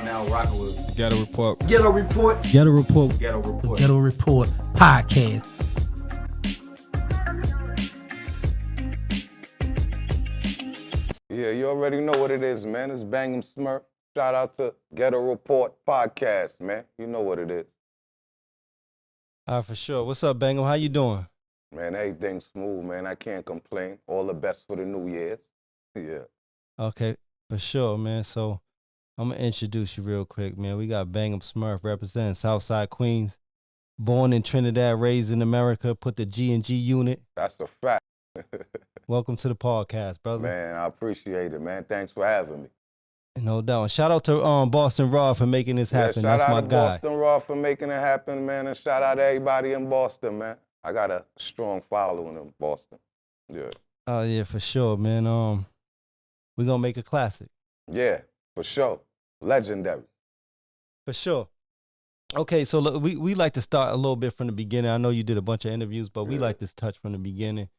now rocking with Ghetto Report. Ghetto Report. Ghetto Report. Ghetto Report. Ghetto Report Podcast. Yeah, you already know what it is, man. It's EM SMURF. Shout out to Ghetto Report Podcast, man. You know what it is. For sure. What's up, Bangum? How you doing? Man, everything's smooth, man. I can't complain. All the best for the New Year's. Yeah. Okay, for sure, man. So I'm going to introduce you real quick, man. We got EM SMURF representing Southside Queens. Born in Trinidad, raised in America, put the G&G unit. That's a fact. Welcome to the podcast, brother. Man, I appreciate it, man. Thanks for having me. No doubt. And shout out to Boston Raw for making this happen. Shout That's out my to guy. Boston Raw for making it happen, man. And shout out to everybody in Boston, man. I got a strong following in Boston. Yeah. Oh, yeah, for sure, man. We're going to make a classic. Yeah, for sure. Legendary. For sure. Okay, so look, we like to start a little bit from the beginning. I know you did a bunch of interviews, but we like to touch from the beginning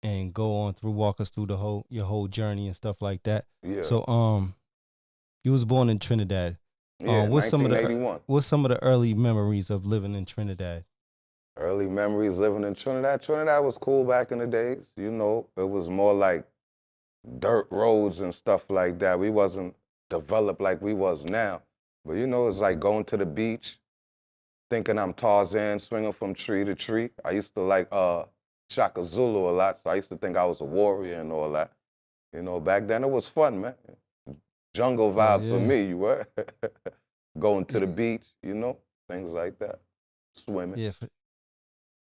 and go on through, walk us through your whole journey and stuff like that. Yeah. So you was born in Trinidad. Yeah, what's 1981. What's some of the early memories of living in Trinidad? Early memories living in Trinidad. Trinidad was cool back in the days. You know, it was more like dirt roads and stuff like that. We wasn't developed like we was now. But you know, it's like going to the beach, thinking I'm Tarzan, swinging from tree to tree. I used to like Shaka Zulu a lot, so I used to think I was a warrior and all that. You know, back then it was fun, man. Jungle vibe for me, you were. Going to the beach, you know, things like that. Swimming. Yeah, for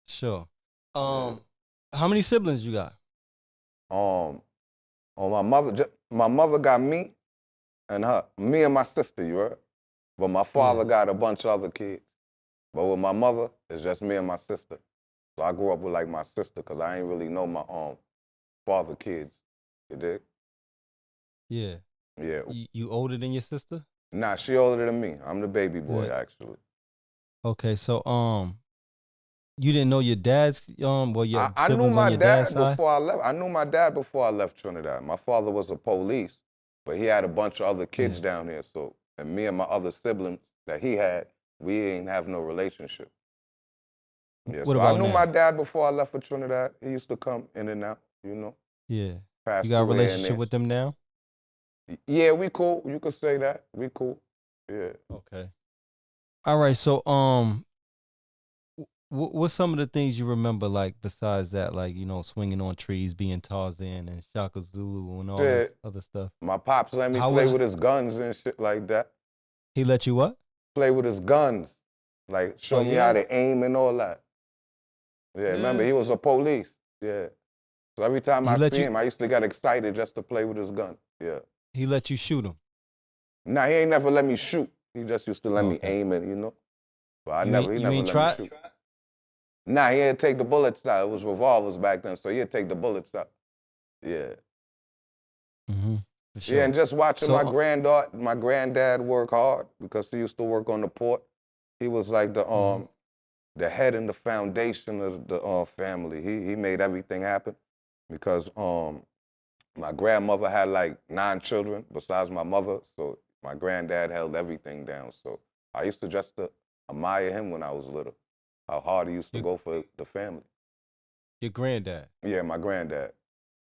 sure. How many siblings you got? My mother got me and my sister, you heard? But my father got a bunch of other kids. But with my mother, it's just me and my sister. So I grew up with like my sister because I ain't really know my father kids. You dig? Yeah. Yeah. You older than your sister? Nah, she older than me. I'm the baby boy, actually. Okay, so you didn't know your dad's your I knew siblings my on your dad dad's side? before I left. I knew my dad before I left Trinidad. My father was a police, but he had a bunch of other kids down here. So, and me and my other siblings that he had, we ain't have no relationship. Yeah, What so about I knew now? my dad before I left for Trinidad. He used to come in and out, you know. Yeah. Passed You got a away in relationship there. with them now? Yeah, we cool. You could say that. We cool. Yeah. Okay. All right. So, what's some of the things you remember, like besides that, like swinging on trees, being Tarzan and Shaka Zulu and all this other stuff? My pops let me How play was- with his guns and shit like that. He let you what? Play with his guns, like show me how to aim and all that. Yeah, remember he was a police. Yeah. So every time I see him, I used to get excited just to play with his gun. Yeah. He let you shoot him? Nah, he ain't never let me shoot. He just used to let me aim it, you know. But he never let me shoot. Nah, he had to take the bullets out. It was revolvers back then, so he'd take the bullets out. Yeah. Mm-hmm. For sure. Yeah, and just watching my granddad work hard because he used to work on the port. He was like the head and the foundation of the family. He made everything happen because my grandmother had like 9 children besides my mother, so my granddad held everything down. So I used to just admire him when I was little, how hard he used to go for the family. Your granddad? Yeah, my granddad.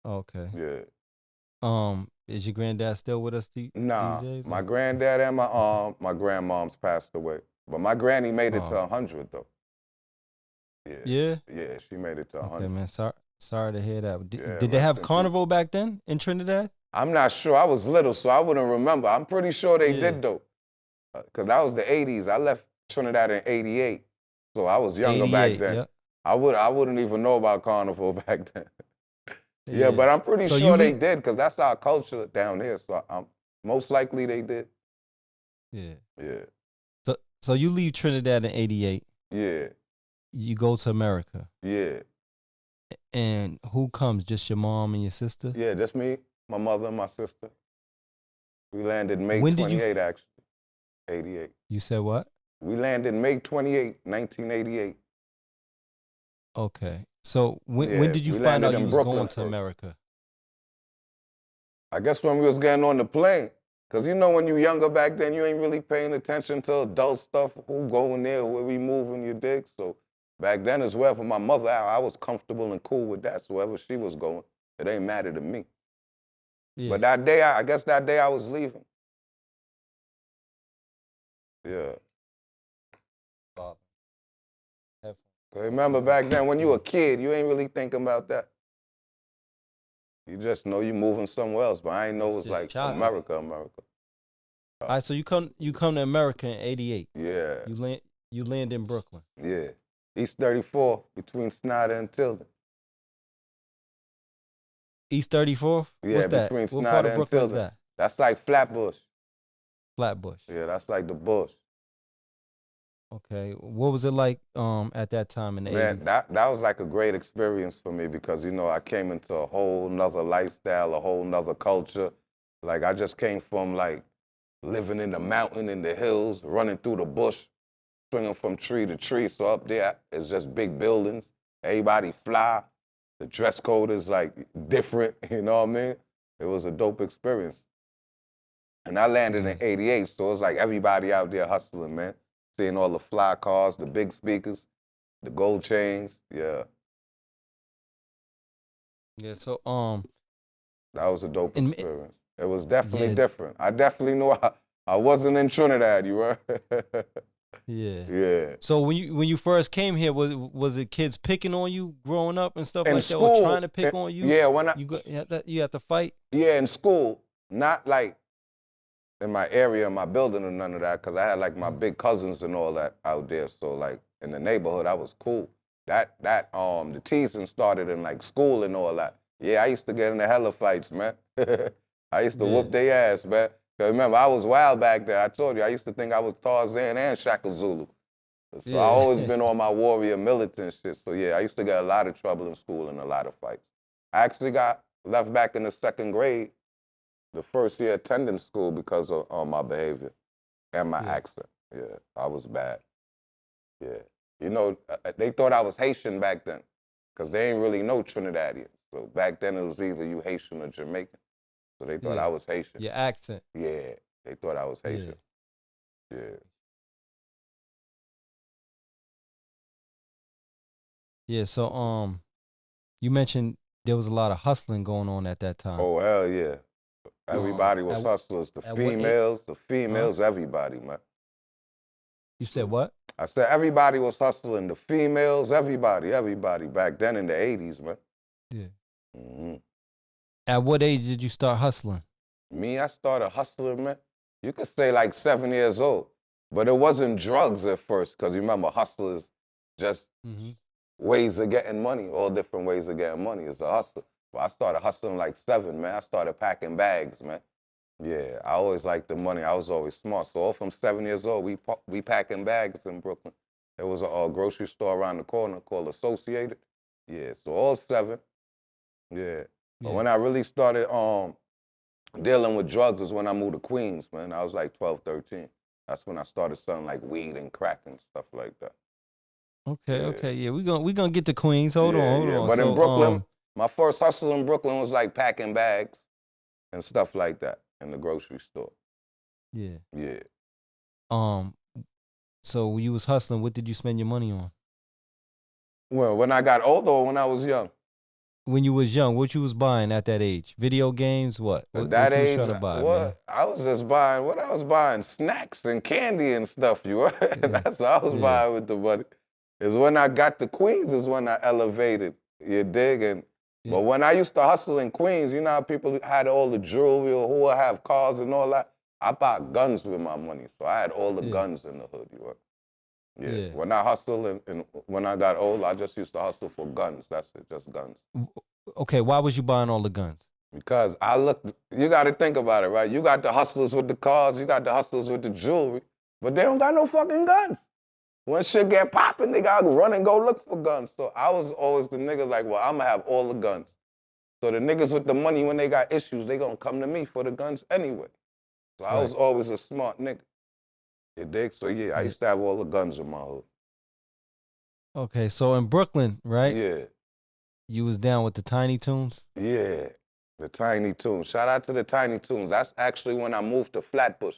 Okay. Yeah. Is your granddad still with us these days? My granddad and my grandmom's passed away. But my granny made it to 100 though. Yeah. Yeah? Yeah, she made it to 100. Okay, man. Sorry to hear that. Yeah, did they have rest in carnival back then in Trinidad? I'm not sure. I was little, so I wouldn't remember. I'm pretty sure they did though. Because that was the 80s. I left Trinidad in 88. So I was younger back then. Yep. I wouldn't even know about carnival back then. Yeah, but I'm pretty sure they did because that's our culture down here. So I'm most likely they did. Yeah. Yeah. So you leave Trinidad in 88. Yeah. You go to America. Yeah. And who comes? Just your mom and your sister? Yeah, just me, my mother, and my sister. We landed May When did 28, actually. 88. You said what? We landed May 28, 1988. Okay. So when did you we find landed out you in was Brooklyn going to first. America? I guess when we was getting on the plane, Because you know when you younger back then, you ain't really paying attention to adult stuff, who going there, where we moving, you dig? So back then as well, for my mother, I was comfortable and cool with that. So wherever she was going, it ain't matter to me. Yeah. But that day, I guess that day I was leaving. Yeah. Remember back then, when you were a kid, you ain't really thinking about that. You just know you moving somewhere else, but I ain't know it was like America. All right, so you come to America in '88. Yeah. You land in Brooklyn. Yeah. East 34, between Snyder and Tilden. East 34th? Yeah, What's that? between What Snyder part of and Brooklyn is Tilden. that? That's like Flatbush. Flatbush. Yeah, that's like the bush. Okay. What was it like at that time in the 80s? Man, that was like a great experience for me because, you know, I came into a whole nother lifestyle, a whole nother culture. Like, I just came from, like, living in the mountain, in the hills, running through the bush, swinging from tree to tree. So up there, it's just big buildings. Everybody fly. The dress code is, like, different, you know what I mean? It was a dope experience. And I landed in '88, so it was like everybody out there hustling, man. Seeing all the fly cars, the big speakers, the gold chains, yeah. Yeah, so that was a dope experience. It was definitely different. I definitely knew I wasn't in Trinidad, you were? Yeah. Yeah. So when you first came here, was it kids picking on you growing up and stuff in like school, that, or trying to pick on you? Yeah, when you had to fight. Yeah, in school, not like in my area, in my building or none of that, because I had like my big cousins and all that out there. So like in the neighborhood, I was cool. The teasing started in like school and all that. Yeah, I used to get into hella fights, man. I used to whoop their ass, man. Cause remember, I was wild back there. I told you, I used to think I was Tarzan and Shaka Zulu. So I always been on my warrior militant shit. So yeah, I used to get a lot of trouble in school and a lot of fights. I actually got left back in the second grade the first year attending school because of my behavior and my accent. Yeah, I was bad. Yeah. You know, they thought I was Haitian back then because they didn't really know Trinidadian. So back then it was either you Haitian or Jamaican. So they thought I was Haitian. Your accent. Yeah, they thought I was Haitian. Yeah. Yeah, so you mentioned there was a lot of hustling going on at that time. Oh, hell yeah. Everybody was hustlers. The females, everybody, man. You said what? I said everybody was hustling. The females, everybody back then in the 80s, man. Yeah. Mm-hmm. At what age did you start hustling? Me, I started hustling, man. You could say like 7 years old. But it wasn't drugs at first, because you remember hustlers just ways of getting money, all different ways of getting money. It's a hustle. But I started hustling like 7, man. I started packing bags, man. Yeah, I always liked the money. I was always smart. So all from 7 years old, we packing bags in Brooklyn. There was a grocery store around the corner called Associated. Yeah, so all 7. Yeah. But when I really started dealing with drugs is when I moved to Queens, man. I was like 12, 13. That's when I started selling like weed and crack and stuff like that. Okay, yeah. We're gonna get to Queens. Hold on. But in Brooklyn, my first hustle in Brooklyn was like packing bags and stuff like that in the grocery store. Yeah. Yeah. So when you was hustling, what did you spend your money on? Well, when I got older or when I was young? When you was young, what you was buying at that age? Video games, what? At that what age, you was trying to buy, what? Man? I was just buying, what I was buying? Snacks and candy and stuff, That's what I was buying with the money. Is when I got to Queens is when I elevated, you dig? But when I used to hustle in Queens, you know how people had all the jewelry or who would have cars and all that? I bought guns with my money, so I had all the guns in the hood, Yeah. When I hustled and when I got old, I just used to hustle for guns. That's it, just guns. Okay, why was you buying all the guns? Because you got to think about it, right? You got the hustlers with the cars, you got the hustlers with the jewelry, but they don't got no fucking guns. When shit get popping, they got to run and go look for guns. So I was always the nigga like, well, I'm going to have all the guns. So the niggas with the money, when they got issues, they going to come to me for the guns anyway. So I was always a smart nigga. You dig? So I used to have all the guns in my hood. Okay, so in Brooklyn, right? Yeah. You was down with the Tiny Toons? Yeah. The Tiny Toons. Shout out to the Tiny Toons. That's actually when I moved to Flatbush.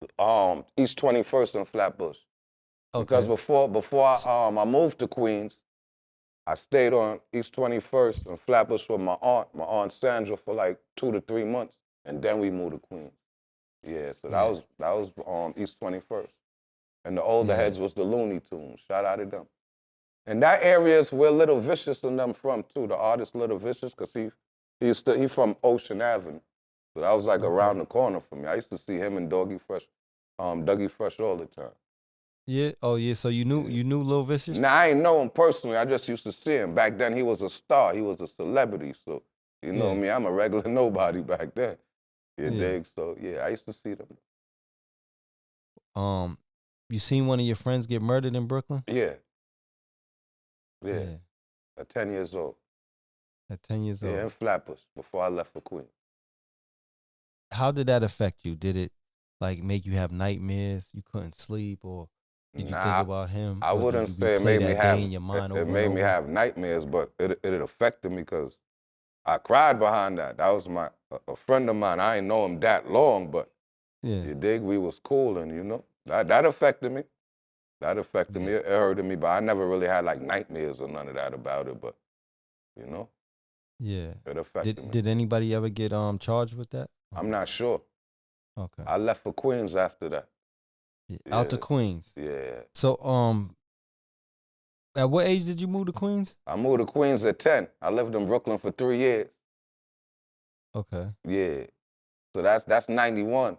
East 21st and Flatbush. Because before I moved to Queens, I stayed on East 21st and Flatbush with my aunt Sandra, for like 2 to 3 months, and then we moved to Queens. Yeah, so that was East 21st, and the older heads was the Looney Tunes. Shout out to them. And that area is where Little Vicious and them from too. The artist Little Vicious, cause he from Ocean Avenue, so that was like around the corner from me. I used to see him and Dougie Fresh all the time. Yeah. Oh yeah. So you knew Lil Vicious? Now I ain't know him personally. I just used to see him. Back then he was a star. He was a celebrity. So you know me. I'm a regular nobody back then. You dig? So yeah, I used to see them. You seen one of your friends get murdered in Brooklyn? Yeah. At 10 years old. At 10 years old. Yeah, in Flatbush before I left for Queens. How did that affect you? Did it like make you have nightmares? You couldn't sleep, or did you think about him? I wouldn't say it made me have. It made me have nightmares, but it affected me because I cried behind that. That was a friend of mine. I ain't know him that long, but you dig? We was cool, and you know that affected me. That affected me. It hurted me, but I never really had like nightmares or none of that about it. But you know, it affected me. Did anybody ever get charged with that? I'm not sure. Okay. I left for Queens after that. Out to Queens. Yeah. So at what age did you move to Queens? I moved to Queens at 10. I lived in Brooklyn for 3 years. Okay. Yeah. So that's 91.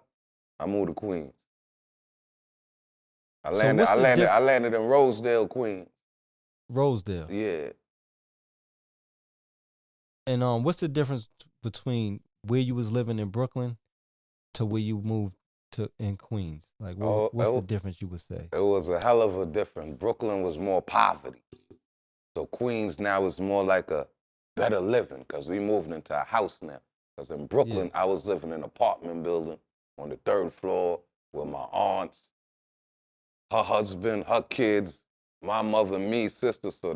I moved to Queens. I landed in Rosedale, Queens. Rosedale. Yeah. And what's the difference between where you was living in Brooklyn to where you moved to in Queens? Like, what's the difference you would say? It was a hell of a difference. Brooklyn was more poverty. So Queens now is more like a better living because we moved into a house now. Because in Brooklyn, I was living in an apartment building on the 3rd floor with my aunts, her husband, her kids, my mother, me, sister. So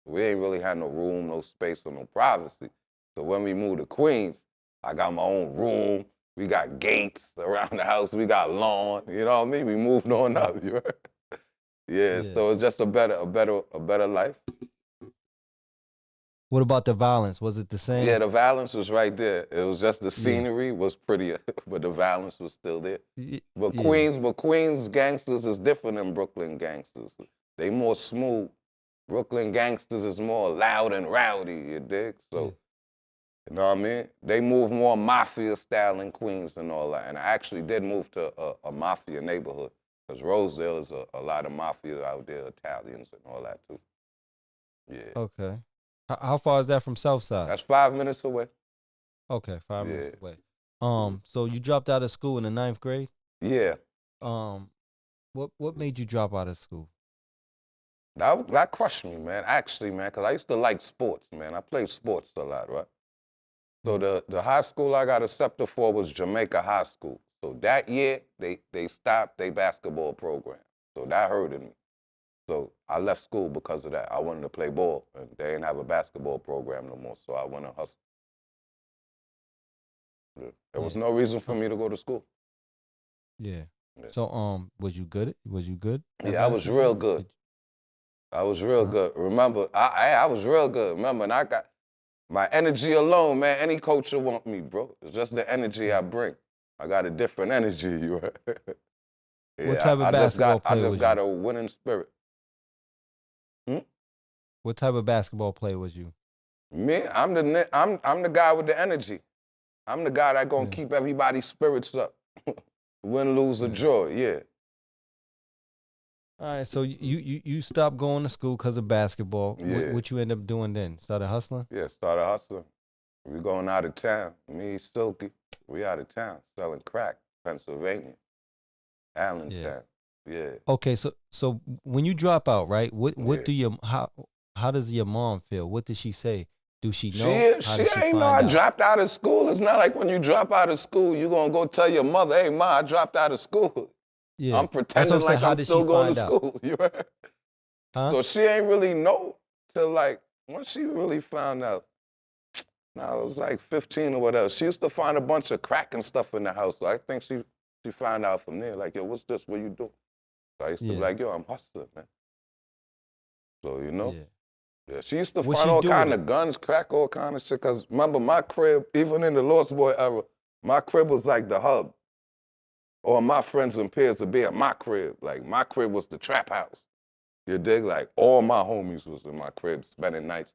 we ain't really had no room, no space, or no privacy. So when we moved to Queens, I got my own room. We got gates around the house. We got lawn. You know what I mean? We moved on up. You heard? Yeah. So it's just a better life. What about the violence? Was it the same? Yeah, the violence was right there. It was just the scenery was prettier, but the violence was still there. But Queens gangsters is different than Brooklyn gangsters. They more smooth. Brooklyn gangsters is more loud and rowdy, you dig? So, you know what I mean? They move more mafia style in Queens and all that. And I actually did move to a mafia neighborhood because Rosedale is a lot of mafia out there, Italians and all that too. Yeah. Okay. How far is that from Southside? That's 5 minutes away. Okay, 5 minutes away. So you dropped out of school in the 9th grade? Yeah. What made you drop out of school? That crushed me, man. Actually, man, because I used to like sports, man. I played sports a lot, right? So the high school I got accepted for was Jamaica High School. So that year, they stopped their basketball program. So that hurted me. So I left school because of that. I wanted to play ball, and they didn't have a basketball program no more, so I went and hustled. There was no reason for me to go to school. Yeah. So was you good? Yeah, I was real good. I was real good. Remember, I was real good. Remember, and I got my energy alone, man. Any coach will want me, bro. It's just the energy I bring. I got a different energy. You heard? What type of basketball player was you? I just got a winning spirit. What type of basketball player was you? Me, I'm the guy with the energy. I'm the guy that gonna keep everybody's spirits up. Win, lose, or draw, yeah. All right, so you stopped going to school because of basketball. Yeah. What you end up doing then? Started hustling? Yeah, started hustling. We going out of town. Me, Silky, we out of town selling crack, Pennsylvania, Allentown. Yeah. Okay, so when you drop out, right? What do how does your mom feel? What does she say? Do she know? She ain't know I dropped out of school. It's not like when you drop out of school, you gonna go tell your mother, "Hey, Ma, I dropped out of school." Yeah. I'm pretending like I'm still going to school. You heard? Huh? So she ain't really know till like once she really found out. No, I was like 15 or whatever. She used to find a bunch of crack and stuff in the house. So I think she found out from there, like, yo, what's this? What you do? So I used to be Yeah. like, yo, I'm hustling, man. So, you know? Yeah. Yeah, she used to What find she all do with kind it? of guns, crack, all kind of shit. Because remember, my crib, even in the Lost Boy era, my crib was like the hub. Or my friends and peers would be at my crib. Like, my crib was the trap house. You dig? Like, all my homies was in my crib, spending nights.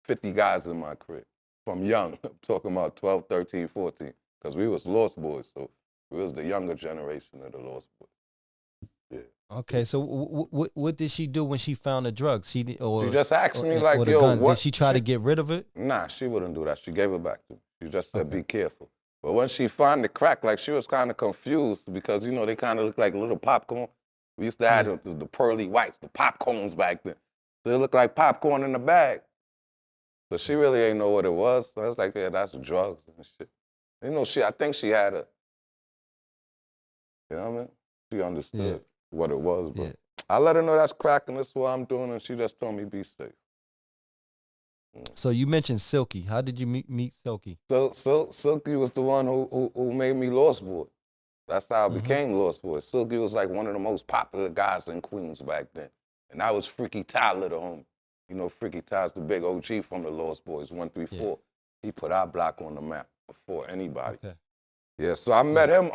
50 guys in my crib. From young, I'm talking about 12, 13, 14. Because we was Lost Boys, so we was the younger generation of the Lost Boys. Yeah. Okay, so what did she do when she found the drugs? She just asked me, like, or the yo, guns. what? Did she try to get rid of it? Nah, she wouldn't do that. She gave it back to me. She just said, Okay. be careful. But when she found the crack, like, she was kind of confused because, you know, they kind of look like little popcorn. We used to have the pearly whites, the popcorns back then. So they looked like popcorn in the bag. So she really ain't know what it was. So I was like, yeah, that's drugs and shit. You know, I think she had you know what I mean? She understood what it was, but I let her know that's crack and that's what I'm doing, and she just told me be safe. So you mentioned Silky. How did you meet Silky? So Silky was the one who made me Lost Boy. That's how I became Lost Boy. Silky was like one of the most popular guys in Queens back then. And I was Freaky Tyler, the homie. You know, Freaky Tyler's the big OG from the Lost Boys, 134. Yeah. He put our block on the map before anybody. Okay. Yeah, so I met him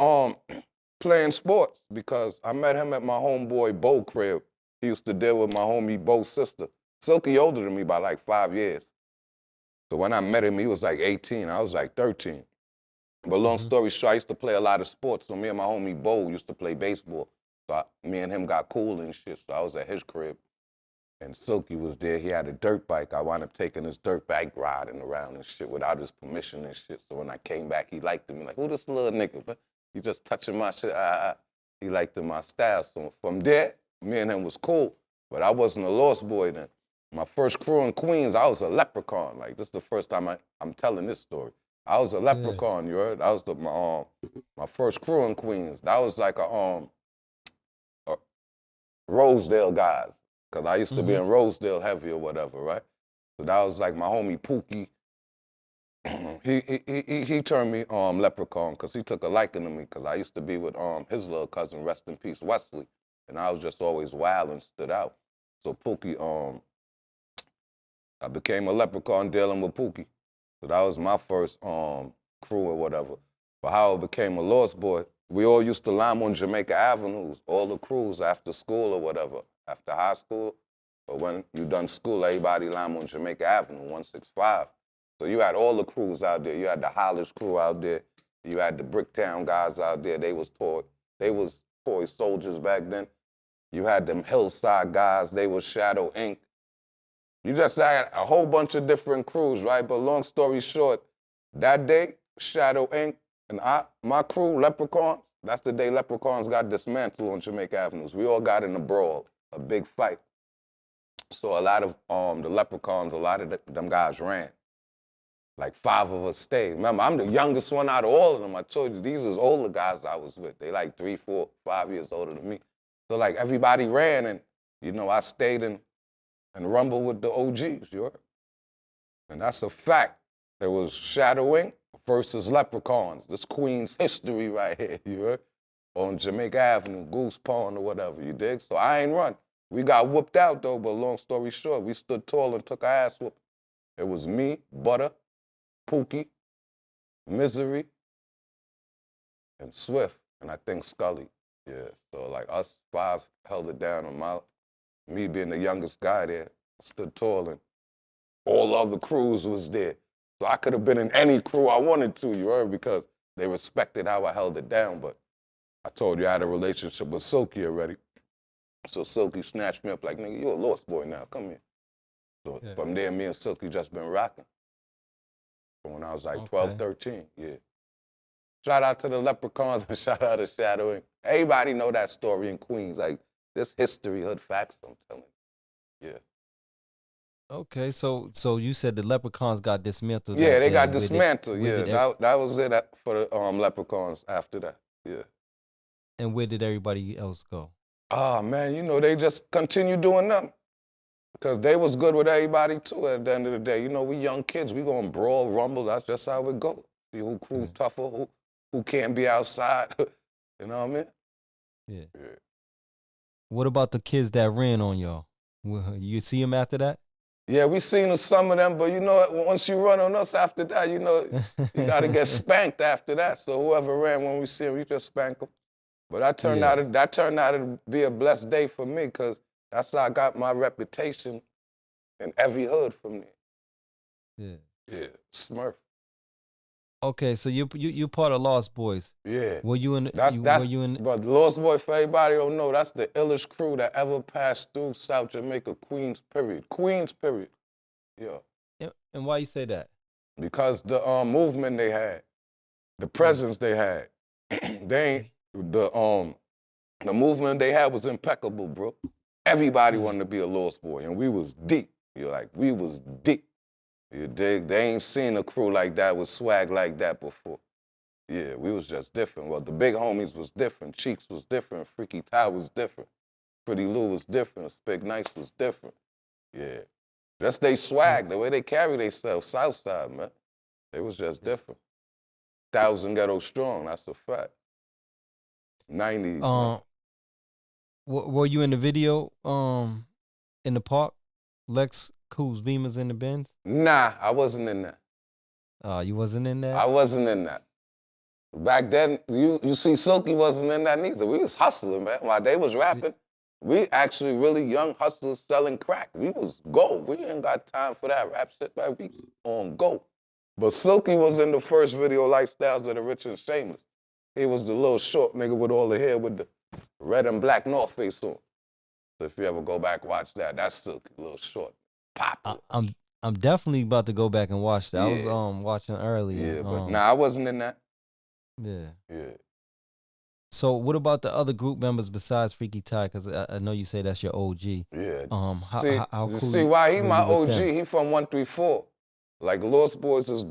playing sports because I met him at my homeboy Bo crib. He used to deal with my homie Bo's sister. Silky older than me by like 5 years. So when I met him, he was like 18. I was like 13. But long story short, I used to play a lot of sports. So me and my homie Bo used to play baseball. So me and him got cool and shit. So I was at his crib. And Silky was there. He had a dirt bike. I wound up taking his dirt bike riding around and shit without his permission and shit. So when I came back, he liked me. Like, who this little nigga? But he just touching my shit. He liked my style. So from there, me and him was cool. But I wasn't a Lost Boy then. My first crew in Queens, I was a leprechaun. Like, this is the first time I'm telling this story. I was a leprechaun, you heard? That was my first crew in Queens. That was like a Rosedale guys. Because I used to be in Rosedale heavy or whatever, right? So that was like my homie Pookie. he turned me leprechaun because he took a liking to me because I used to be with his little cousin, rest in peace, Wesley. And I was just always wild and stood out. So Pookie, I became a leprechaun dealing with Pookie. So that was my first crew or whatever. But how I became a Lost Boy, we all used to lime on Jamaica Avenues, all the crews after school or whatever. After high school, or when you done school, everybody lime on Jamaica Avenue, 165. So you had all the crews out there. You had the Hollis crew out there. You had the Bricktown guys out there. They was toy soldiers back then. You had them Hillside guys. They was Shadow Inc. You just had a whole bunch of different crews, right? But long story short, that day, Shadow Inc. and my crew, Leprechauns, that's the day Leprechauns got dismantled on Jamaica Avenues. We all got in a brawl. A big fight. So a lot of the Leprechauns, a lot of them guys ran. Like 5 of us stayed. Remember, I'm the youngest one out of all of them. I told you, these was older guys I was with. They like 3, 4, 5 years older than me. So like everybody ran and, you know, I stayed and rumbled with the OGs, you heard? And that's a fact. There was Shadowing versus Leprechauns. This Queens history right here, you heard? On Jamaica Avenue, Goose Pond or whatever, you dig? So I ain't run. We got whooped out though, but long story short, we stood tall and took our ass whoop. It was me, Butter, Pookie, Misery, and Swift, and I think Scully. Yeah, so like us 5 held it down on me being the youngest guy there, stood tall and all other crews was there. So I could have been in any crew I wanted to, you heard, because they respected how I held it down, but I told you I had a relationship with Silky already. So Silky snatched me up like, nigga, you a Lost Boy now, come here. So from there, me and Silky just been rocking. From when I was like 12, 13, yeah. Shout out to the Leprechauns and shout out to Shadowing. Everybody know that story in Queens. Like, this history, hood facts, I'm telling you. Yeah. Okay, so you said the Leprechauns got dismantled. Yeah, they got dismantled, yeah. That was it for the Leprechauns after that, yeah. And where did everybody else go? Ah, man, you know, they just continue doing them. Because they was good with everybody, too, at the end of the day. You know, we young kids, we going to brawl, rumble. That's just how it goes. See who crew tougher, who can't be outside. You know what I mean? Yeah. What about the kids that ran on y'all? You see them after that? Yeah, we seen some of them, but you know, once you run on us after that, you know, you got to get spanked after that. So whoever ran when we see them, we just spank them. But that turned out to be a blessed day for me, because that's how I got my reputation in every hood from there. Yeah. Yeah, Smurf. Okay, so you part of Lost Boys. Yeah. Were you in? But Lost Boy, for everybody don't know, that's the illest crew that ever passed through South Jamaica, Queens, period. Queens, period. Yeah. And why you say that? Because the movement they had, the presence they had, the movement they had was impeccable, bro. Everybody wanted to be a Lost Boy, and we was deep. We was deep. You dig? They ain't seen a crew like that with swag like that before. Yeah, we was just different. Well, the big homies was different. Cheeks was different. Freaky Ty was different. Pretty Lou was different. Spig Nice was different. Yeah. Just they swag, the way they carry themselves, Southside, man. They was just different. 1,000 Ghetto strong, that's a fact. 90s. Were you in the video in the park? Lex Coos, Beamers in the Benz? Nah, I wasn't in that. You wasn't in that? I wasn't in that. Back then, you see Silky wasn't in that neither. We was hustling, man. While they was rapping, we actually really young hustlers selling crack. We was go. We ain't got time for that rap shit, man. We on go. But Silky was in the first video, Lifestyles of the Rich and Shameless. He was the little short nigga with all the hair with the red and black North Face on. So if you ever go back, watch that. That's Silky, little short. Pop. I'm definitely about to go back and watch that. Yeah. I was watching earlier. Yeah, but I wasn't in that. Yeah. Yeah. So what about the other group members besides Freaky Ty? Because I know you say that's your OG. Yeah. How cool see why he my OG? He from 134. Like Lost Boys is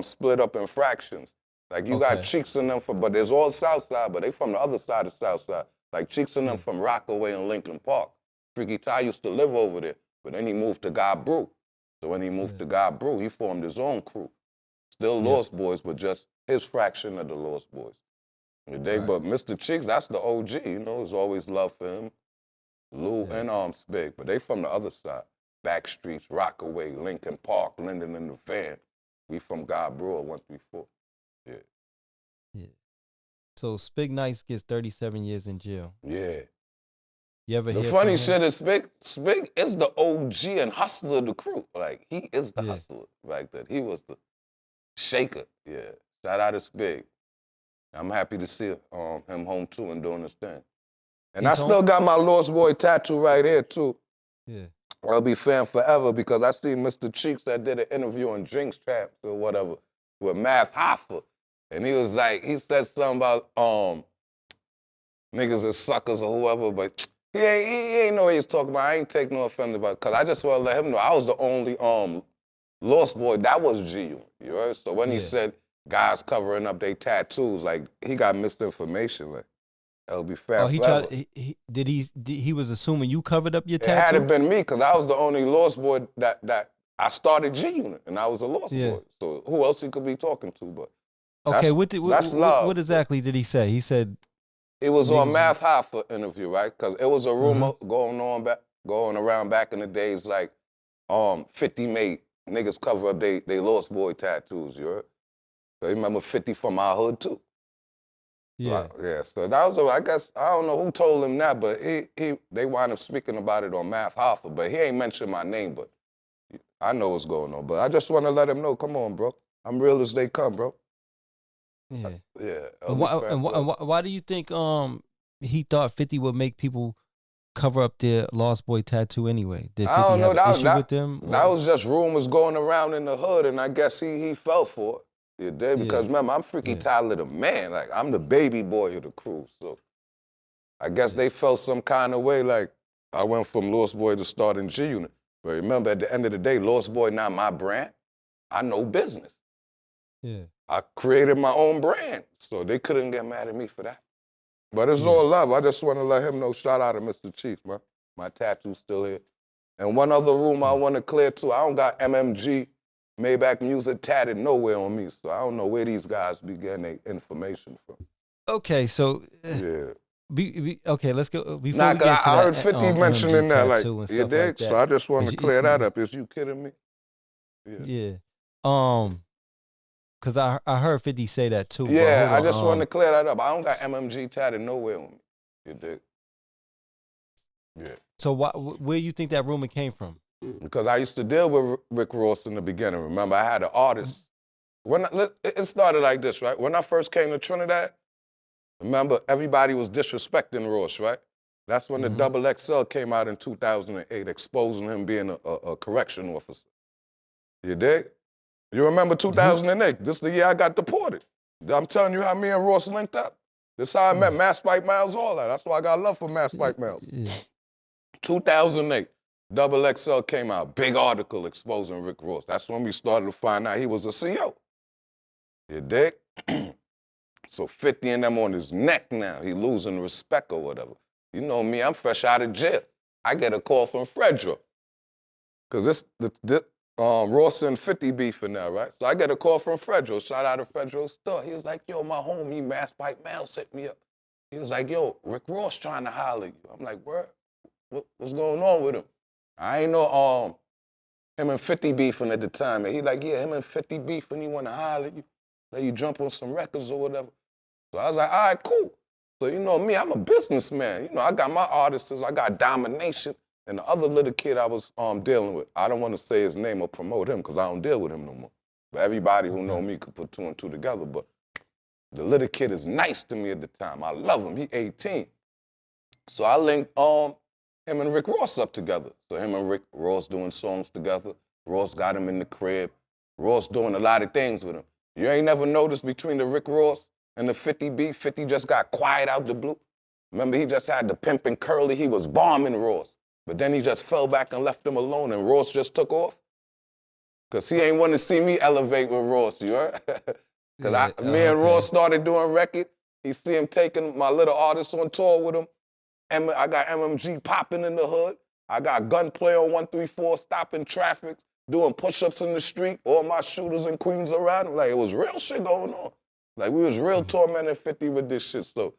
split up in fractions. Like you got Cheeks in them but there's all Southside, but they from the other side of Southside. Like Cheeks in them from Rockaway and Lincoln Park. Freaky Ty used to live over there, but then he moved to God Brew. So when he moved to God Brew, he formed his own crew. Still Lost Boys, but just his fraction of the Lost Boys. But Mr. Cheeks, that's the OG, you know, there's always love for him. Lou and Spig, but they from the other side. Back streets, Rockaway, Lincoln Park, Linden in the Van. We from God Brewer, 134. Yeah. Yeah. So Spig Nice gets 37 years in jail. Yeah. You ever the hear funny from him? shit is Spig is the OG and hustler of the crew. Like, he is the hustler back then. He was the shaker. Yeah. Shout out to Spig. I'm happy to see him home too and doing his thing. And I still got my Lost Boy tattoo right here too. Yeah. I'll be fan forever because I seen Mr. Cheeks that did an interview on Drinks Traps or whatever with Math Hoffa. And he was like, he said something about niggas as suckers or whoever, but he ain't know what he was talking about. I ain't take no offense about it because I just want to let him know I was the only Lost Boy that was G-Unit, you heard? So when he said guys covering up their tattoos, like he got misinformation, like that'll be fair. He was assuming you covered up your tattoo? It had to been me because I was the only Lost Boy that I started G-Unit and I was a Lost Boy. So who else he could be talking to? But okay, what exactly did he say? He said it was on Math Hoffa interview, right? Because it was a rumor going around back in the days, like 50 made niggas cover up they Lost Boy tattoos. You heard? So you remember 50 from our hood too. Yeah. So that was, I guess, I don't know who told him that, but they wound up speaking about it on Math Hoffa, but he ain't mentioned my name, but I know what's going on. But I just want to let him know, come on, bro. I'm real as they come, bro. Yeah. Yeah. And why do you think he thought 50 would make people cover up their Lost Boy tattoo anyway? Did 50 I don't know. have an issue with them? That was just rumors going around in the hood, and I guess he fell for it. You did? Because remember, I'm Freaky Tyler the man. Like, I'm the baby boy of the crew. So I guess they felt some kind of way, like I went from Lost Boy to starting G-Unit. But remember, at the end of the day, Lost Boy not my brand. I know business. Yeah. I created my own brand. So they couldn't get mad at me for that. But it's all love. I just want to let him know, shout out to Mr. Chief, man. My tattoo's still here. And one other room I want to clear too. I don't got MMG, Maybach music tatted nowhere on me, so I don't know where these guys be getting their information from. Okay, so Yeah. Okay, let's go. Before Nah, we cause get to I that, heard 50 mentioning that, like, tattoo and you stuff dig? like that. So I just want to clear that yeah. up. Is you kidding me? Yeah. Cause I heard 50 say that too. Yeah, but hold I on, just want to clear that up. I don't got MMG tatted nowhere on me. You dig? Yeah. So where you think that rumor came from? Because I used to deal with Rick Ross in the beginning. Remember, I had an artist. It started like this, right? When I first came to Trinidad, remember, everybody was disrespecting Ross, right? That's when the Double XL came out in 2008, exposing him being a correction officer. You dig? You remember 2008? This is the year I got deported. I'm telling you how me and Ross linked up. This is how I met Mass Spike Miles, all that. That's why I got love for Mass Spike Miles. Yeah. 2008, Double XL came out, big article exposing Rick Ross. That's when we started to find out he was a CO. You dig? So 50 and them on his neck now. He losing respect or whatever. You know me, I'm fresh out of jail. I get a call from Fredro. Because Ross and 50 beefing now, right? So I get a call from Fredro. Shout out to Fredro's store. He was like, yo, my homie, Mass Spike Miles hit me up. He was like, yo, Rick Ross trying to holler at you. I'm like, what's going on with him? I ain't know him and 50 beefing at the time. And he like, yeah, him and 50 beefing, he want to holler at you. Let you jump on some records or whatever. So I was like, all right, cool. So you know me, I'm a businessman. You know, I got my artists, I got Domination, and the other little kid I was dealing with. I don't want to say his name or promote him because I don't deal with him no more. But everybody who know me could put two and two together. But the little kid is nice to me at the time. I love him. He 18. So I linked him and Rick Ross up together. So him and Rick Ross doing songs together. Ross got him in the crib. Ross doing a lot of things with him. You ain't never noticed between the Rick Ross and the 50 beef, 50 just got quiet out the blue. Remember, he just had the pimp and Curly. He was bombing Ross. But then he just fell back and left him alone, and Ross just took off. Because he ain't want to see me elevate with Ross, you heard? Because me and Ross started doing record. He see him taking my little artists on tour with him. And I got MMG popping in the hood. I got Gunplay on 134, stopping traffic, doing push-ups in the street. All my shooters and queens around. Like, it was real shit going on. Like, we was real tormenting 50 with this shit. So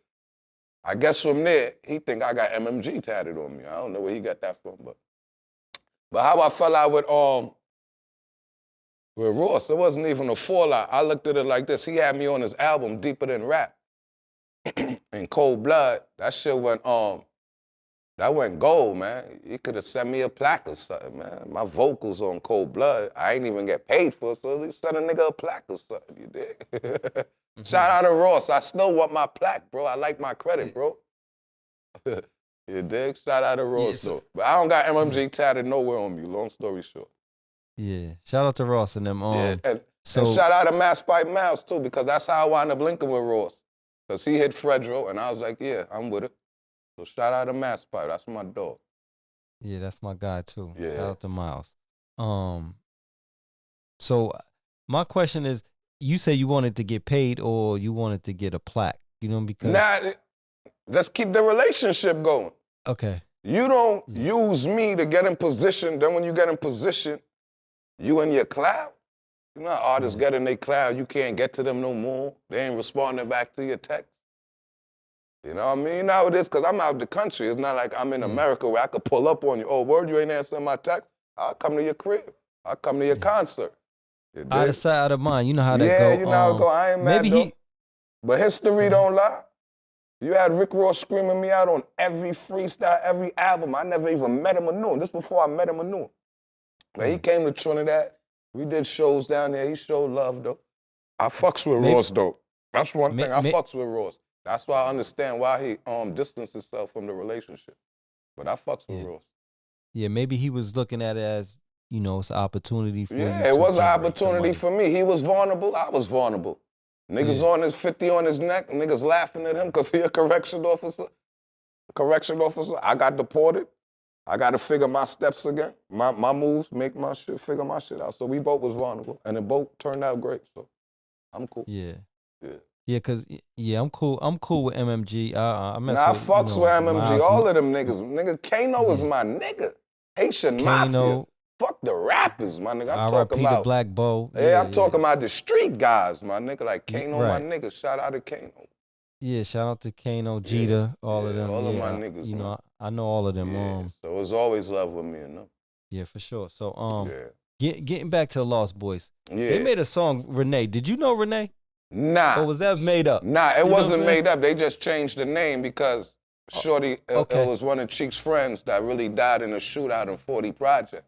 I guess from there, he think I got MMG tatted on me. I don't know where he got that from, but how I fell out with Ross, it wasn't even a fallout. I looked at it like this. He had me on his album, Deeper Than Rap. In Cold Blood, that shit went that went gold, man. He could have sent me a plaque or something, man. My vocals on Cold Blood, I ain't even get paid for it, so at least send a nigga a plaque or something, you dig? Shout out to Ross. I still want my plaque, bro. I like my credit, bro. You dig? Shout out to Ross, though. But I don't got MMG tatted nowhere on me, long story short. Yeah. Shout out to Ross and them. And shout out to Mass Spike Miles, too, because that's how I wound up linking with Ross. Because he hit Fredro, and I was like, yeah, I'm with it. So shout out to Mass Spike. That's my dog. Yeah, that's my guy, too. Yeah. Shout out to Miles. So my question is, you say you wanted to get paid or you wanted to get a plaque, you know, because... Nah, let's keep the relationship going. Okay. You don't use me to get in position. Then when you get in position, you in your cloud. You know, artists get in their cloud. You can't get to them no more. They ain't responding back to your text. You know what I mean? You know how it is, because I'm out the country. It's not like I'm in America where I could pull up on you. Oh, word, you ain't answering my text? I'll come to your crib. I'll come to your concert. Out of sight, out of mind. You know how that go. Yeah, you know how it go. I ain't mad, though. But history don't lie. You had Rick Ross screaming me out on every freestyle, every album. I never even met him or knew him. This before I met him or knew him. But he came to Trinidad. We did shows down there. He showed love, though. I fucks with Ross, though. That's one thing. I fucks with Ross. That's why I understand why he distanced himself from the relationship. But I fucks with Ross. Yeah, maybe he was looking at it as, you know, it's an opportunity for you. Yeah, it was an opportunity for me. He was vulnerable. I was vulnerable. Niggas on his 50 on his neck. Niggas laughing at him because he a correction officer. I got deported. I got to figure my steps again. My moves, make my shit, figure my shit out. So we both was vulnerable. And it both turned out great. So I'm cool. Yeah. Yeah. Yeah, cause I'm cool. I'm cool with MMG. I fucks with MMG. All of them niggas. Nigga, Kano is my nigga. Haitian Mafia. Fuck the rappers, my nigga. I'm talking about the Black Bo. Yeah, I'm talking about the street guys, my nigga. Like Kano, my nigga. Shout out to Kano. Yeah, shout out to Kano, Jeter, all of them. All of my niggas. You know, I know all of them. Yeah, so it's always love with me, you know. Yeah, for sure. So getting back to the Lost Boys. Yeah. They made a song, Renee. Did you know Renee? Nah. Or was that made up? Nah, it wasn't made up. They just changed the name because Shorty, it was one of Cheek's friends that really died in a shootout in 40 Project.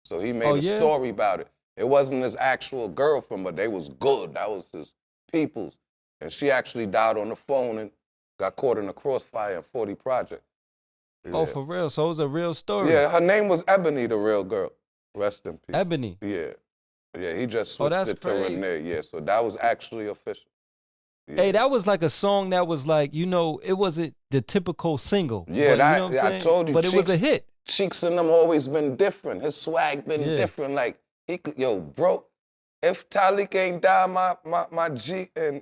So he made a story about it. It wasn't his actual girlfriend, but they was good. That was his people's. And she actually died on the phone and got caught in a crossfire in 40 Project. Yeah. Oh, for real? So it was a real story? Yeah, her name was Ebony, the real girl. Rest in peace. Ebony? Yeah. Yeah, he just switched it to Renee. Yeah, so that was actually official. Yeah. Hey, that was like a song that was like, you know, it wasn't the typical single. Yeah, but, you know what I'm I told you. But it was a hit. Cheeks and them always been different. His swag been different. Like, he could, bro, if Talik ain't died, my G, and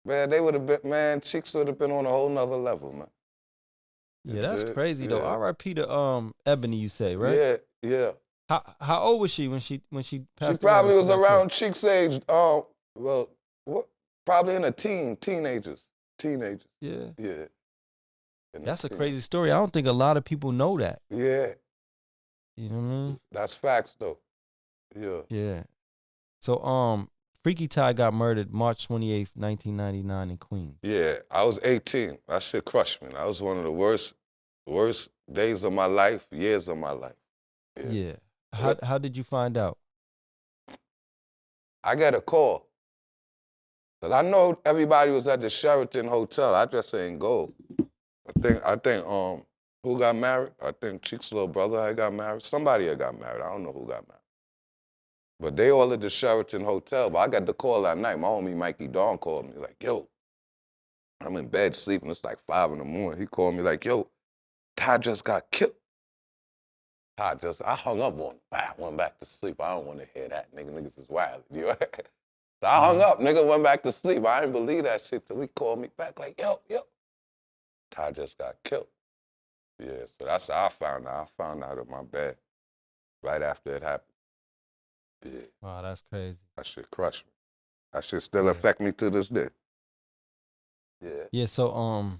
man, they would have been, man, Cheeks would have been on a whole nother level, man. Yeah, that's crazy though. R.I.P. to Ebony, you say, right? Yeah. How old was she when she passed away? She probably was around Cheeks' age. Probably in teenagers. Yeah. That's a crazy story. I don't think a lot of people know that. Yeah. You know what I mean? That's facts though. Yeah. Yeah. So Freaky Ty got murdered March 28th, 1999 in Queens. Yeah, I was 18. That shit crushed me. That was one of the worst days of my life, years of my life. Yeah. How did you find out? I got a call. But I know everybody was at the Sheraton Hotel. I just ain't go. I think who got married? I think Cheek's little brother had got married. Somebody had got married. I don't know who got married. But they all at the Sheraton Hotel. But I got the call that night. My homie Mikey Dawn called me like, yo, I'm in bed sleeping. It's like 5 in the morning. He called me like, yo, Ty just got killed. I hung up on him. I went back to sleep. I don't want to hear that. Niggas is wild. You know? So I hung up. Nigga went back to sleep. I didn't believe that shit till he called me back like, yo. Ty just got killed. Yeah, so that's how I found out. I found out in my bed right after it happened. Yeah. Wow, that's crazy. That shit crushed me. That shit still affect me to this day. Yeah. Yeah, so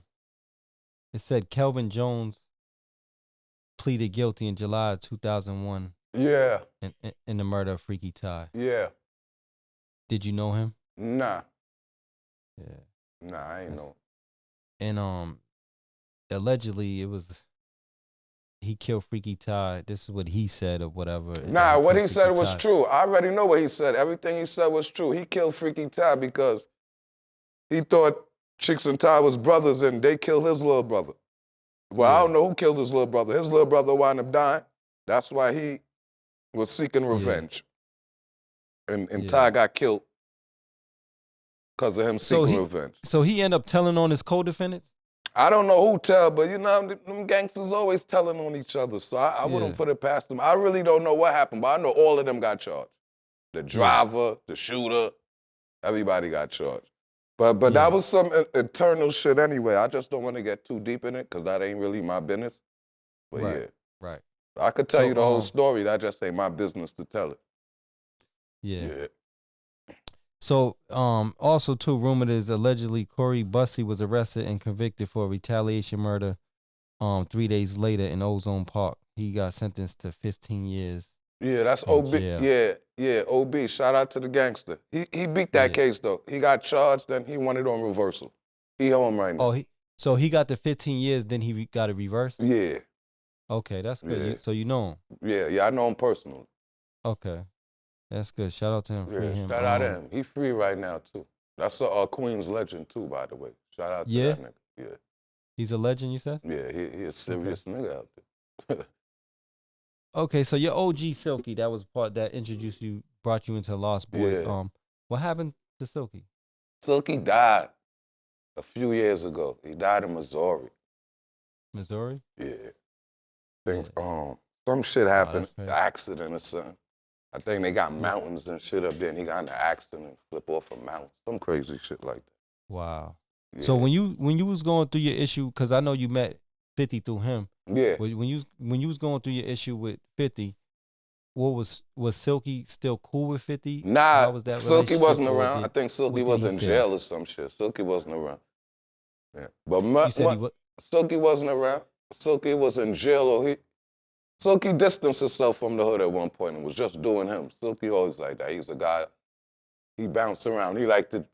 it said Kelvin Jones pleaded guilty in July of 2001. Yeah. In the murder of Freaky Ty. Yeah. Did you know him? Nah. Yeah. Nah, I ain't know. And allegedly he killed Freaky Ty. This is what he said or whatever. Nah, what he said was true. I already know what he said. Everything he said was true. He killed Freaky Ty because he thought Cheeks and Ty was brothers and they killed his little brother. Well, I don't know who killed his little brother. His little brother wound up dying. That's why he was seeking revenge. And Ty got killed because of him seeking revenge. So he ended up telling on his co-defendants? I don't know who tell, but you know, them gangsters always telling on each other, so I wouldn't put it past them. I really don't know what happened, but I know all of them got charged. The driver, the shooter, everybody got charged. But that was some eternal shit anyway. I just don't want to get too deep in it because that ain't really my business. But Right. I could tell you the whole story. That just ain't my business to tell it. Yeah. So, also too, rumored is allegedly Corey Bussey was arrested and convicted for a retaliation murder 3 days later in Ozone Park. He got sentenced to 15 years. Yeah, that's OB. Yeah, OB. Shout out to the gangster. He beat that case though. He got charged and he won it on reversal. He home right now. So he got the 15 years, then he got it reversed? Yeah. Okay, that's good. Yeah. So you know him? Yeah, I know him personally. Okay. That's good. Shout out to him. Free him. Shout out to him. He free right now, too. That's a Queens legend, too, by the way. Shout out to that nigga. Yeah. He's a legend, you said? Yeah, he a serious nigga out there. Okay, so your OG Silky, that was part that brought you into Lost Boys. Yeah. What happened to Silky? Silky died a few years ago. He died in Missouri. Missouri? Yeah. Think some shit happened, accident or something. I think they got mountains and shit up there, and he got in an accident and flip off a mountain. Some crazy shit like that. Wow. Yeah. So when you was going through your issue, because I know you met 50 through him, Yeah. When you was going through your issue with 50, what was Silky still cool with 50? Nah, How was that Silky relationship? wasn't Or around. I think Silky what did was he in feel? jail or some shit. Silky wasn't around. Yeah. But You said he what? Silky wasn't around. Silky was in jail or Silky distanced himself from the hood at one point and was just doing him. Silky always like that. He's a guy, he bounced around. He liked to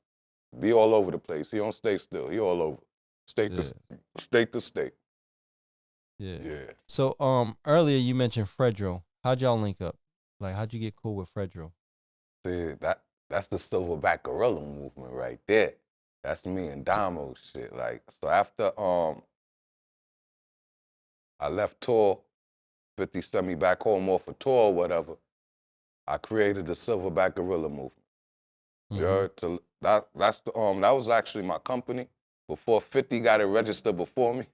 be all over the place. He don't stay still. He all over. State to state. Yeah. Yeah. So earlier you mentioned Fredro. How'd y'all link up? Like, how'd you get cool with Fredro? See, that's the Silverback Gorilla movement right there. That's me and Damo shit. Like, so after I left tour, 50 sent me back home off a tour or whatever, I created the Silverback Gorilla movement. You heard? That was actually my company before 50 got it registered before me.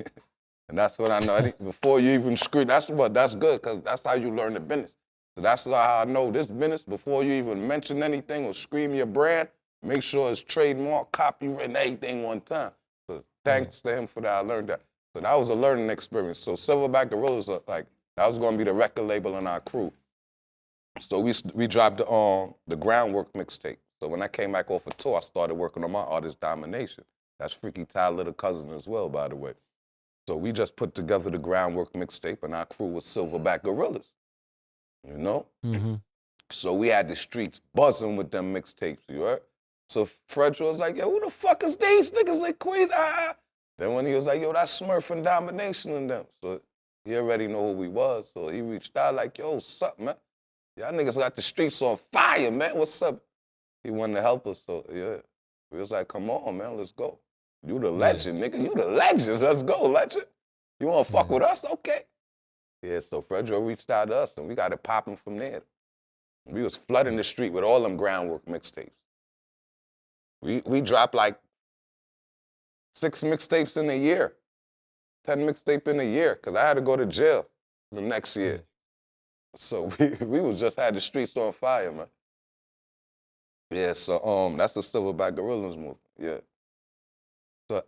And that's what I know. Before you even scream, that's good, because that's how you learn the business. So that's how I know this business. Before you even mention anything or scream your brand, make sure it's trademark, copyright, everything one time. So thanks to him for that, I learned that. So that was a learning experience. So Silverback Gorillas, like, that was going to be the record label in our crew. So we dropped the Groundwork mixtape. So when I came back off a tour, I started working on my Artist Domination. That's Freaky Ty Little Cousin as well, by the way. So we just put together the Groundwork mixtape, and our crew was Silverback Gorillas, you know? So we had the streets buzzing with them mixtapes, you heard? So Fredro was like, yo, who the fuck is these niggas in Queens? Then when he was like, yo, that's Smurf and Domination and them. So he already know who we was. So he reached out like, yo, what's up, man? Y'all niggas got the streets on fire, man. What's up? He wanted to help us, so yeah. We was like, come on, man, let's go. You the legend, nigga. You the legend. Let's go, legend. You want to fuck with us? Okay. Yeah, so Fredro reached out to us, and we got it popping from there. We was flooding the street with all them Groundwork mixtapes. We dropped like 6 mixtapes in a year, 10 mixtapes in a year, because I had to go to jail the next year. So we was just had the streets on fire, man. Yeah, so that's the Silverback Gorillas movement, yeah. So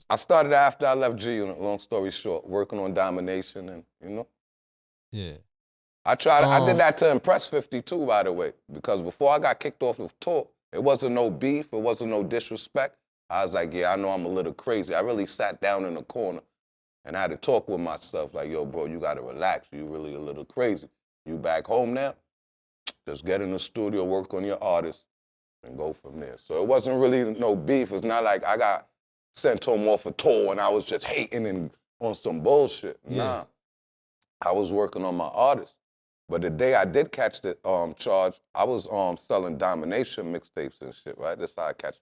I started after I left G Unit, long story short, working on Domination and, you know. Yeah. I did that to impress 52, by the way, because before I got kicked off of tour, it wasn't no beef, it wasn't no disrespect. I was like, yeah, I know I'm a little crazy. I really sat down in the corner and I had to talk with myself, like, yo, bro, you gotta relax. You really a little crazy. You back home now? Just get in the studio, work on your artist, and go from there. So it wasn't really no beef. It's not like I got sent home off a tour and I was just hating and on some bullshit. Yeah. Nah, I was working on my artist. But the day I did catch the charge, I was selling Domination mixtapes and shit, right? That's how I catch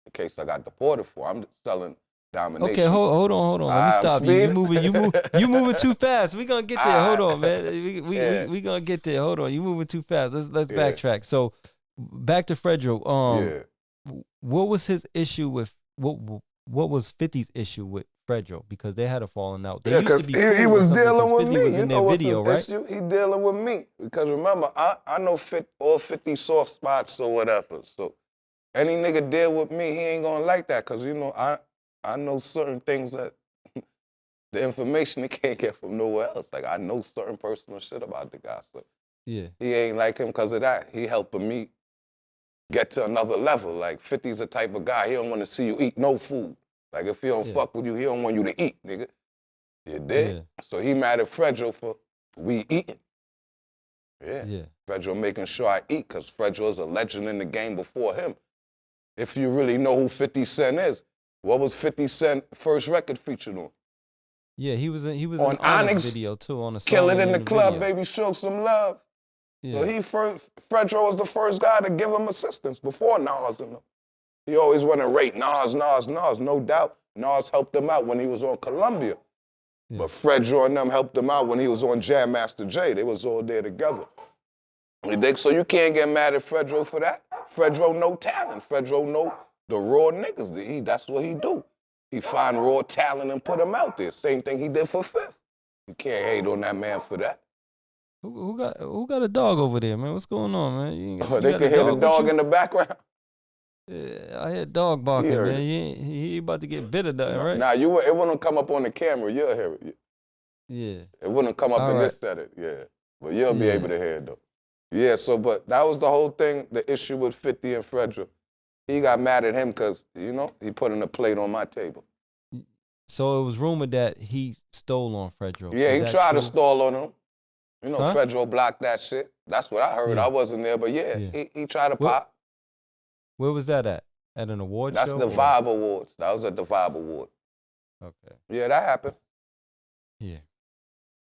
the case I got deported for. I'm selling Domination. Okay, hold on. Let me stop you. You moving too fast. We gonna get there. Hold on, man. We gonna get there. Hold on. You moving too fast. Let's backtrack. So back to Fredro. What was his issue with what was 50's issue with Fredro? Because they had a falling out. They used to be cool. He was dealing with 50 me. was in their video, right? Issue? He dealing with me. Because remember, I know all 50 soft spots or whatever. So any nigga deal with me, he ain't gonna like that. Because, you know, I know certain things that the information he can't get from nowhere else. Like, I know certain personal shit about the guy. So yeah, he ain't like him because of that. He helping me get to another level. Like, 50's the type of guy, he don't want to see you eat no food. Like, if he don't fuck with you, he don't want you to eat, nigga. You dig? Yeah. So he mad at Fredro for we eating. Yeah. Fredro making sure I eat, because Fredro's a legend in the game before him. If you really know who 50 Cent is, what was 50 Cent first record featured on? Yeah, he was on Onyx video too, on a song. Kill It in the Club, video. Baby, show some love. Yeah. So Fredro was the first guy to give him assistance before Nas and them. He always wanted to rate Nas, no doubt. Nas helped him out when he was on Columbia. Yeah. But Fredro and them helped him out when he was on Jam Master Jay. They was all there together. So you can't get mad at Fredro for that. Fredro know talent. Fredro know the raw niggas. That's what he do. He find raw talent and put them out there. Same thing he did for Fifth. You can't hate on that man for that. Who got a dog over there, man? What's going on, man? They can hear the dog in the background. Yeah, I hear dog barking, man. He about to get bit or nothing, right? Nah, it wouldn't come up on the camera. You'll hear it. Yeah. It wouldn't come up All in right. this setting, yeah. But you'll be Yeah. able to hear it, though. Yeah, so, but that was the whole thing, the issue with 50 and Frederick. He got mad at him because, you know, he put in a plate on my table. So it was rumored that he stole on Fredro. Yeah, Is he that tried to true? stall on him. You know, Huh? Fredro blocked that shit. That's what I heard. Yeah. I wasn't there, but yeah. He tried to pop. Where was that at? At an award That's show? the Vibe Awards. That was at the Vibe Award. Okay. Yeah, that happened. Yeah.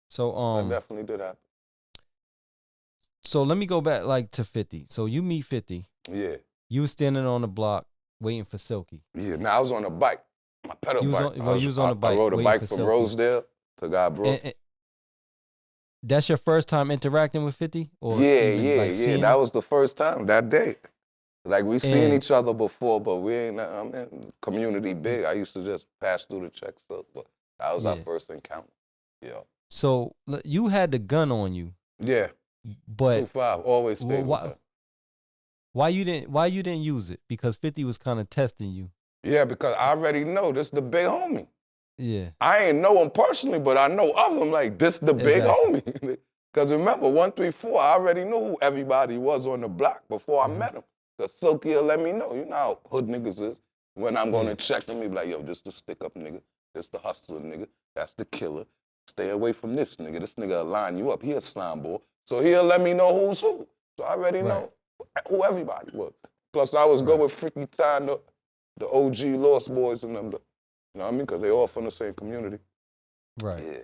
So That definitely did happen. So let me go back like to 50. So you meet 50. Yeah. You was standing on the block waiting for Silky. Yeah. Now I was on a bike. My pedal You was bike. you was on a bike. I rode a waiting bike for from Silky. Rosedale to Godbrook. And that's your first time interacting with 50? Or Yeah. seeing That him? was the first time that day. Like we seen And- each other before, but we ain't. I'm in community big. I used to just pass through the check stuff, but that was our Yeah. first encounter. Yeah. So you had the gun on you, Yeah. but 2-5 always stayed with that. why you didn't use it? Because 50 was kind of testing you. Yeah, because I already know this the big homie. Yeah. I ain't know him personally, but I know of him. Like this the big Exactly. homie. Because remember, 134, I already knew who everybody was on the block before I Mhm. met him. Because Silky will let me know. You know how hood niggas is. When I'm going to Yeah. check them, he be like, yo, this the stick-up nigga. This the hustler nigga. That's the killer. Stay away from this nigga. This nigga will line you up. He a slime boy. So he'll let me know who's who. So I already know who everybody was. Plus, I was good with Freaky Time, the OG Lost Boys and them. You know what I mean? Because they all from the same community. Right. Yeah.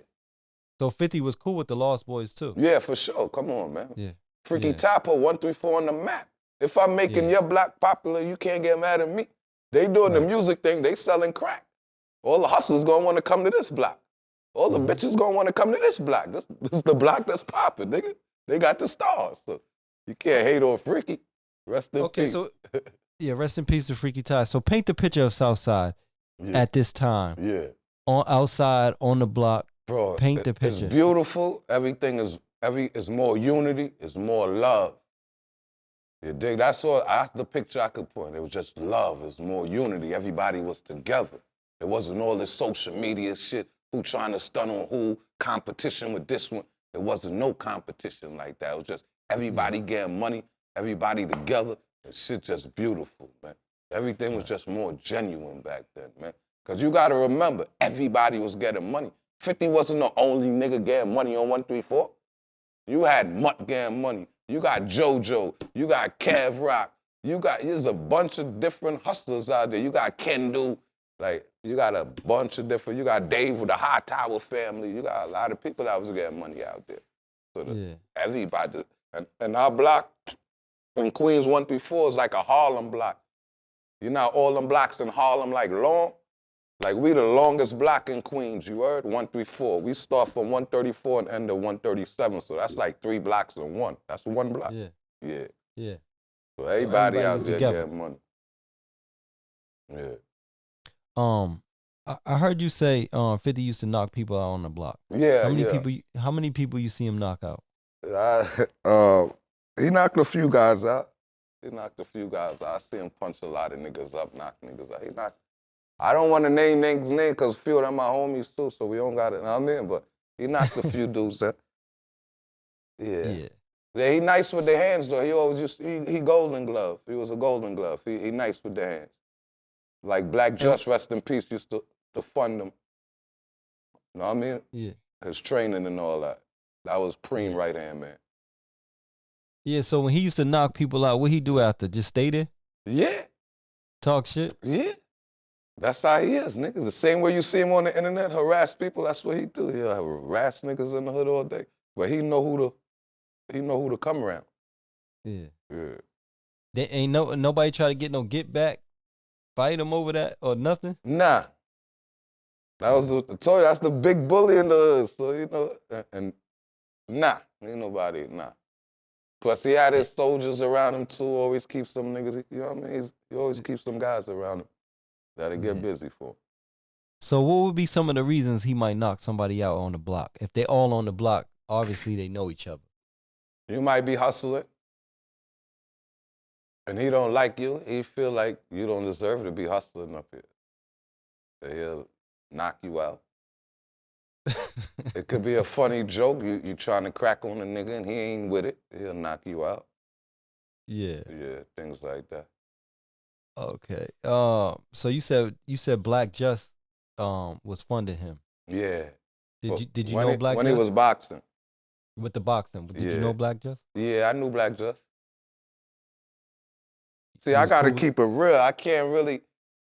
So 50 was cool with the Lost Boys too. Yeah, for sure. Come on, man. Yeah. Freaky Yeah. Top put 134 on the map. If I'm making your block popular, you can't get mad at me. They doing the Right. music thing, they selling crack. All the hustlers gonna wanna come to this block. All the bitches gonna wanna come to this block. This the block that's popping, nigga. They got the stars. So you can't hate on Freaky. Rest in Okay, peace. so rest in peace to Freaky Ty. So paint the picture of Southside yeah. at this time. Yeah. Outside, on the block. Bro, Paint the it's picture. beautiful. Everything is more unity, it's more love. You dig? That's the picture I could put. It was just love. It's more unity. Everybody was together. It wasn't all this social media shit, who trying to stun on who, competition with this one. There wasn't no competition like that. It was just everybody getting money, everybody together, and shit just beautiful, man. Everything was just more genuine back then, man. Because you got to remember, everybody was getting money. 50 wasn't the only nigga getting money on 134. You had Mutt getting money. You got JoJo. You got Kev Rock. There's a bunch of different hustlers out there. You got Kendo. Like, you got a bunch of different, you got Dave with the High Tower family. You got a lot of people that was getting money out there. So everybody, and our block in Queens 134 is like a Harlem block. You know all them blocks in Harlem like long? Like we the longest block in Queens, you heard? 134. We start from 134 and end at 137. So that's like 3 blocks in one. That's one block. Yeah. Yeah. Yeah. So everybody was out there together. getting money. Yeah. I heard you say 50 used to knock people out on the block. Yeah. How many people you see him knock out? He knocked a few guys out. I see him punch a lot of niggas up, knock niggas out. I don't want to name niggas' names because a few of them my homies too, so we don't got it. I'm in, but he knocked a few dudes out. Yeah. Yeah, he nice with the hands though. He always he Golden Glove. He was a Golden Glove. He nice with the hands. Like Black Josh, rest in peace, used to fund him. You know what I mean? Yeah. His training and all that. That was preem right hand man. Yeah, so when he used to knock people out, what he do after? Just stay there? Yeah. Talk shit? Yeah. That's how he is, niggas. The same way you see him on the internet, harass people, that's what he do. He'll harass niggas in the hood all day. But he know who to come around. Yeah. Yeah. They ain't nobody try to get no get back, fight him over that or nothing? Nah. That was that's the big bully in the hood. So, you know, and nah, ain't nobody, nah. Plus, he had his soldiers around him too, always keeps some niggas, you know what I mean? He always keeps some guys around him that'll get busy for him. So what would be some of the reasons he might knock somebody out on the block? If they all on the block, obviously they know each other. You might be hustling, and he don't like you. He feel like you don't deserve to be hustling up here. So he'll knock you out. It could be a funny joke. You trying to crack on a nigga and he ain't with it. He'll knock you out. Yeah. Yeah, things like that. Okay. So you said Black Just was funding him. Yeah. Did you know Black when Just? he was boxing? With the boxing. Did you know Black Just? Yeah, I knew Black Just. See, He I was got to cool keep it real. I can't really,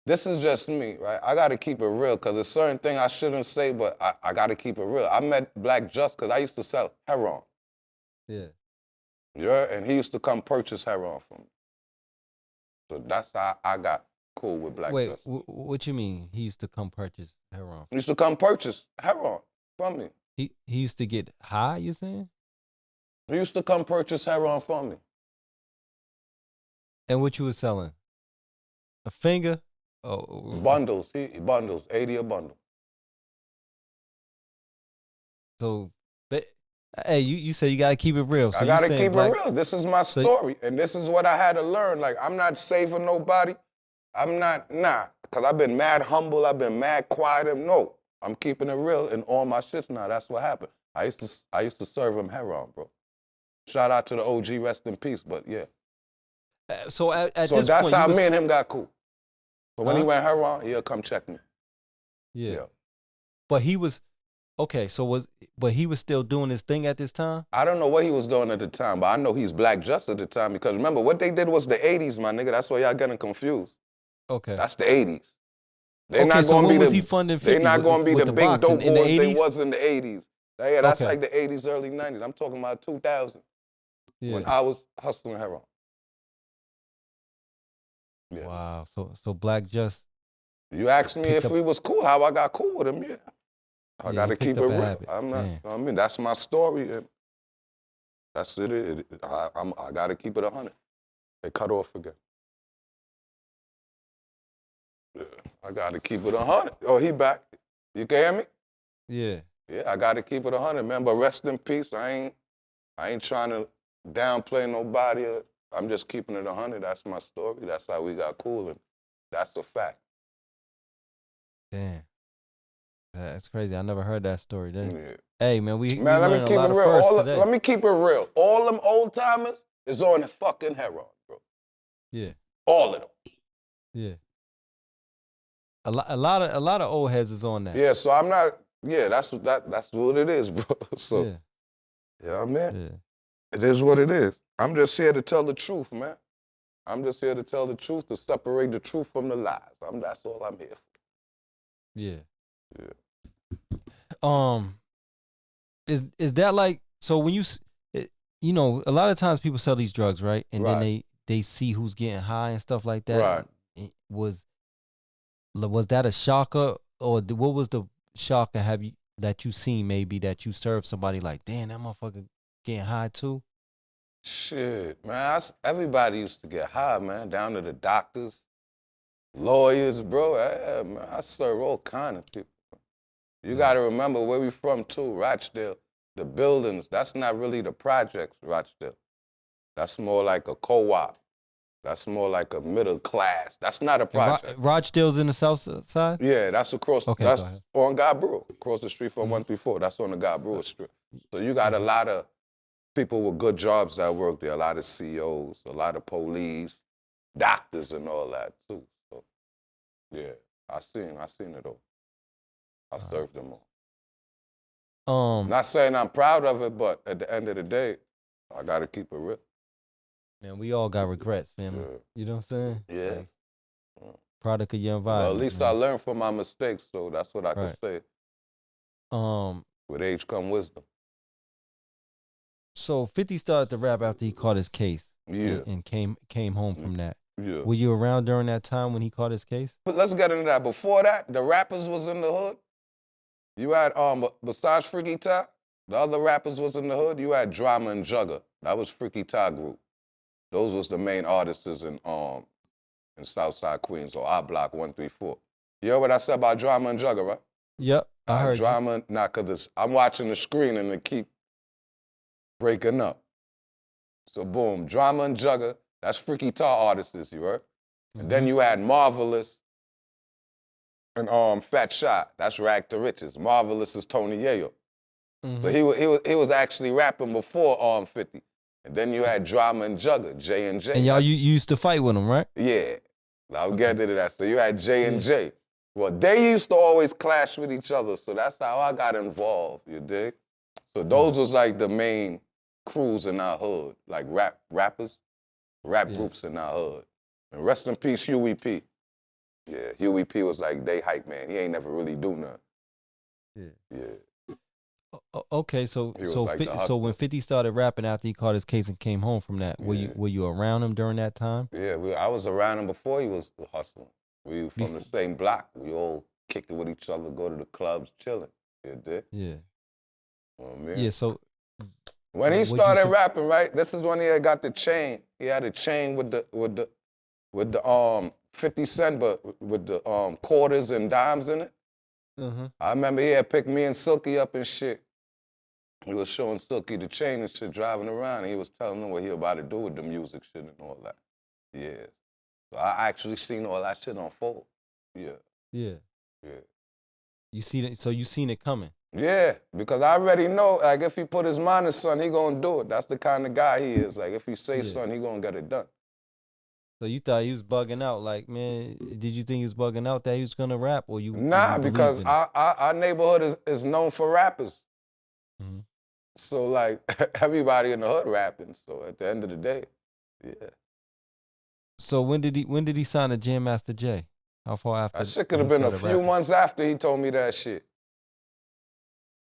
this is just me, right? I got to keep it real because there's certain thing I shouldn't say, but I got to keep it real. I met Black Just because I used to sell heroin. Yeah. Yeah, and he used to come purchase heroin from me. So that's how I got cool with Black Wait, Just. what you mean? He used to come purchase heroin? He used to come purchase heroin from me. He used to get high, you saying? He used to come purchase heroin from me. And what you was selling? A finger? Oh, Bundles, bundles, 80 a bundle. So, hey, you say you gotta keep it real. So I gotta you keep Black, it real. This is my story, and this is what I had to learn. Like, I'm not saving nobody. I'm not, because I've been mad humble. I've been mad quiet. No, I'm keeping it real in all my shits now. That's what happened. I used to serve him heroin, bro. Shout out to the OG, rest in peace. But yeah. So at So this that's point, how me and him got cool. So when he Huh? went heroin, he'll come check me. Yeah. But he was okay. But he was still doing his thing at this time. I don't know what he was doing at the time, but I know he's Black Just at the time because remember what they did was the '80s, my nigga. That's why y'all getting confused. Okay. That's the '80s. Okay, not so gonna when be was the, he funding 50? They're not going to be with the the big boxing dope in the boys they 80s? was in the '80s. Yeah, that's Okay. like the '80s, early '90s. I'm talking about 2000 Yeah. when I was hustling heroin. Yeah. Wow. So Black Just. You asked me if we was cool, how I got cool with him. Yeah, I got to keep it real. Habit. I'm not. Man. I mean, that's my story, and that's it. I got to keep it 100. They cut off again. Yeah, I got to keep it 100. Oh, he back. You can hear me? Yeah. Yeah, I got to keep it 100, man. But rest in peace. I ain't trying to downplay nobody. I'm just keeping it 100. That's my story. That's how we got cool, and that's a fact. Damn. That's crazy. I never heard that story. Yeah. Hey, man, let me keep a lot it of real. firsts today. Let me keep it real. All them old timers is on the fucking heroin, bro. Yeah. All of them. Yeah. A lot of old heads is on that. Yeah, so I'm not. Yeah, that's what it is, bro. So, yeah, man. Yeah. It is what it is. I'm just here to tell the truth, man. I'm just here to tell the truth, to separate the truth from the lies. That's all I'm here for. Yeah. Yeah. Is that like, so when you know, a lot of times people sell these drugs, right? And then they see who's getting high and stuff like that. Right. Was that a shocker, or what was the shocker that you seen maybe that you served somebody like, damn, that motherfucker getting high too? Shit, man. Everybody used to get high, man, down to the doctors, lawyers, bro. Yeah, man, I serve all kind of people. You got to remember where we from, too, Rochdale. The buildings, that's not really the projects, Rochdale. That's more like a co-op. That's more like a middle class. That's not a project. Rochdale's in the south side? Yeah, that's across, Okay, that's on God Brewer, across the street from 134. That's on the God Brewer Street. So you got a lot of people with good jobs that work there, a lot of CEOs, a lot of police, doctors and all that, too. So, yeah, I seen it all. I served them all. Not saying I'm proud of it, but at the end of the day, I got to keep it real. Man, we all got regrets, family. Yeah. You know what I'm saying? Yeah. Like, product of your Well, environment. at least man. I learned from my mistakes, so that's what I can say. With age come wisdom. So 50 started to rap after he caught his case. Yeah. And came home from that. Yeah. Were you around during that time when he caught his case? But let's get into that. Before that, the rappers was in the hood. You had, besides Freaky Ty, the other rappers was in the hood. You had Drama and Jugger. That was Freaky Ty group. Those was the main artists in Southside Queens, or our block 134. You heard what I said about Drama and Jugger, right? Yep, I heard Drama, because I'm watching the screen and it keep breaking up. So boom, Drama and Jugger, that's Freaky Ty artists, you heard? Mm-hmm. And then you had Marvelous and Fat Shot. That's Rag to Riches. Marvelous is Tony Yayo. So he was actually rapping before 50. And then you had Drama and Jugger, J and J. And y'all, you used to fight with him, right? Yeah. I'll get into that. So you had J and J. Well, they used to always clash with each other, so that's how I got involved, you dig? So those was like the main crews in our hood, like rappers, groups in our hood. And rest in peace, Huey P. Yeah, Huey P was like they hype man. He ain't never really do nothing. Yeah. Okay, so like so when 50 started rapping after he caught his case and came home from that, were you around him during that time? Yeah, I was around him before he was hustling. We were from the same block. We all kicking with each other, go to the clubs, chilling. You dig? Yeah. Oh, man. Yeah, so when he started rapping, right? This is when he had got the chain. He had a chain with the 50 cent, but with the quarters and dimes in it. I remember he had picked me and Silky up and shit. He was showing Silky the chain and shit, driving around, and he was telling him what he about to do with the music shit and all that. Yeah. So I actually seen all that shit unfold. Yeah. Yeah. Yeah. You seen it, so you seen it coming. Yeah, because I already know, like, if he put his mind to something, he gonna do it. That's the kind of guy he is. Like, if he say something, he gonna get it done. So you thought he was bugging out? Like, man, did you think he was bugging out that he was gonna rap, or you? Nah, because our neighborhood is known for rappers. So like everybody in the hood rapping. So at the end of the day, yeah. So when did he sign to Jam Master Jay? How far after? That shit could have been a few months after he told me that shit.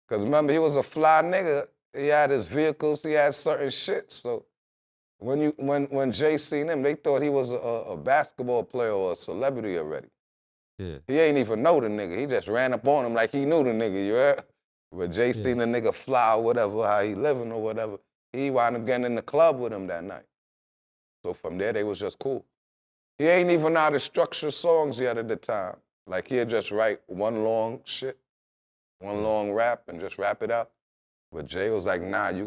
Cause remember, he was a fly nigga. He had his vehicles. He had certain shit. So when Jay seen him, they thought he was a basketball player or a celebrity already. Yeah. He ain't even know the nigga. He just ran up on him like he knew the nigga. You heard? But Jay seen the nigga fly or whatever, how he living or whatever. He wound up getting in the club with him that night. So from there, they was just cool. He ain't even know how to structure songs yet at the time. Like he'd just write one long shit, one long rap and just rap it out. But Jay was like, nah, you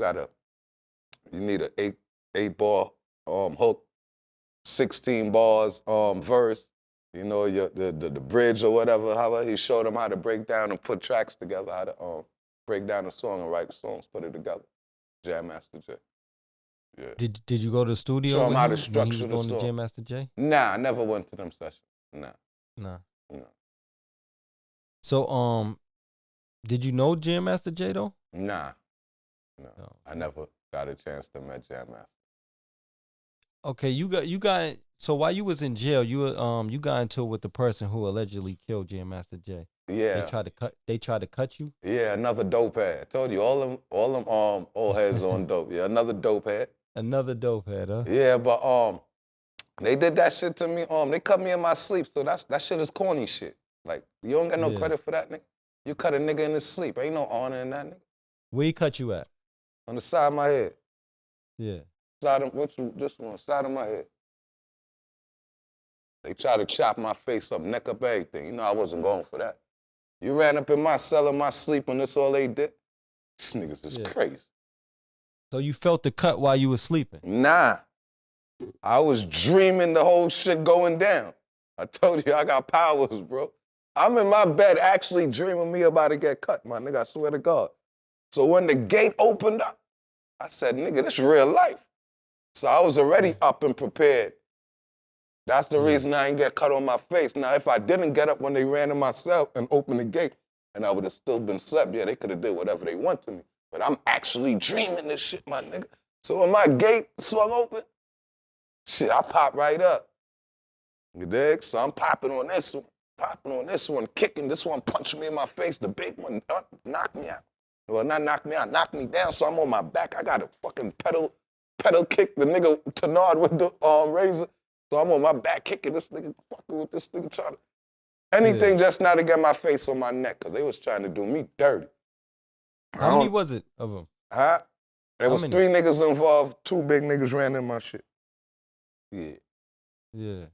need an eight ball hook, 16 bars verse. You know, the bridge or whatever. However, he showed him how to break down and put tracks together, how to break down a song and write songs, put it together. Jam Master Jay. Yeah. Did you go to the studio? Show him how to structure the song. To Jam Master Jay? Nah, I never went to them sessions. Nah. No. No. So did you know Jam Master Jay though? Nah. No. I never got a chance to meet Jam Master. Okay, you got so while you was in jail, you got into it with the person who allegedly killed Jam Master Jay. Yeah. They tried to cut you? Yeah, another dope head. I told you all them old heads on dope. Yeah, another dope head. Another dope head, huh? Yeah, but they did that shit to me. They cut me in my sleep, so that shit is corny shit. Like, you don't get no credit for that, nigga. You cut a nigga in his sleep. Ain't no honor in that, nigga. Where he cut you at? On the side of my head. Yeah. Side of my head. They tried to chop my face up, neck up, everything. You know I wasn't going for that. You ran up in my cell in my sleep and that's all they did? These niggas is crazy. So you felt the cut while you were sleeping? Nah. I was dreaming the whole shit going down. I told you I got powers, bro. I'm in my bed actually dreaming me about to get cut, my nigga. I swear to God. So when the gate opened up, I said, nigga, this is real life. So I was already up and prepared. That's the reason I ain't get cut on my face. Now, if I didn't get up when they ran in my cell and opened the gate, and I would have still been slept, yeah, they could have did whatever they want to me. But I'm actually dreaming this shit, my nigga. So when my gate swung open, shit, I popped right up. You dig? So I'm popping on this one, kicking. This one punched me in my face. The big one knocked me out. Well, not knocked me out, knocked me down. So I'm on my back. I got a fucking pedal kick the nigga Tenard with the razor. So I'm on my back kicking this nigga, fucking with this nigga, trying to anything just not to get my face on my neck, because they was trying to do me dirty. How many was it of them? Huh? There was 3 niggas involved. 2 big niggas ran in my shit. Yeah. Yeah.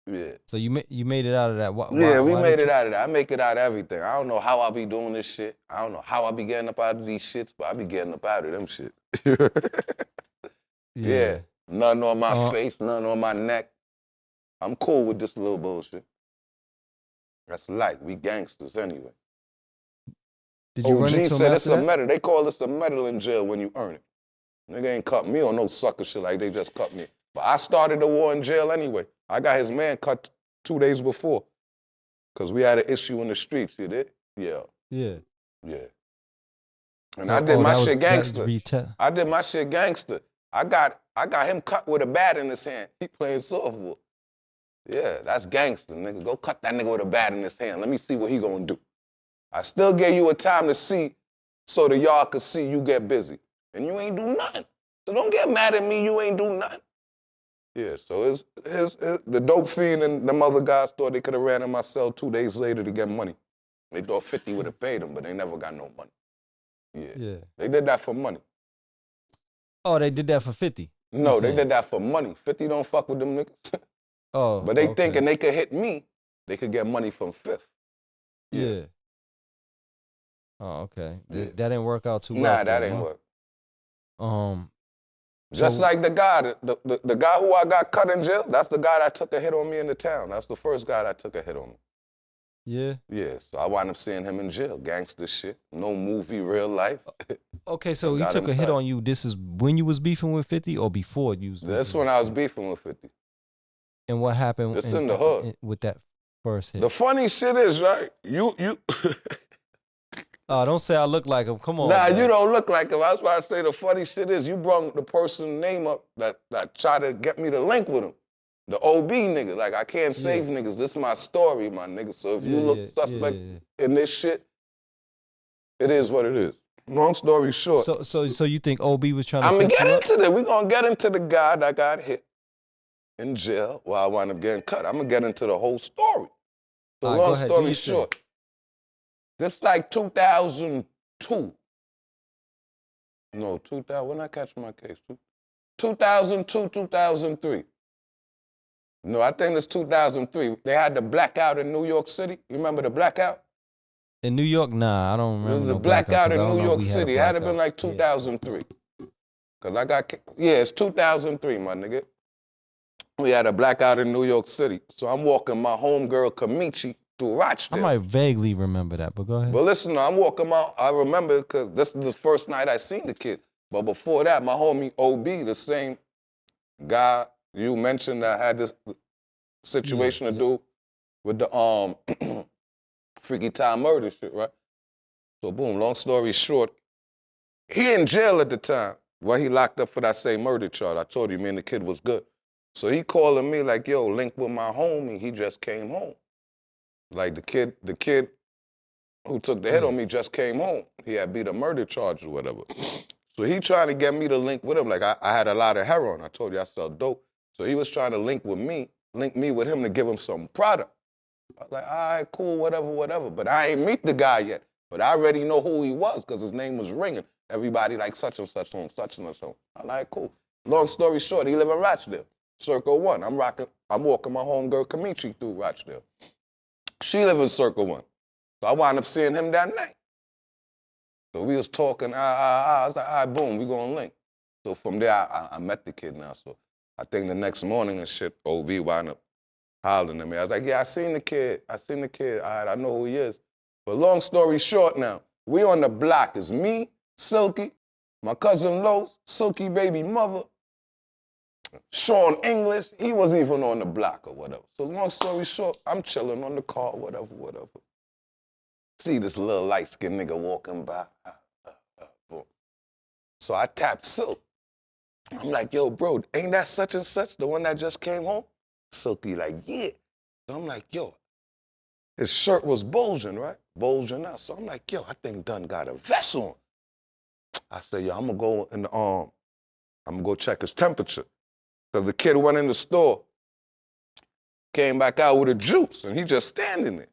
Yeah. So you made it out of that? We made it out of that. I make it out of everything. I don't know how I be doing this shit. I don't know how I be getting up out of these shits, but I be getting up out of them shit. Yeah. Nothing on my face, nothing on my neck. I'm cool with this little bullshit. That's light. We gangsters anyway. Did you run OG into him said it's after a that? medal. They call this a medal in jail when you earn it. Nigga ain't cut me on no sucker shit like they just cut me. But I started the war in jail anyway. I got his man cut 2 days before. Because we had an issue in the streets, you did? Yeah. Yeah. Yeah. And So- I did my that was- shit that was gangster. I did my shit gangster. I got him cut with a bat in his hand. He playing softball. Yeah, that's gangster, nigga. Go cut that nigga with a bat in his hand. Let me see what he gonna do. I still gave you a time to see so the y'all could see you get busy. And you ain't do nothing. So don't get mad at me, you ain't do nothing. Yeah, so the dope fiend and them other guys thought they could have ran in my cell 2 days later to get money. They thought 50 would have paid them, but they never got no money. Yeah. They did that for money. Oh, they did that for 50? No, they did that for money. 50 don't fuck with them niggas. Oh, but they okay. thinking they could hit me, they could get money from Fifth. Yeah. Oh, okay. Yeah. That didn't work out too well. Nah, that ain't work. Just So- like the guy, the guy who I got cut in jail, that's the guy that took a hit on me in the town. That's the first guy that took a hit on me. Yeah. Yeah, so I wound up seeing him in jail. Gangster shit. No movie, real life. Okay, so he got took him a hit cut. on you. This is when you was beefing with 50 or before you was That's beefing when with I was 50? beefing with 50. And what happened It's in the hood. with that first hit? The funny shit is, right, you Oh, don't say I look like him. Come on. nah, man. you don't look like him. That's why I say the funny shit is you brought the person's name up that tried to get me to link with him. The OB nigga. Like, I can't save niggas. This is my story, my nigga. So if you look suspect in this shit, it is what it is. Long story short. So you think OB was trying to I'm gonna set get you up? into that. We're gonna get into the guy that got hit in jail while I wound up getting cut. I'm gonna get into the whole story. So All right, go long ahead. Do story your short, this like 2002. No, 2000, when I catch my case? 2002, 2003. No, I think it's 2003. They had the blackout in New York City. You remember the blackout? In New York? Nah, I don't It remember. was no the blackout 'cause I in don't New know York we City. It a had to been blackout. like 2003. Cause I got, it's 2003, my nigga. We had a blackout in New York City. So I'm walking my homegirl Kamichi through I Rochdale. might vaguely remember that, but go ahead. But listen, I'm walking out. I remember because this is the first night I seen the kid. But before that, my homie OB, the same guy you mentioned that had this situation to do with the Freaky Time murder shit, right? So boom, long story short, he in jail at the time. Well, he locked up for that same murder charge. I told you, man, the kid was good. So he calling me like, yo, link with my homie. He just came home. Like the kid who took the hit on me just came home. He had beat a murder charge or whatever. So he trying to get me to link with him. Like I had a lot of heroin. I told you I sell dope. So he was trying to link me with him to give him some product. I was like, all right, cool, whatever. But I ain't meet the guy yet. But I already know who he was because his name was ringing. Everybody like such and such on such and such. I'm like, cool. Long story short, he live in Rochdale, Circle 1. I'm walking my homegirl Kamichi through Rochdale. She live in Circle 1. So I wound up seeing him that night. So we was talking, I was like, all right, boom, we gonna link. So from there, I met the kid now. So I think the next morning and shit, OV wound up hollering at me. I was like, yeah, I seen the kid. All right, I know who he is. But long story short now, we on the block. It's me, Silky, my cousin Los, Silky baby mother, Sean English. He wasn't even on the block or whatever. So long story short, I'm chilling on the car, whatever. See this little light-skinned nigga walking by. Boom. So I tapped Silk. I'm like, yo, bro, ain't that such and such, the one that just came home? Silky like, yeah. So I'm like, yo, his shirt was bulging, right? Bulging out. So I'm like, yo, I think Dunn got a vest on. I said, yo, I'm gonna go in the I'm gonna go check his temperature. Because the kid went in the store, came back out with a juice, and he just standing there.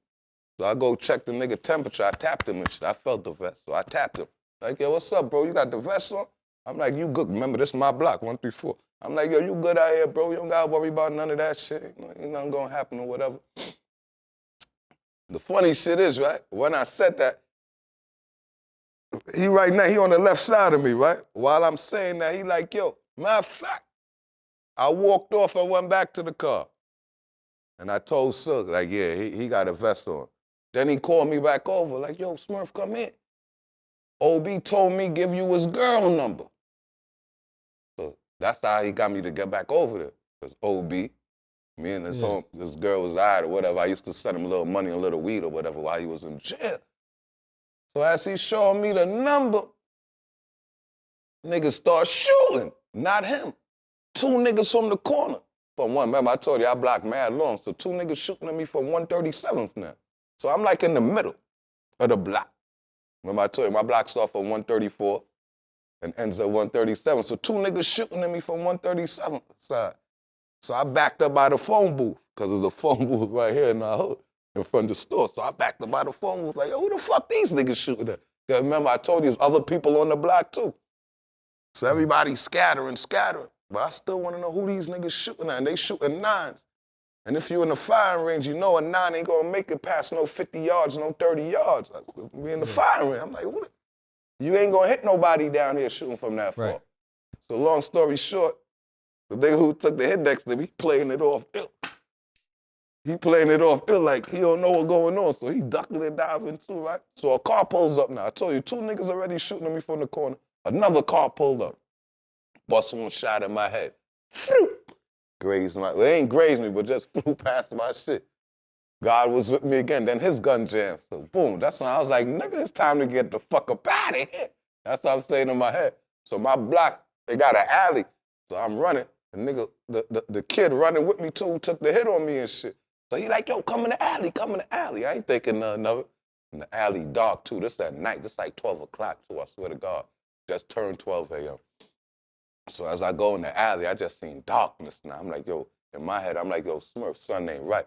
So I go check the nigga temperature. I tapped him and shit. I felt the vest, so I tapped him. Like, yo, what's up, bro? You got the vest on? I'm like, you good. Remember, this is my block, 134. I'm like, yo, you good out here, bro? You don't gotta worry about none of that shit. Ain't nothing gonna happen or whatever. The funny shit is, right, when I said that, he right now, he on the left side of me, right? While I'm saying that, he like, yo, matter of fact, I walked off and went back to the car. And I told Silk, like, yeah, he got a vest on. Then he called me back over, like, yo, Smurf, come in. OB told me give you his girl number. So that's how he got me to get back over there. Because OB, me and this girl was out or whatever. I used to send him a little money, a little weed or whatever while he was in jail. So as he showed me the number, niggas start shooting. Not him. 2 niggas from the corner. From one, remember I told you I blocked mad long, so 2 niggas shooting at me from 137th now. So I'm like in the middle of the block. Remember I told you my block starts from 134 and ends at 137. So 2 niggas shooting at me from 137th side. So I backed up by the phone booth, because there's a phone booth right here in our hood, in front of the store. So I backed up by the phone booth, like, yo, who the fuck these niggas shooting at? Because remember I told you there's other people on the block too. So everybody's scattering. But I still want to know who these niggas shooting at. And they shooting 9s. And if you're in the firing range, you know a 9 ain't gonna make it past no 50 yards, no 30 yards. Like, we in the firing range. I'm like, what? You ain't gonna hit nobody down here shooting from that far. Right. So long story short, the nigga who took the hit next to me, playing it off ill. He playing it off ill like he don't know what's going on. So he ducking and diving too, right? So a car pulls up now. I told you, 2 niggas already shooting at me from the corner. Another car pulled up. Bust 1 shot in my head. Grazed my, well, it ain't grazed me, but just flew past my shit. God was with me again. Then his gun jammed. So boom, that's when I was like, nigga, it's time to get the fuck up out of here. That's what I'm saying in my head. So my block, they got an alley. So I'm running. The nigga, the kid running with me too, took the hit on me and shit. So he like, yo, come in the alley. I ain't thinking nothing of it. In the alley, dark too. This at night. This like 12 o'clock too, I swear to God. Just turned 12 a.m. So as I go in the alley, I just seen darkness now. I'm like, yo, in my head, I'm like, yo, Smurf, son ain't right.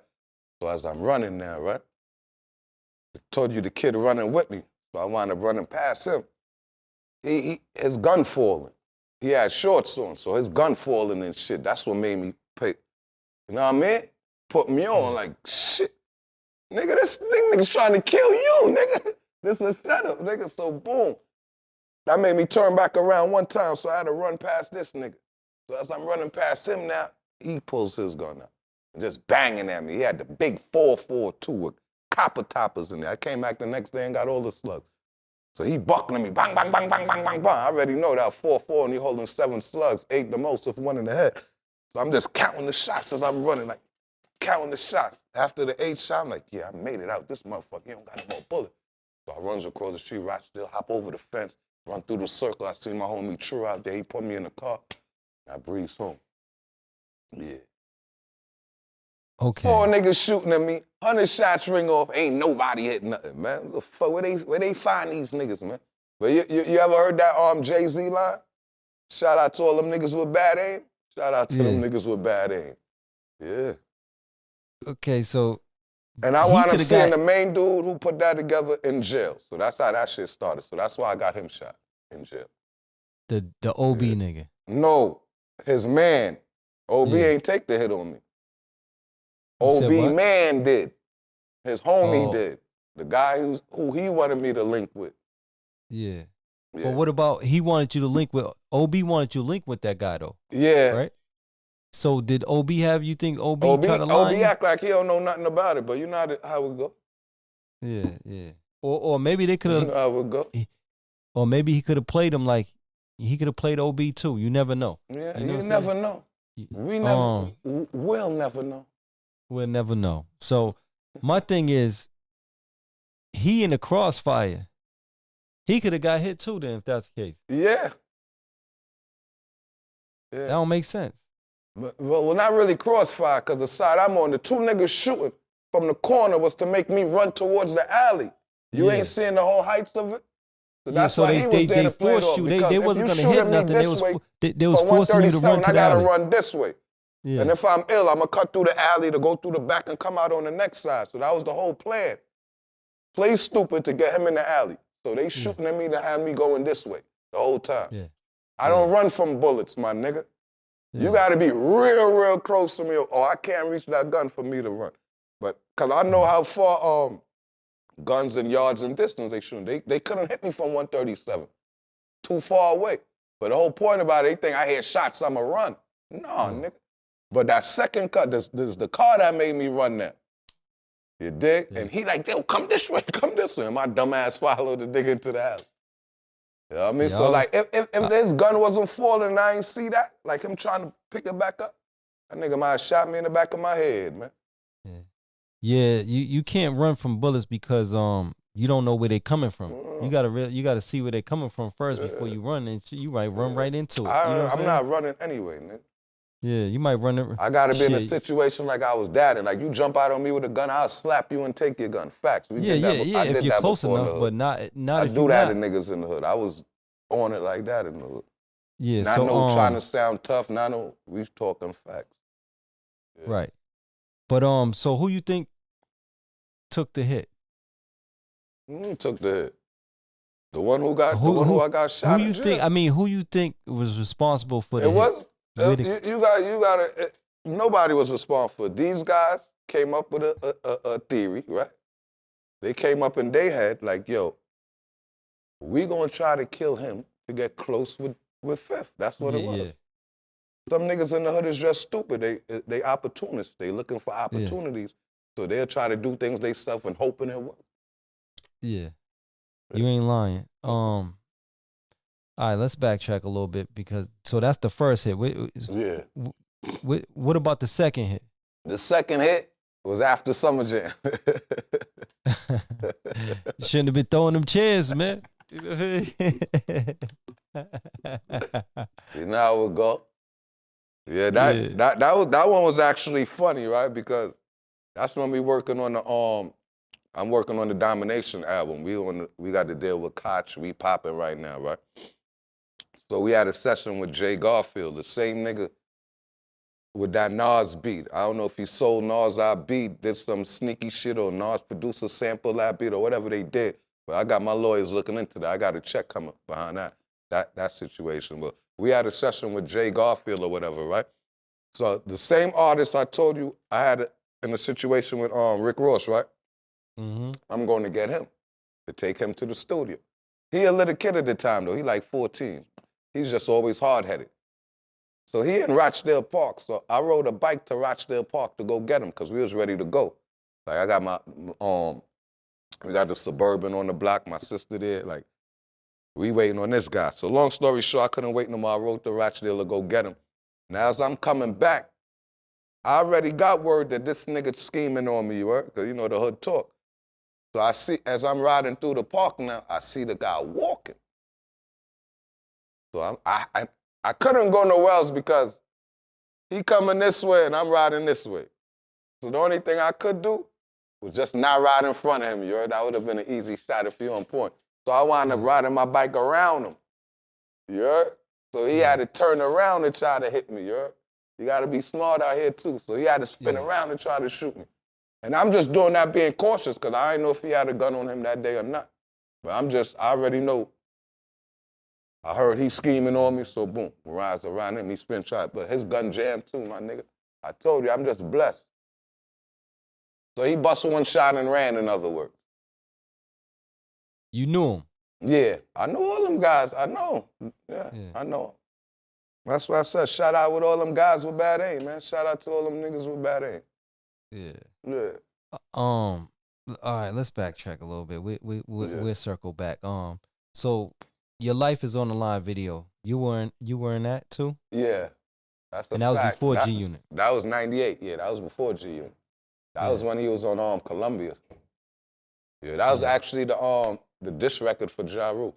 So as I'm running now, right? I told you the kid running with me. So I wound up running past him. His gun falling. He had shorts on, so his gun falling and shit. That's what made me pay. You know what I mean? Put me on like, shit. Nigga, this nigga's trying to kill you, nigga. This is a setup, nigga. So boom. That made me turn back around one time, so I had to run past this nigga. So as I'm running past him now, he pulls his gun out and just banging at me. He had the big 4.42 with copper toppers in there. I came back the next day and got all the slugs. So he buckling me, bang, bang, bang, bang, bang, bang, bang. I already know that 4.4 and he holding 7 slugs, 8 the most, with 1 in the head. So I'm just counting the shots as I'm running, like counting the shots. After the 8th shot, I'm like, yeah, I made it out. This motherfucker, he don't got no more bullets. So I runs across the street, right still, hop over the fence, run through the circle. I see my homie True out there. He put me in the car. I breeze home. Yeah. Okay. 4 niggas shooting at me. 100 shots ring off. Ain't nobody hit nothing, man. The fuck, where they find these niggas, man? But you ever heard that Jay-Z line? Shout out to all them niggas with bad aim. Shout out to them niggas with bad aim. Yeah. Okay, so. And I wound up seeing the main dude who put that together in jail. So that's how that shit started. So that's why I got him shot in jail. The OB nigga. No, his man. OB ain't take the hit on me. OB man did. His homie did. The guy who he wanted me to link with. Yeah. But what about, he wanted you to link with, OB wanted you to link with that guy though. Yeah. Right? So did OB have, you think OB try to line? OB act like he don't know nothing about it, but you know how it go. Yeah, yeah. Or maybe they could have. You know how it go. Or maybe he could have played him like, he could have played OB too. You never know. Yeah, you never know. We'll never know. We'll never know. So my thing is, he in the crossfire. He could have got hit too then if that's the case. Yeah. That don't make sense. Well, not really crossfire, because the side I'm on, the 2 niggas shooting from the corner was to make me run towards the alley. You ain't seeing the whole heights of it? So that's why he was there to play it off. They wasn't going to hit nothing. They was forcing you to run to the alley. I got to run this way. Yeah. And if I'm ill, I'm going to cut through the alley to go through the back and come out on the next side. So that was the whole plan. Play stupid to get him in the alley. So they shooting at me to have me going this way the whole time. Yeah. I don't run from bullets, my nigga. Yeah. You got to be real, real close to me, or I can't reach that gun for me to run. But because I know how far guns and yards and distance they shoot. They couldn't hit me from 137. Too far away. But the whole point about it, they think I hear shots, I'ma run. No, nigga. But that second cut, this is the car that made me run there. You dig? Yeah. And he like, yo, come this way. And my dumb ass followed the nigga into the alley. You know what I mean? So like if this gun wasn't falling and I ain't see that, like him trying to pick it back up, that nigga might have shot me in the back of my head, man. Yeah, you can't run from bullets because you don't know where they coming from. You gotta see where they coming from first before you run, and you might run right into it. I'm not running anyway, nigga. Yeah, you might run it. I gotta be in a situation like I was daddy. Like you jump out on me with a gun, I'll slap you and take your gun. Facts. Yeah. If you're close enough, but not I if do you're that not. to niggas in the hood. I was on it like that in the hood. Yeah, not no trying to sound tough. Not no. We talking facts. Yeah. Right. But so who you think took the hit? Who took the hit? The one who got who I got shot. Who you think? I mean, who you think was responsible for the hit? It was. You got. Nobody was responsible. These guys came up with a theory, right? They came up in their head like, yo, we gonna try to kill him to get close with Fifth. That's what it was. Yeah. Some niggas in the hood is just stupid. They opportunists. They looking for opportunities. Yeah. So they'll try to do things themselves and hoping it works. Yeah. You ain't lying. All right, let's backtrack a little bit because so that's the first hit. Yeah. What about the second hit? The second hit was after Summer Jam. Shouldn't have been throwing them chairs, man. You know how it go. Yeah, that one was actually funny, right? Because that's when we working on the I'm working on the Domination album. We got to deal with Koch. We popping right now, right? So we had a session with Jay Garfield, the same nigga with that Nas beat. I don't know if he sold Nas our beat, did some sneaky shit, or Nas produced a sample that beat, or whatever they did. But I got my lawyers looking into that. I got a check coming behind that situation. But we had a session with Jay Garfield or whatever, right? So the same artist I told you I had in a situation with Rick Ross, right? Mm-hmm. I'm going to get him to take him to the studio. He a little kid at the time, though. He like 14. He's just always hard-headed. So he in Rochdale Park. So I rode a bike to Rochdale Park to go get him because we was ready to go. Like I got my, we got the Suburban on the block, my sister there. Like we waiting on this guy. So long story short, I couldn't wait no more. I rode to Rochdale to go get him. Now as I'm coming back, I already got word that this nigga scheming on me, right? Because you know the hood talk. So I see, as I'm riding through the park now, I see the guy walking. So I couldn't go nowhere else because he coming this way and I'm riding this way. So the only thing I could do was just not ride in front of him, you heard? That would have been an easy shot if he on point. So I wound up riding my bike around him, you heard? So he had to turn around and try to hit me, you heard? You gotta be smart out here too. So he had to spin around and try to shoot me. And I'm just doing that being cautious because I didn't know if he had a gun on him that day or not. But I already know. I heard he scheming on me, so boom, rise around him, he spin try. But his gun jammed too, my nigga. I told you, I'm just blessed. So he bust one shot and ran, in other words. You knew him? Yeah, I know all them guys. I know. Yeah, I know. That's what I said. Shout out with all them guys with bad aim, man. Shout out to all them niggas with bad aim. Yeah. Yeah. All right, let's backtrack a little bit. We'll circle back. So your life is on the line video. You were in that too? Yeah. That's a and that fact. Was before G Unit. That was 98. Yeah, that was before G Unit. That was when he was on Columbia. Yeah, that was actually the diss record for Ja Rule.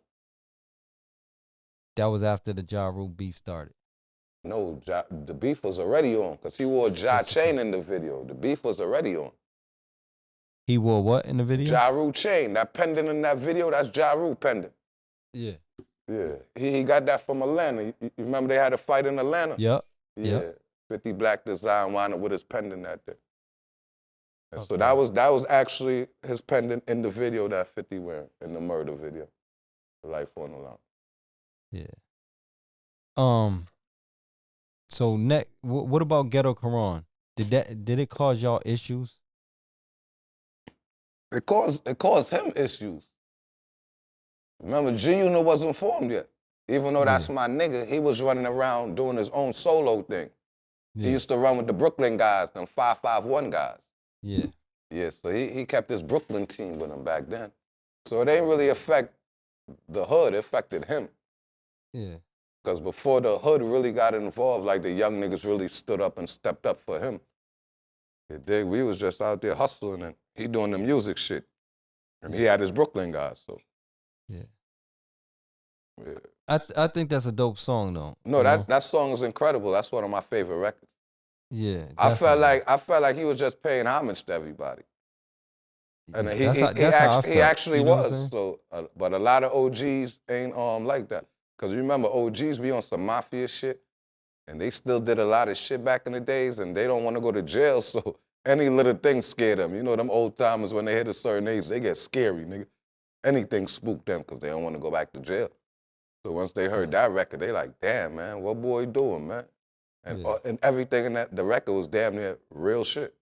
That was after the Ja Rule beef started. No, the beef was already on because he wore Ja chain in the video. The beef was already on. He wore what in the video? Ja Rule chain. That pendant in that video, that's Ja Rule pendant. Yeah. Yeah. He got that from Atlanta. You remember they had a fight in Atlanta? Yep. Yeah. Yep. 50 Black Design wound up with his pendant that day. Okay. So that was actually his pendant in the video that 50 wearing, in the murder video. The Life on the Line. Yeah. So what about Ghetto Quran? Did it cause y'all issues? It caused him issues. Remember, G Unit wasn't formed yet. Even though that's my nigga, he was running around doing his own solo thing. Yeah. He used to run with the Brooklyn guys, them 551 guys. Yeah. Yeah, so he kept his Brooklyn team with him back then. So it didn't really affect the hood, it affected him. Yeah. Because before the hood really got involved, like the young niggas really stood up and stepped up for him. We was just out there hustling and he doing the music shit. And he had his Brooklyn guys, so. Yeah. Yeah. I think that's a dope song though. No, that song is incredible. That's one of my favorite records. Yeah. I felt like he was just paying homage to everybody. And yeah, he actually was. So, but a lot of OGs ain't like that. Cause you remember OGs be on some mafia shit, and they still did a lot of shit back in the days, and they don't want to go to jail. So any little thing scared them. You know them old timers when they hit a certain age, they get scary, nigga. Anything spooked them because they don't want to go back to jail. So once they heard that record, they like, damn man, what boy doing, man? And everything in the record was damn near real shit.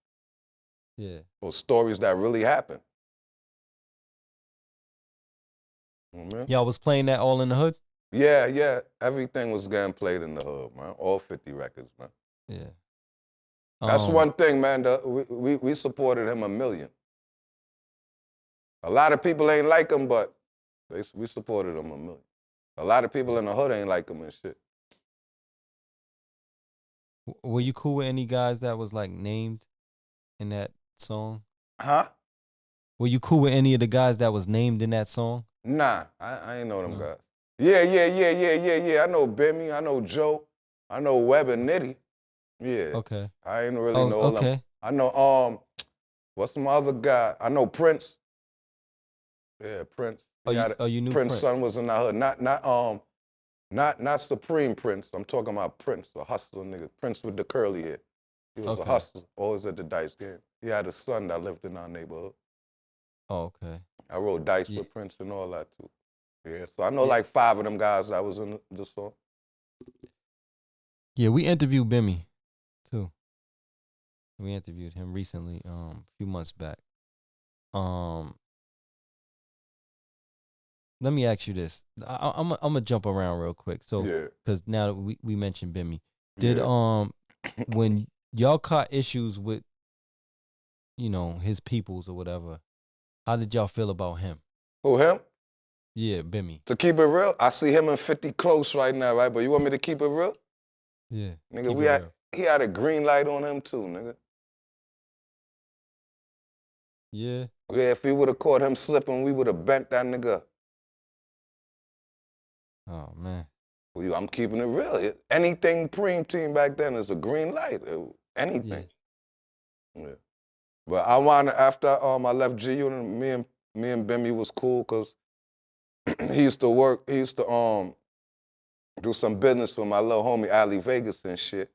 Yeah. Or stories that really happened. Y'all was playing that all in the hood? Yeah. Everything was getting played in the hood, man. All 50 records, man. Yeah. That's one thing, man. We supported him a million. A lot of people ain't like him, but we supported him a million. A lot of people in the hood ain't like him and shit. Were you cool with any guys that was like named in that song? Huh? Were you cool with any of the guys that was named in that song? Nah, I ain't know them guys. Yeah. I know Bimmy, I know Joe, I know Webb and Nitty. Yeah. Okay. I ain't really know them. I know what's my other guy? I know Prince. Yeah, Prince. You knew Prince's son was in the hood. Not Supreme Prince. I'm talking about Prince, a hustler nigga. Prince with the curly hair. He was a hustler, always at the dice game. He had a son that lived in our neighborhood. Oh, okay. I wrote dice with Prince and all that too. Yeah, so I know like 5 of them guys that was in the song. Yeah, we interviewed Bimmy too. We interviewed him recently, a few months back. Let me ask you this. I'm gonna jump around real quick. So, because now that we mentioned Bimmy, did when y'all caught issues with, his peoples or whatever, how did y'all feel about him? Who, him? Yeah, Bimmy. To keep it real, I see him and 50 close right now, right? But you want me to keep it real? Yeah. Nigga, he had a green light on him too, nigga. Yeah. Yeah, if we would have caught him slipping, we would have bent that nigga. Oh, man. Well, I'm keeping it real. Anything Preem team back then is a green light. Anything. Yeah. But after I left GU, me and Bimmy was cool because he used to do some business with my little homie Ali Vegas and shit.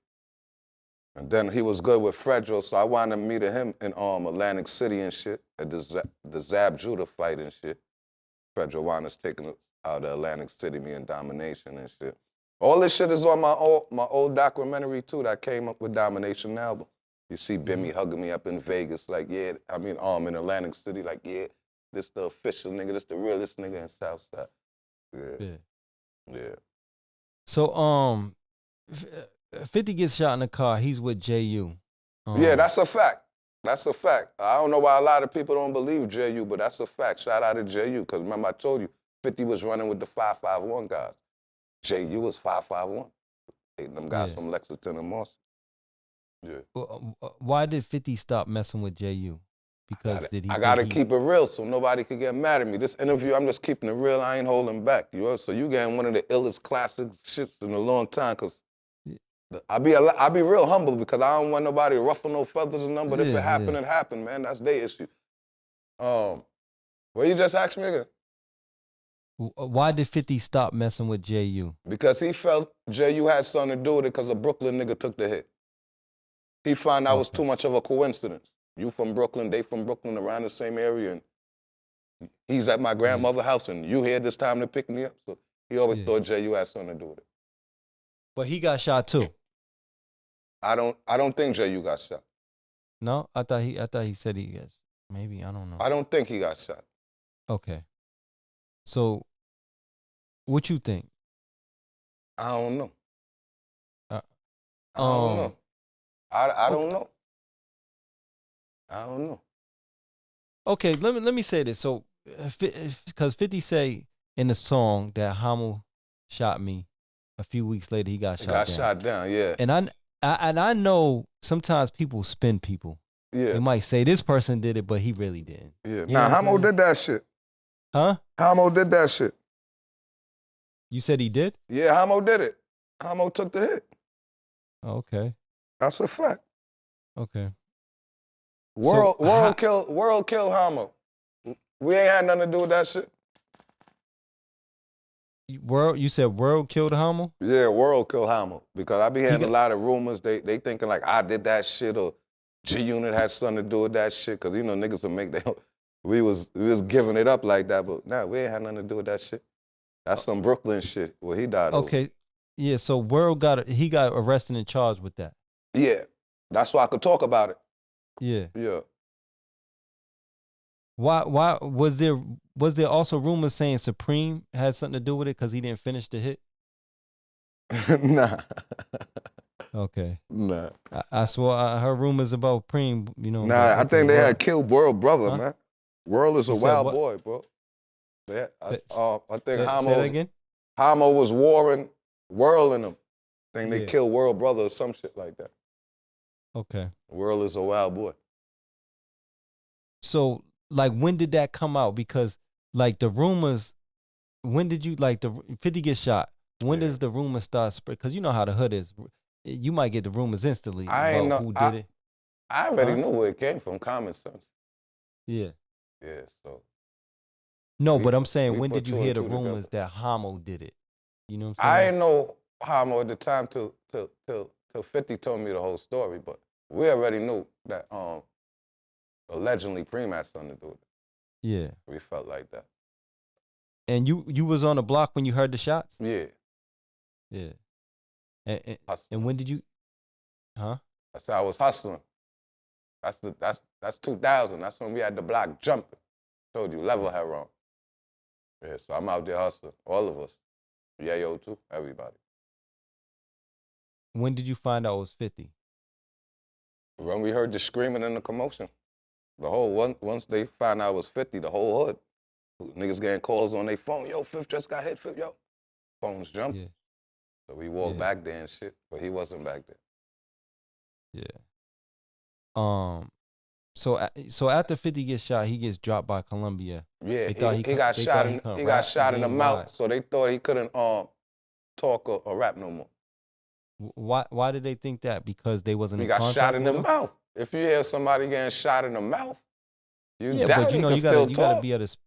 And then he was good with Fredro, so I wound up meeting him in Atlantic City and shit at the Zab Judah fight and shit. Fredro wound up taking us out of Atlantic City, me and Domination and shit. All this shit is on my old documentary too that came up with Domination album. You see Bimmy hugging me up in Vegas, like, in Atlantic City, like, yeah, this the official nigga, this the realest nigga in Southside. Yeah. So, 50 gets shot in the car. He's with JU. Yeah, that's a fact. That's a fact. I don't know why a lot of people don't believe JU, but that's a fact. Shout out to JU, because remember I told you, 50 was running with the 551 guys. JU was 551. Them guys from Lexington and Moss. Yeah. Why did 50 stop messing with JU? Because I gotta keep it real so nobody could get mad at me. This interview, I'm just keeping it real. I ain't holding back. So you getting one of the illest classic shits in a long time, because I be real humble because I don't want nobody to ruffle no feathers or nothing. But if it happened, it happened, man. That's their issue. What you just asked me again? Why did 50 stop messing with JU? Because he felt JU had something to do with it because a Brooklyn nigga took the hit. He found that was too much of a coincidence. You from Brooklyn, they from Brooklyn, around the same area, and he's at my grandmother's house, and you here this time to pick me up. So he always thought JU had something to do with it. But he got shot too. I don't think JU got shot. No, I thought he said he got. Maybe, I don't know. I don't think he got shot. Okay. So, what you think? I don't know. I don't know. I don't know. I don't know. Okay, let me say this. So, because 50 say in the song that Hamo shot me. A few weeks later, he got shot down. Yeah. And I know sometimes people spin people. Yeah. They might say this person did it, but he really didn't. Yeah. You know what I'm Hamo saying? did that shit. Huh? Hamo did that shit. You said he did? Yeah, Hamo did it. Hamo took the hit. Oh, okay. That's a fact. Okay. World killed Hamo. We ain't had nothing to do with that shit. You said World killed Hamo? Yeah, World killed Hamo. Because I be hearing a lot of rumors. They thinking like I did that shit or G-Unit had something to do with that shit. Because, you know, niggas will make that. We was giving it up like that. But nah, we ain't had nothing to do with that shit. That's some Brooklyn shit where he died over. Okay. Yeah, so World got arrested and charged with that. Yeah. That's why I could talk about it. Yeah. Yeah. Why was there also rumors saying Supreme had something to do with it because he didn't finish the hit? Nah. Okay. Nah. I swore I heard rumors about Preem, you know. Nah, I think they had killed World brother, man. World is a wild boy, bro. I think Hamo was warring World in him. I think they killed World brother or some shit like that. Okay. World is a wild boy. So, like, when did that come out? Because, like, the rumors, when did you, like, the 50 gets shot? When does the rumor start spread? Because you know how the hood is. You might get the rumors instantly about who did it. I already knew where it came from, common sense. Yeah. Yeah, so. No, but I'm saying, when did you hear the rumors that Hamo did it? You know what I'm saying? I didn't know Hamo at the time till 50 told me the whole story, but we already knew that allegedly Preem had something to do with it. Yeah. We felt like that. And you was on the block when you heard the shots? Yeah. Yeah. And when did you? Huh? I said I was hustling. That's 2000. That's when we had the block jumping. Told you, level had wrong. Yeah, so I'm out there hustling. All of us. Yayo too. Everybody. When did you find out it was 50? When we heard the screaming and the commotion. The whole once they found out it was 50, the whole hood. Niggas getting calls on their phone. Yo, Fifth just got hit. Fifth, yo. Phones jumping. Yeah. So we walked back there and shit, but he wasn't back there. Yeah. So after 50 gets shot, he gets dropped by Columbia. Yeah, he got shot in the mouth, so they thought he couldn't talk or rap no more. Why did they think that? Because they wasn't. He got shot in the mouth. If you hear somebody getting shot in the mouth, you but you know you gotta be able to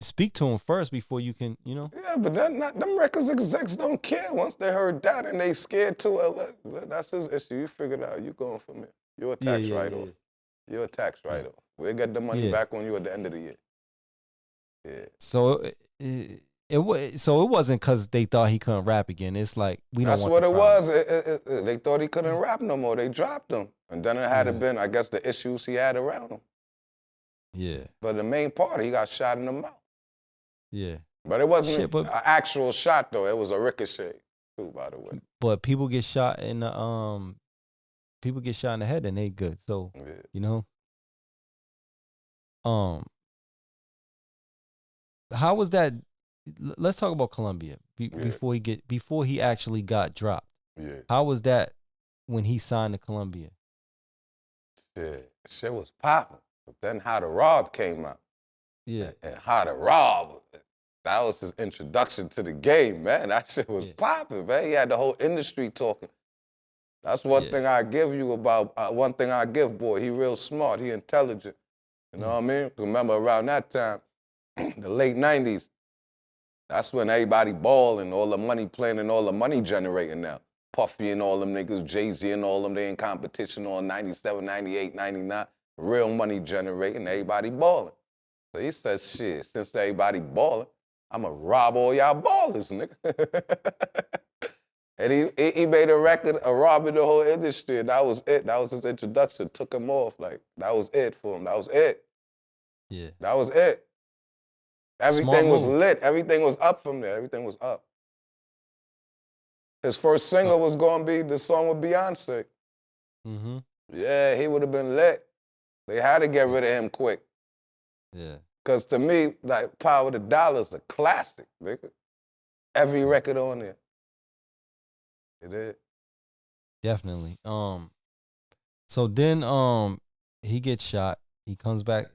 speak to him first before you can, you know. Yeah, but them records execs don't care. Once they heard that and they scared too, that's his issue. You figured out you going from it. You're a tax write-off. You're a tax write-off. We'll get the money back on you at the end of the year. Yeah. So it wasn't because they thought he couldn't rap again. It's like we don't. That's want what it was. They thought he couldn't rap no more. They dropped him, and then it had been, I guess, the issues he had around him. Yeah. But the main part, he got shot in the mouth. Yeah. But it wasn't an actual shot though. It was a ricochet too, by the way. But people get shot in the head and they good. So you know. How was that? Let's talk about Columbia before he actually got dropped. Yeah. How was that when he signed to Columbia? Shit was popping. But then How to Rob came out. Yeah. And How to Rob, that was his introduction to the game, man. That shit was popping, man. He had the whole industry talking. That's one thing I give you about, one thing I give, boy. He real smart. He intelligent. You know what I mean? Remember around that time, the late 90s, that's when everybody balling, all the money playing and all the money generating now. Puffy and all them niggas, Jay-Z and all them, they in competition on 97, 98, 99. Real money generating, everybody balling. So he said, shit, since everybody balling, I'ma rob all y'all ballers, nigga. And he made a record of robbing the whole industry, and that was it. That was his introduction. Took him off, like, that was it for him. That was it. Yeah. That was it. Everything was lit. Everything was up from there. Everything was up. His first single was gonna be the song with Beyonce. Mm-hmm. Yeah, he would have been lit. They had to get rid of him quick. Yeah. Because to me, like, Power the Dollar is a classic, nigga. every record on there. It is. Definitely. So then he gets shot. He comes back.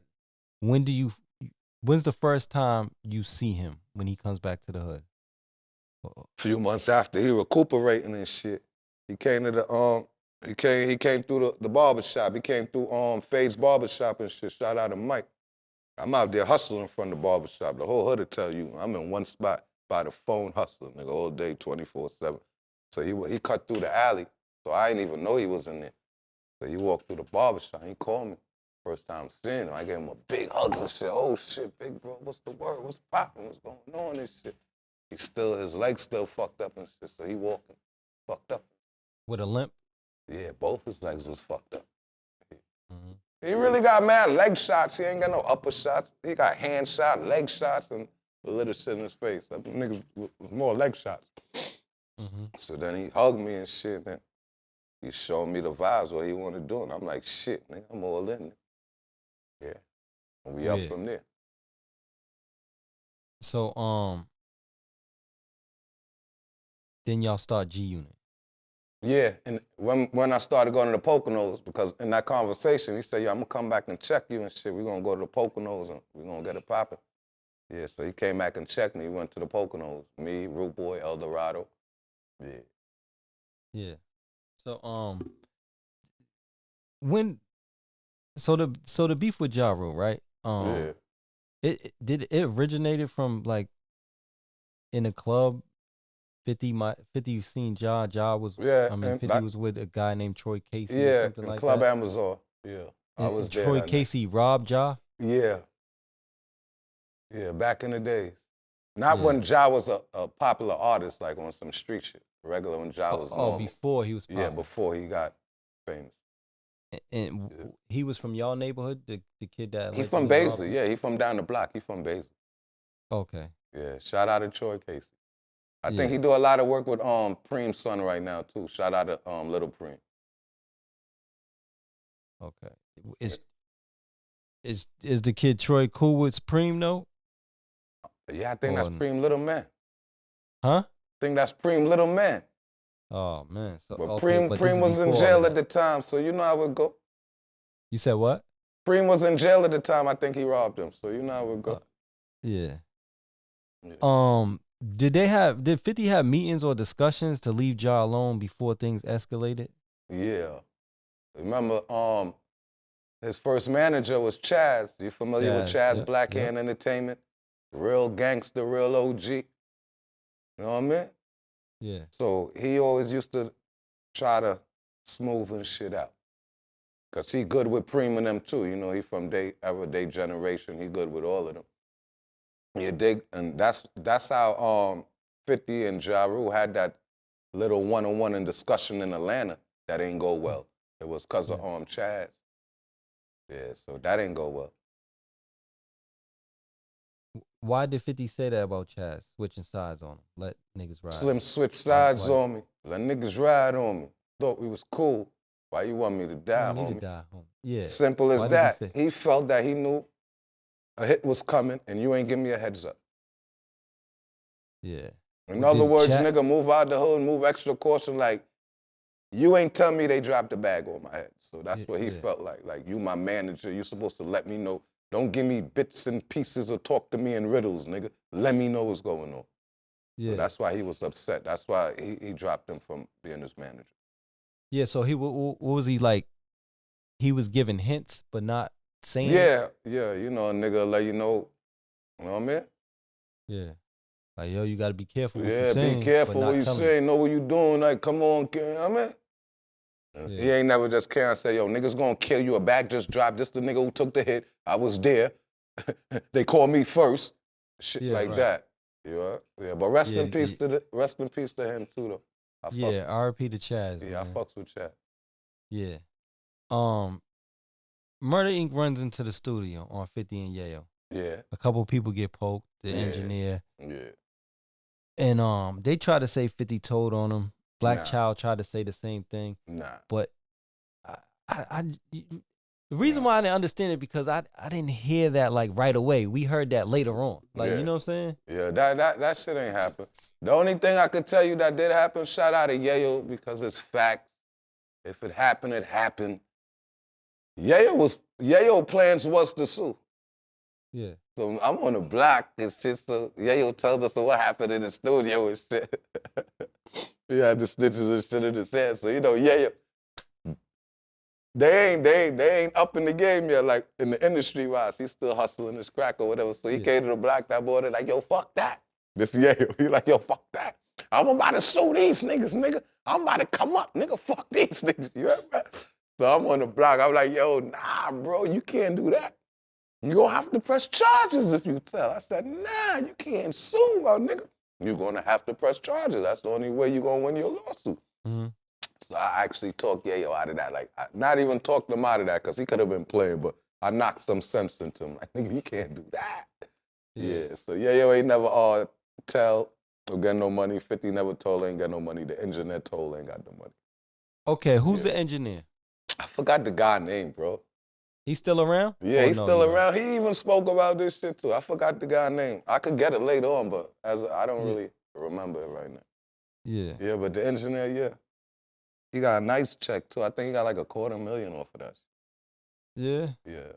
When's the first time you see him when he comes back to the hood? A few months after, he recuperating and shit. He came to the he came through the barbershop. He came through Fade's barbershop and shit. Shout out to Mike. I'm out there hustling from the barbershop. The whole hood will tell you I'm in one spot by the phone hustling, nigga, all day, 24/7. So he cut through the alley. So I didn't even know he was in there. So he walked through the barbershop. He called me. First time seeing him, I gave him a big hug and shit. Oh shit, big bro, what's the word? What's poppin'? What's going on and shit? His legs still fucked up and shit, so he walking fucked up. With a limp? Yeah, both his legs was fucked up. Mm-hmm. He really got mad leg shots. He ain't got no upper shots. He got hand shots, leg shots, and a little shit in his face. That niggas was more leg shots. Mm-hmm. So then he hugged me and shit, and he showed me the vibes, what he wanted to do, and I'm like, shit, nigga, I'm all in it. Yeah, and we up from there. So, then y'all start G Unit. Yeah, and when I started going to the Poconos, because in that conversation, he said, yeah, I'm going to come back and check you and shit. We're going to go to the Poconos and we're going to get it popping. Yeah, so he came back and checked me. He went to the Poconos. Me, Root Boy, El Dorado. Yeah. Yeah. So, So the beef with Ja Rule, right? Yeah. It originated from like in a club. 50 seen Ja was, Yeah, I mean 50 was with a guy named Troy Casey. Yeah, or something like Club that. Amazon. Yeah, I was there. Troy Casey robbed Ja. Yeah. Yeah, back in the days. Not when Ja was a popular artist, like on some street shit. Regular when Ja was normal. Before he was popular. Yeah, before he got famous. And he was from y'all neighborhood, the kid that... He from Baisley, yeah. He from down the block. He from Baisley. Okay. Yeah, shout out to Troy Casey. I think he do a lot of work with Preem's son right now, too. Shout out to Little Preem. Okay. Is the kid Troy cool with Preem, though? Yeah, I think that's Preem Little Man. Huh? I think that's Preem Little Man. Oh, man. So, but Preem was in jail at the time, so you know how it would go. You said what? Preem was in jail at the time. I think he robbed him, so you know how it would go. Yeah. Did 50 have meetings or discussions to leave Ja alone before things escalated? Yeah. Remember, his first manager was Chaz. You familiar with Chaz Black Hand Entertainment? Real gangster, real OG. You know what I mean? Yeah. So he always used to try to smoothen shit out. Because he good with Preem and them too. You know, he from day generation. He good with all of them. You dig? And that's how 50 and Ja Rule had that little one-on-one and discussion in Atlanta that ain't go well. It was because of Chaz. Yeah, so that ain't go well. Why did 50 say that about Chaz? Switching sides on him. Let niggas ride. Slim switch sides on me. Let niggas ride on me. Thought we was cool. Why you want me to die, homie? Yeah. Simple as that. He felt that he knew a hit was coming and you ain't give me a heads up. Yeah. In other words, nigga, move out the hood, move extra caution. Like, you ain't tell me they dropped the bag on my head. So that's what he felt like. Like, you my manager, you supposed to let me know. Don't give me bits and pieces or talk to me in riddles, nigga. Let me know what's going on. Yeah. So that's why he was upset. That's why he dropped him from being his manager. Yeah, so what was he like? He was giving hints, but not saying Yeah, you know, a nigga let you know what I mean? Yeah. Like, yo, you got to be careful what you're saying. Yeah, be careful what you saying, know what you doing. Like, come on, I mean? Yeah. He ain't never just care and say, yo, niggas gonna kill you, a bag just dropped. This the nigga who took the hit. I was there. They called me first. Shit like that. Yeah, but rest in peace to him too, though. R.I.P. to Chaz. Yeah, man. I fucks with Chaz. Yeah. Murder Inc. runs into the studio on 50 and Yayo. Yeah. A couple people get poked, the engineer. Yeah. And they try to say 50 told on him. Black Child tried to say the same thing. Nah. But The reason why I didn't understand it because I didn't hear that like right away. We heard that later on. Like, Yeah. you know what I'm saying? Yeah, that shit ain't happen. The only thing I could tell you that did happen, shout out to Yayo because it's facts. If it happened, it happened. Yayo plans was to sue. Yeah. So I'm on the block and shit, so Yayo tells us what happened in the studio and shit. He had the stitches and shit in his head, so you know, Yayo, they ain't up in the game yet, like in the industry wise. He's still hustling his crack or whatever. So he came to the block, that boy, like, yo, fuck that. This Yayo, he like, yo, fuck that. I'm about to sue these niggas, nigga. I'm about to come up, nigga, fuck these niggas. You heard me? So I'm on the block. I'm like, yo, nah, bro, you can't do that. You're gonna have to press charges if you tell. I said, nah, you can't sue, my nigga. You're gonna have to press charges. That's the only way you're gonna win your lawsuit. Mm-hmm. So I actually talked Yayo out of that. Like, not even talked him out of that because he could have been playing, but I knocked some sense into him. Like, nigga, you can't do that. Yeah. So Yayo ain't never tell or get no money. 50 never told, ain't got no money. The engineer told, ain't got no money. Okay, who's the engineer? I forgot the guy's name, bro. He's still around? Yeah, he's still around. He even spoke about this shit too. I forgot the guy's name. I could get it later on, but I don't really remember it right now. Yeah. Yeah, but the engineer, yeah. He got a nice check too. I think he got like $250,000 off of that. Yeah. Yeah.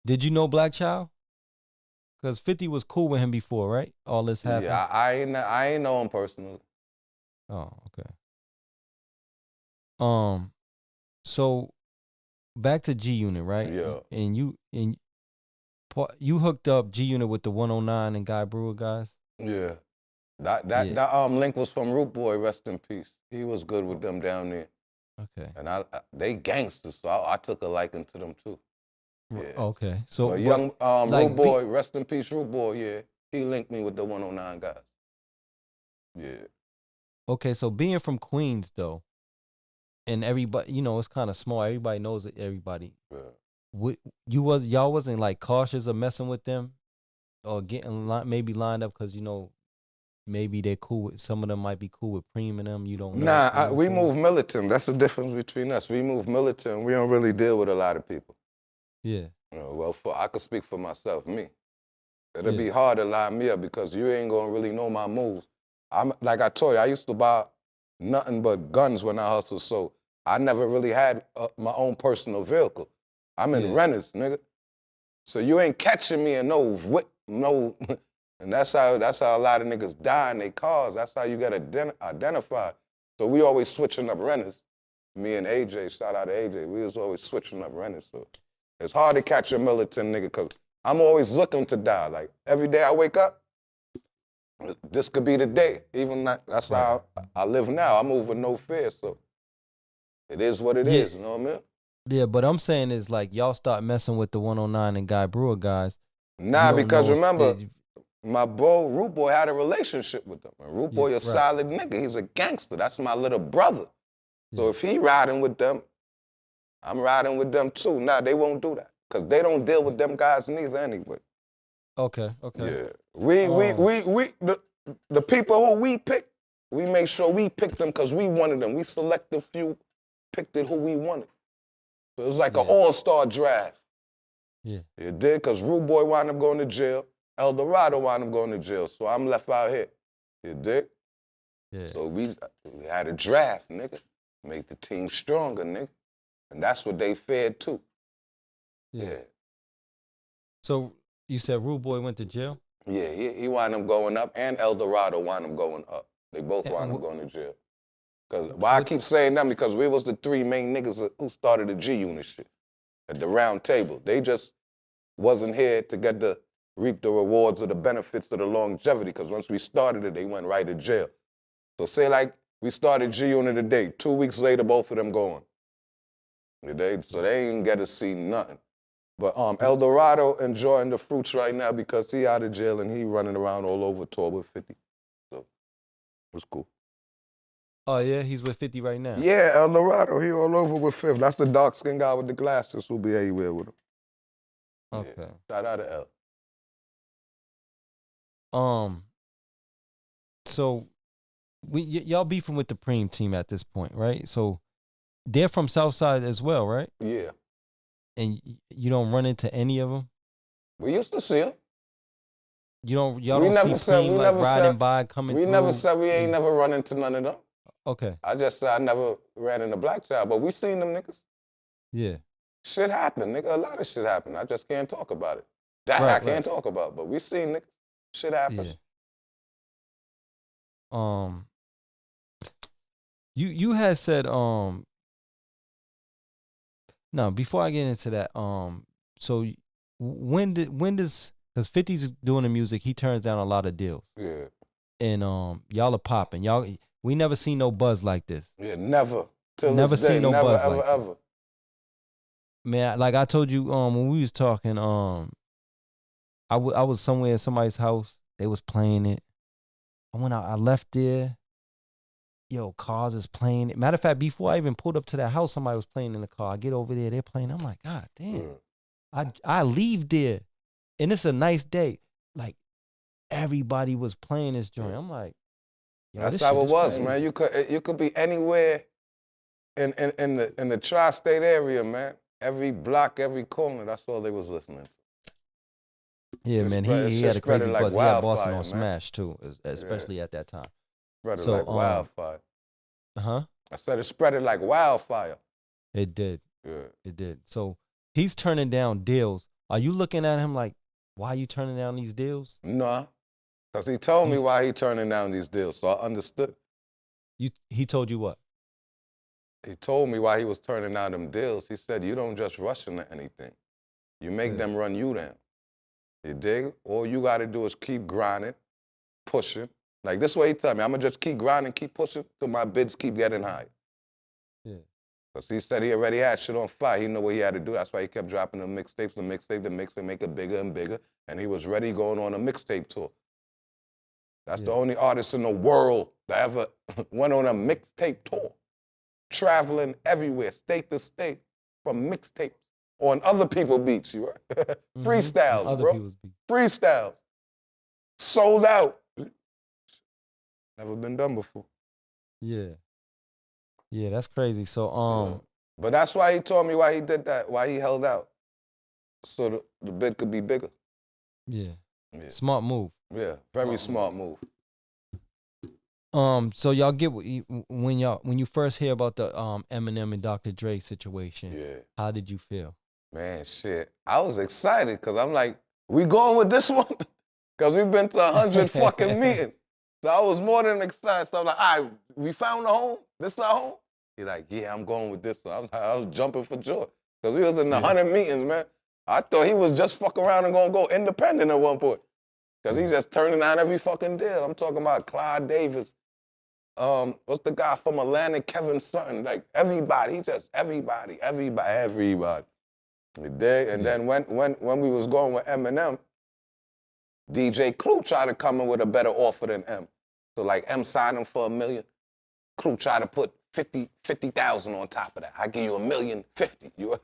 Did you know Black Child? Because 50 was cool with him before, right? All this happened. Yeah, I ain't know him personally. Oh, okay. So back to G Unit, right? Yeah. And you hooked up G Unit with the 109 and Guy Brewer guys? Yeah. That link was from Root Boy, rest in peace. He was good with them down there. Okay. And they gangsters, so I took a liking to them too. Yeah. Okay. So young like, Root Boy, rest in peace, Root Boy, yeah. He linked me with the 109 guys. Yeah. Okay, so being from Queens though, and everybody, you know, it's kind of small. Everybody knows everybody. Yeah. Y'all wasn't like cautious of messing with them, or getting maybe lined up because you know maybe they're cool with some of them might be cool with Preem and them. You don't know. Nah, we move militant. That's the difference between us. We move militant. We don't really deal with a lot of people. Yeah. You know, well, I could speak for myself. Me, it'll be hard to line me up because you ain't gonna really know my moves. I'm like I told you, I used to buy nothing but guns when I hustled, so I never really had my own personal vehicle. I'm in renters, nigga. So you ain't catching me in no, and that's how a lot of niggas die in their cars. That's how you get identified. So we always switching up renters. Me and AJ, shout out to AJ, we was always switching up renters. So it's hard to catch a militant nigga because I'm always looking to die. Like every day I wake up, this could be the day. Even that's how I live now. I move with no fear, so it is what it is. You know what I mean? Yeah, but I'm saying is like y'all start messing with the 109 and Guy Brewer guys. Nah, because remember, my bro Root Boy had a relationship with them. And Root Boy a solid nigga. He's a gangster. That's my little brother. So if he riding with them, I'm riding with them too. Nah, they won't do that because they don't deal with them guys neither anyway. Okay. Yeah. The people who we pick, we make sure we pick them because we wanted them. We select a few, picked it who we wanted. So it was like an all-star draft. Yeah. It did because Root Boy wound up going to jail. El Dorado wound up going to jail. So I'm left out here. You dig? Yeah. So we had a draft, nigga. Make the team stronger, nigga. And that's what they fed too. Yeah. So you said Rude Boy went to jail? Yeah, he wound up going up, and El Dorado wound up going up. They both wound up going to jail. Why I keep saying that? Because we was the three main niggas who started the G Unit shit at the round table. They just wasn't here to reap the rewards or the benefits of the longevity, because once we started it, they went right to jail. So say like we started G Unit today, 2 weeks later, both of them going. So they ain't get to see nothing. But El Dorado enjoying the fruits right now because he out of jail and he running around all over tour with 50. So it was cool. Oh, yeah? He's with 50 right now? Yeah, El Dorado, he all over with 50. That's the dark-skinned guy with the glasses who'll be everywhere with him. Okay. Yeah. Shout out to El. So y'all beefing with the Preem team at this point, right? So they're from Southside as well, right? Yeah. you don't run into any of them. We used to see them. Y'all We don't never see said- Fleem we like never riding said- by coming We through. never said we ain't never run into none of them. Okay. I just said I never ran into Black Child, but we seen them niggas. Yeah. Shit happened, nigga. A lot of shit happened. I just can't talk about it. That I Right, can't talk about, but we seen niggas. Shit happens. Yeah. You had said no, before I get into that, so when does, because 50's doing the music, he turns down a lot of deals. Yeah. And y'all are popping. We never seen no buzz like this. Yeah, never. Till Never this day, seen no never, buzz ever, like ever. this. Man, like I told you when we was talking, I was somewhere at somebody's house. They was playing it. I left there. Yo, cars is playing it. Matter of fact, before I even pulled up to that house, somebody was playing in the car. I get over there, they're playing. I'm like, God damn. I leave there, and it's a nice day. Like, everybody was playing this joint. I'm like, yo, That's this how shit it is was, crazy. man. You could be anywhere in the tri-state area, man. Every block, every corner, that's all they was listening to. Yeah, It's man, spread- it's he just had a crazy spreaded like buzz. He had Boston wildfire, on man. Smash too, especially at that time. Spread it So, like wildfire. Huh? I said it spread it like wildfire. It did. Yeah. It did. So he's turning down deals. Are you looking at him like, why are you turning down these deals? Nah. Because he told me why he turning down these deals, so I understood. He told you what? He told me why he was turning down them deals. He said, you don't just rush into anything. You make them run you down. You dig? All you got to do is keep grinding, pushing. Like this way he told me, I'm going to just keep grinding, keep pushing till my bids keep getting high. Yeah. Because he said he already had shit on fire. He knew what he had to do. That's why he kept dropping the mixtapes, make it bigger and bigger. And he was ready going on a mixtape tour. That's the only artist in the world that ever went on a mixtape tour. Traveling everywhere, state to state, from mixtapes on other people's beats, you right? Freestyles, Other bro. people's beats. Freestyles. Sold out. Never been done before. Yeah. Yeah, that's crazy. So But that's why he told me why he did that, why he held out. So the bid could be bigger. yeah. Yeah. Smart move. Yeah, very smart move. So y'all get when you first hear about the Eminem and Dr. Dre situation. Yeah. How did you feel? Man, shit. I was excited because I'm like, we going with this one? Because we've been to 100 fucking meetings. So I was more than excited. So I'm like, all right, we found a home? This our home? He's like, yeah, I'm going with this one. I was jumping for joy. Because we was in the 100 meetings, man. I thought he was just fuck around and gonna go independent at one point. Because he's just turning down every fucking deal. I'm talking about Clyde Davis. What's the guy from Atlanta, Kevin Sutton? Like everybody, he just everybody. You dig? And then when we was going with Eminem, DJ Clue tried to come in with a better offer than M. So like M signed him for $1 million. Clue tried to put 50,000 on top of that. I give you $1,050,000. You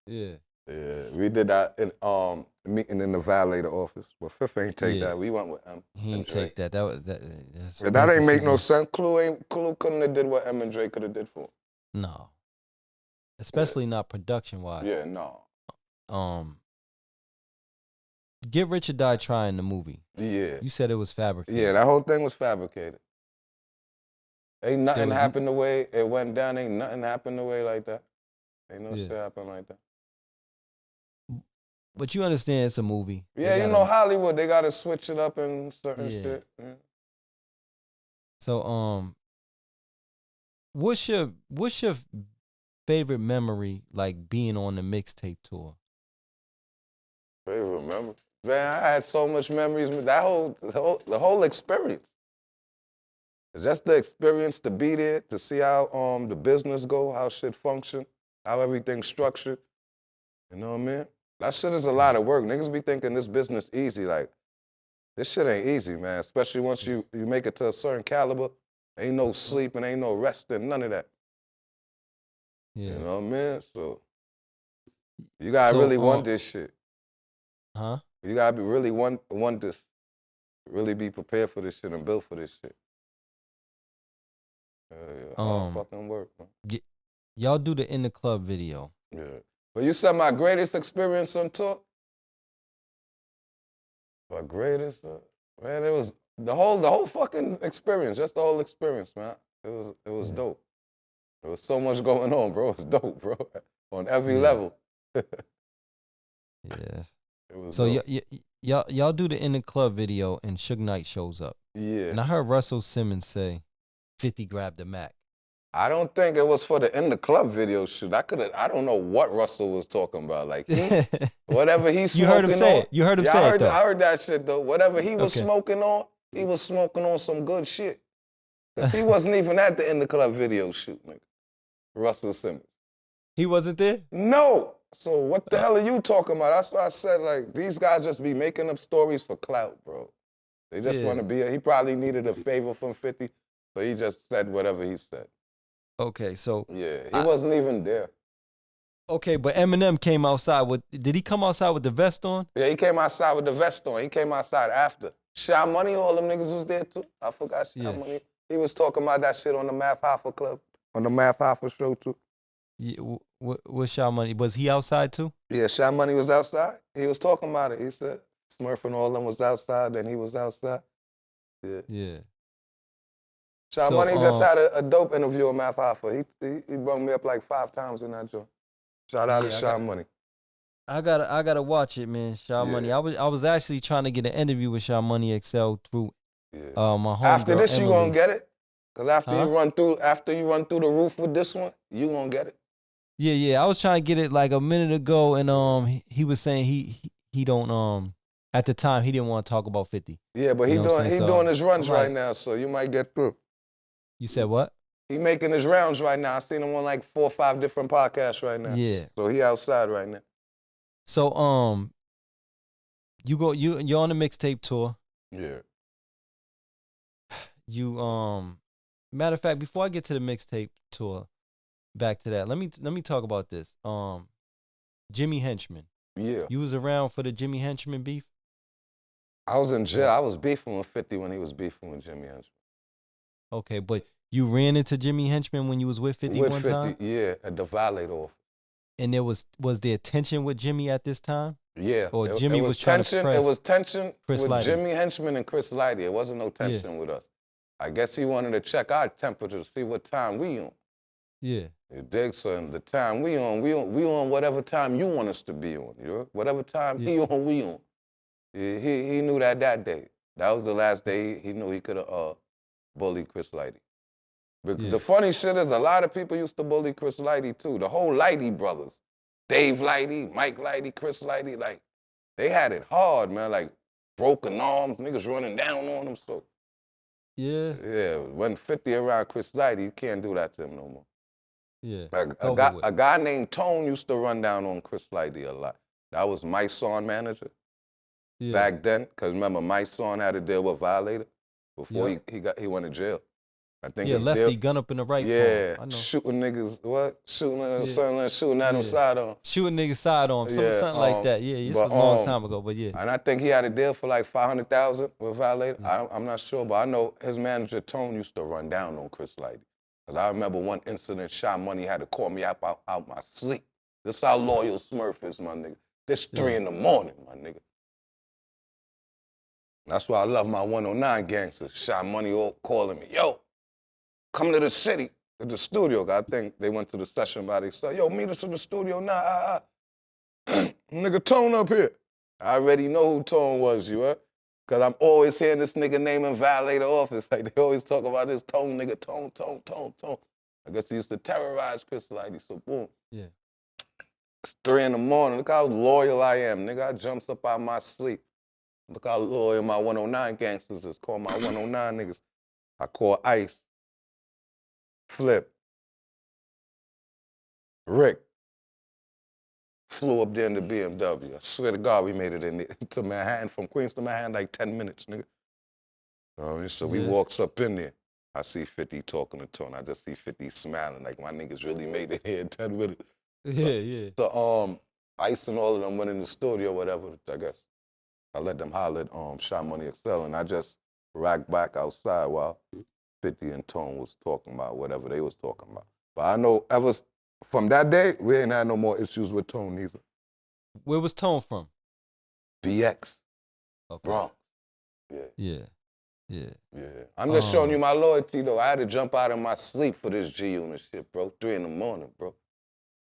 Yeah. Yeah, we did that in meeting in the Violator office. But Fifth ain't take that. We went with M. He ain't take that. That's That ain't make no sense. Clue couldn't have did what M and Dre could have did for him. No. Especially not production wise. Yeah, no. Get Rich or Die Trying the movie. Yeah. You said it was fabricated. Yeah, that whole thing was fabricated. Ain't nothing was happened the way it went down. Ain't nothing happened the way like that. Ain't no shit happen like that. But you understand it's a movie. Yeah, you know Hollywood, they gotta switch it up and certain shit. Yeah. So what's your favorite memory like being on the mixtape tour? Favorite memory? Man, I had so much memories. That the whole experience. Just the experience to be there, to see how the business go, how shit function, how everything's structured. You know what I mean? That shit is a lot of work. Niggas be thinking this business easy. Like, this shit ain't easy, man. Especially once you make it to a certain caliber. Ain't no sleeping, ain't no resting, none of that. Yeah. You know what I mean? So, you gotta really want this shit. Huh? You gotta be really want this. Really be prepared for this shit and built for this shit. Hard fucking work, man. Y'all do the In the Club video. Yeah. But you said my greatest experience on tour? My greatest? Man, it was the whole fucking experience, just the whole experience, man. It was dope. There was so much going on, bro. It was dope, bro. On every level. Yes. It was So dope. y'all do the In the Club video and Suge Knight shows up. Yeah. And I heard Russell Simmons say 50 grabbed the Mac. I don't think it was for the In the Club video shoot. I don't know what Russell was talking about. Like, whatever he's smoking You heard him say on. it. You heard him say it, though. I heard that shit, though. Whatever he was smoking on, he was smoking on some good shit. Because he wasn't even at the In the Club video shoot, nigga. Russell Simmons. He wasn't there? No. So what the hell are you talking about? That's why I said, like, these guys just be making up stories for clout, bro. They just want to be, he probably needed a favor from 50, so he just said whatever he said. Okay, so. Yeah, he wasn't even there. Okay, but Eminem came outside with, did he come outside with the vest on? Yeah, he came outside with the vest on. He came outside after. Shy Money, all them niggas was there too. I forgot Shy Money. He was talking about that shit on the Math Hoffa Club, on the Math Hoffa show too. Yeah, what Shy Money? Was he outside too? Yeah, Shy Money was outside. He was talking about it. He said Smurf and all them was outside, then he was outside. Yeah. Yeah. Shy Money just had a dope interview with Math Hoffa. He brought me up like 5 times in that joint. Shout out to Shy Money. I gotta watch it, man. Shy Money. I was actually trying to get an interview with Shy Money XL through my home. After this, Emily. you gonna get it. Cause after you run through the roof with this one, you gonna get it. Yeah. I was trying to get it like a minute ago, and he was saying he don't at the time he didn't want to talk about 50. Yeah, but he doing his runs right now, so you might get through. You said what? He making his rounds right now. I seen him on like 4 or 5 different podcasts right now. Yeah. So he outside right now. So you're on the mixtape tour. Yeah. You matter of fact, before I get to the mixtape tour, back to that, let me talk about this. Jimmy Henchman. Yeah. You was around for the Jimmy Henchman beef? I was in jail. I was beefing with 50 when he was beefing with Jimmy Henchman. Okay, but you ran into Jimmy Henchman when you was with 50 one time? Yeah, at the Violate off. And there was there tension with Jimmy at this time? Yeah. Or Jimmy was trying to press It was tension Chris with Lighty. Jimmy Henchman and Chris Lighty. It wasn't no tension with us. I guess he wanted to check our temperature to see what time we on. Yeah. You dig? So the time we on whatever time you want us to be on. You know? Whatever time he on, we on. He knew that day. That was the last day he knew he could have bullied Chris Lighty. The funny shit is a lot of people used to bully Chris Lighty too. The whole Lighty brothers. Dave Lighty, Mike Lighty, Chris Lighty, like, they had it hard, man. Like, broken arms, niggas running down on them. So, yeah, when 50 around Chris Lighty, you can't do that to him no more. Yeah. Like, a guy named Tone used to run down on Chris Lighty a lot. That was my son manager back then. Because remember, my son had to deal with Violator before he went to jail. I think lefty gun up in the right. I know. Shooting niggas, shooting at him, shooting at him side on. Shooting niggas side on, something like that. Yeah, this was a long time ago, but yeah. And I think he had a deal for like $500,000 with Violator. I'm not sure, but I know his manager Tone used to run down on Chris Lighty. Cause I remember one incident, Shy Money had to call me out my sleep. This how loyal Smurf is, my nigga. This 3 in the morning, my nigga. That's why I love my 109 gangsters. Shy Money all calling me, yo. Come to the city, at the studio. I think they went to the session by themselves. Yo, meet us in the studio now. Nigga Tone up here. I already know who Tone was, you heard? Because I'm always hearing this nigga name in Violator office. Like, they always talk about this Tone nigga, Tone. I guess he used to terrorize Chris Lighty, so boom. Yeah. It's 3 in the morning. Look how loyal I am, nigga. I jumps up out my sleep. Look how loyal my 109 gangsters is. Call my 109 niggas. I call Ice. Flip. Rick. Flew up there in the BMW. I swear to God, we made it in there to Manhattan, from Queens to Manhattan, like 10 minutes, nigga. So we walks up in there. I see 50 talking to Tone. I just see 50 smiling, like my niggas really made it here in 10 minutes. Yeah. So Ice and all of them went in the studio, whatever, I guess. I let them holler at Shy Money XL, and I just racked back outside while 50 and Tone was talking about whatever they was talking about. But I know From that day, we ain't had no more issues with Tone either. Where was Tone from? BX. Okay. Bronx. Yeah. I'm just showing you my loyalty, though. I had to jump out of my sleep for this G-Unit shit, bro. 3 in the morning, bro.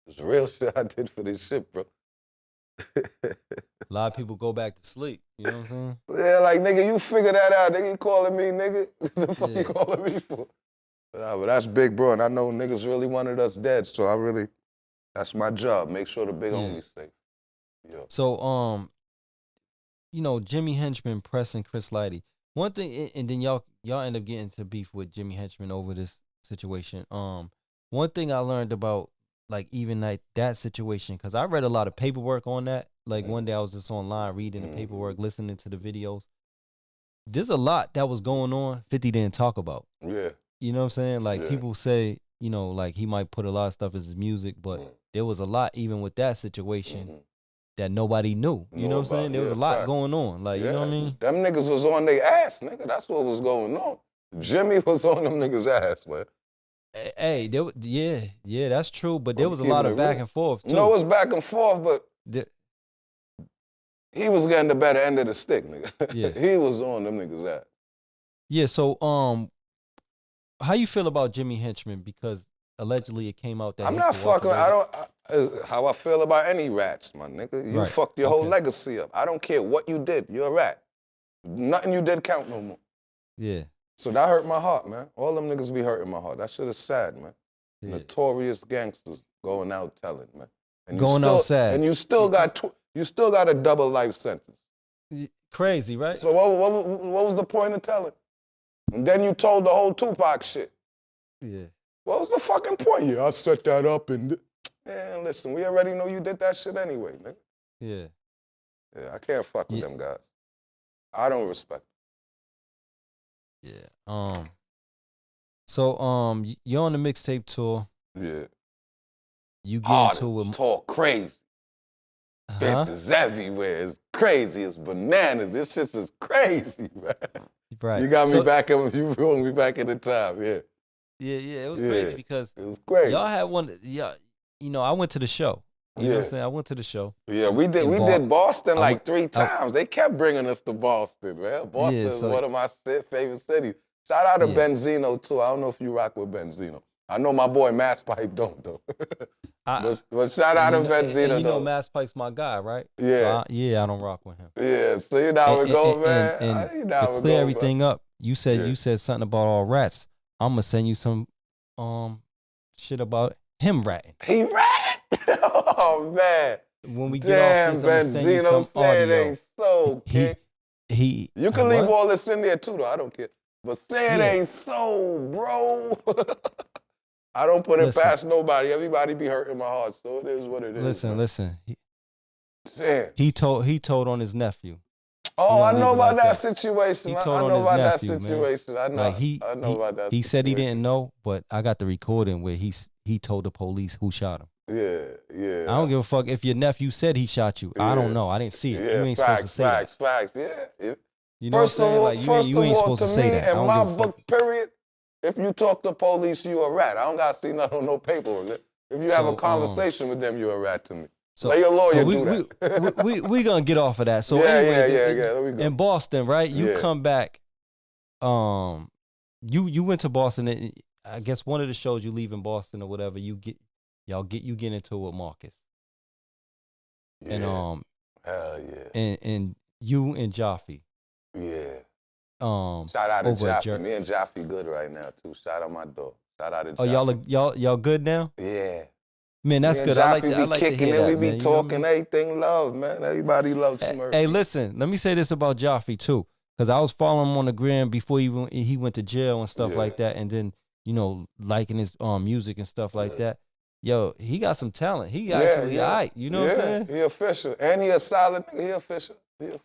It's real shit I did for this shit, bro. A lot of people go back to sleep. You know what I'm saying? Yeah, like, nigga, you figure that out. Nigga, you calling me, nigga? The fuck you calling me for? But that's big, bro, and I know niggas really wanted us dead, so that's my job. Make sure the big homie's safe. Yeah. So, you know, Jimmy Henchman pressing Chris Lighty. One thing, and then y'all end up getting to beef with Jimmy Henchman over this situation. One thing I learned about, like, even like that situation, because I read a lot of paperwork on that. Like, one day I was just online reading the paperwork, listening to the videos. There's a lot that was going on 50 didn't talk about. Yeah. You know what I'm saying? Like, people say, you know, like, he might put a lot of stuff as his music, but there was a lot even with that situation that nobody knew. You know what I'm saying? There was a lot going on. Like, you know what I mean? Them niggas was on their ass, nigga. That's what was going on. Jimmy was on them niggas' ass, man. Hey, that's true. But there was a lot of back and forth, too. No, it was back and forth, but he was getting the better end of the stick, nigga. Yeah. He was on them niggas' ass. Yeah, so, how you feel about Jimmy Henchman? Because allegedly it came out that I'm not fucking, how I feel about any rats, my nigga. You fucked your whole legacy up. I don't care what you did. You're a rat. Nothing you did count no more. Yeah. So that hurt my heart, man. All them niggas be hurting my heart. That shit is sad, man. Yeah. Notorious gangsters going out telling, man. And going out sad. And you still got a double life sentence. Crazy, right? So what was the point of telling? And then you told the whole Tupac shit. Yeah. What was the fucking point? Yeah, I set that up and... Man, listen, we already know you did that shit anyway, man. Yeah. Yeah, I can't fuck with them guys. I don't respect them. Yeah. So, you're on the mixtape tour. Yeah. You get into it. Talk crazy. Bitches everywhere. It's crazy. It's bananas. This shit is crazy, man. Right. You got me you brought me back in the time, yeah. Yeah, it was crazy because it was crazy. Y'all had one, you know, I went to the show. You know what I'm saying? I went to the show. Yeah, we did Boston like 3 times. They kept bringing us to Boston, man. Boston is one of my favorite cities. Shout out to Benzino, too. I don't know if you rock with Benzino. I know my boy Mass Pipe don't, though. But shout out to Benzino, you know Mass Pipe's my guy, right? Yeah. I don't rock with him. Yeah, so you know how it go, man. And to clear everything up, you said something about all rats. I'm going to send you some shit about him ratting. He rat? Oh, man. When we get off this, I'm going to send you some audio. It ain't so, kid. You can leave all this in there, too, though. I don't care. But say it ain't so, bro. I don't put it past nobody. Everybody be hurting my heart, so it is what it is. Listen. He told on his nephew. Oh, I know about that situation. I know about that situation. I know about that. He said he didn't know, but I got the recording where he told the police who shot him. Yeah. I don't give a fuck if your nephew said he shot you. I don't know. I didn't see it. Yeah, you ain't supposed to say that. Facts. Yeah. You know what I'm saying? Like you ain't supposed to say that. In my book, period, if you talk to police, you a rat. I don't gotta see nothing on no paperwork. If you have a conversation with them, you a rat to me. Let your lawyer do that. we gonna get off of that. So anyways, in Boston, right? You come back. You went to Boston. And I guess one of the shows you leave in Boston or whatever. You get into it with Marcus. Yeah. And hell yeah. And you and Jaffe. Yeah. Shout out to Jaffe. Me and Jaffe good right now too. Shout out my dog. Shout out to Jaffe. Oh, y'all good now? Yeah. Man, that's good. I like to kicking hear it. that, We be talking everything love, man. Everybody loves Smurf. Hey, listen, let me say this about Jaffe too, because I was following him on the gram before he went to jail and stuff like that, and then liking his music and stuff like that. Yo, he got some talent. He actually all right. You know what I'm saying? He official, and he a solid nigga. He official.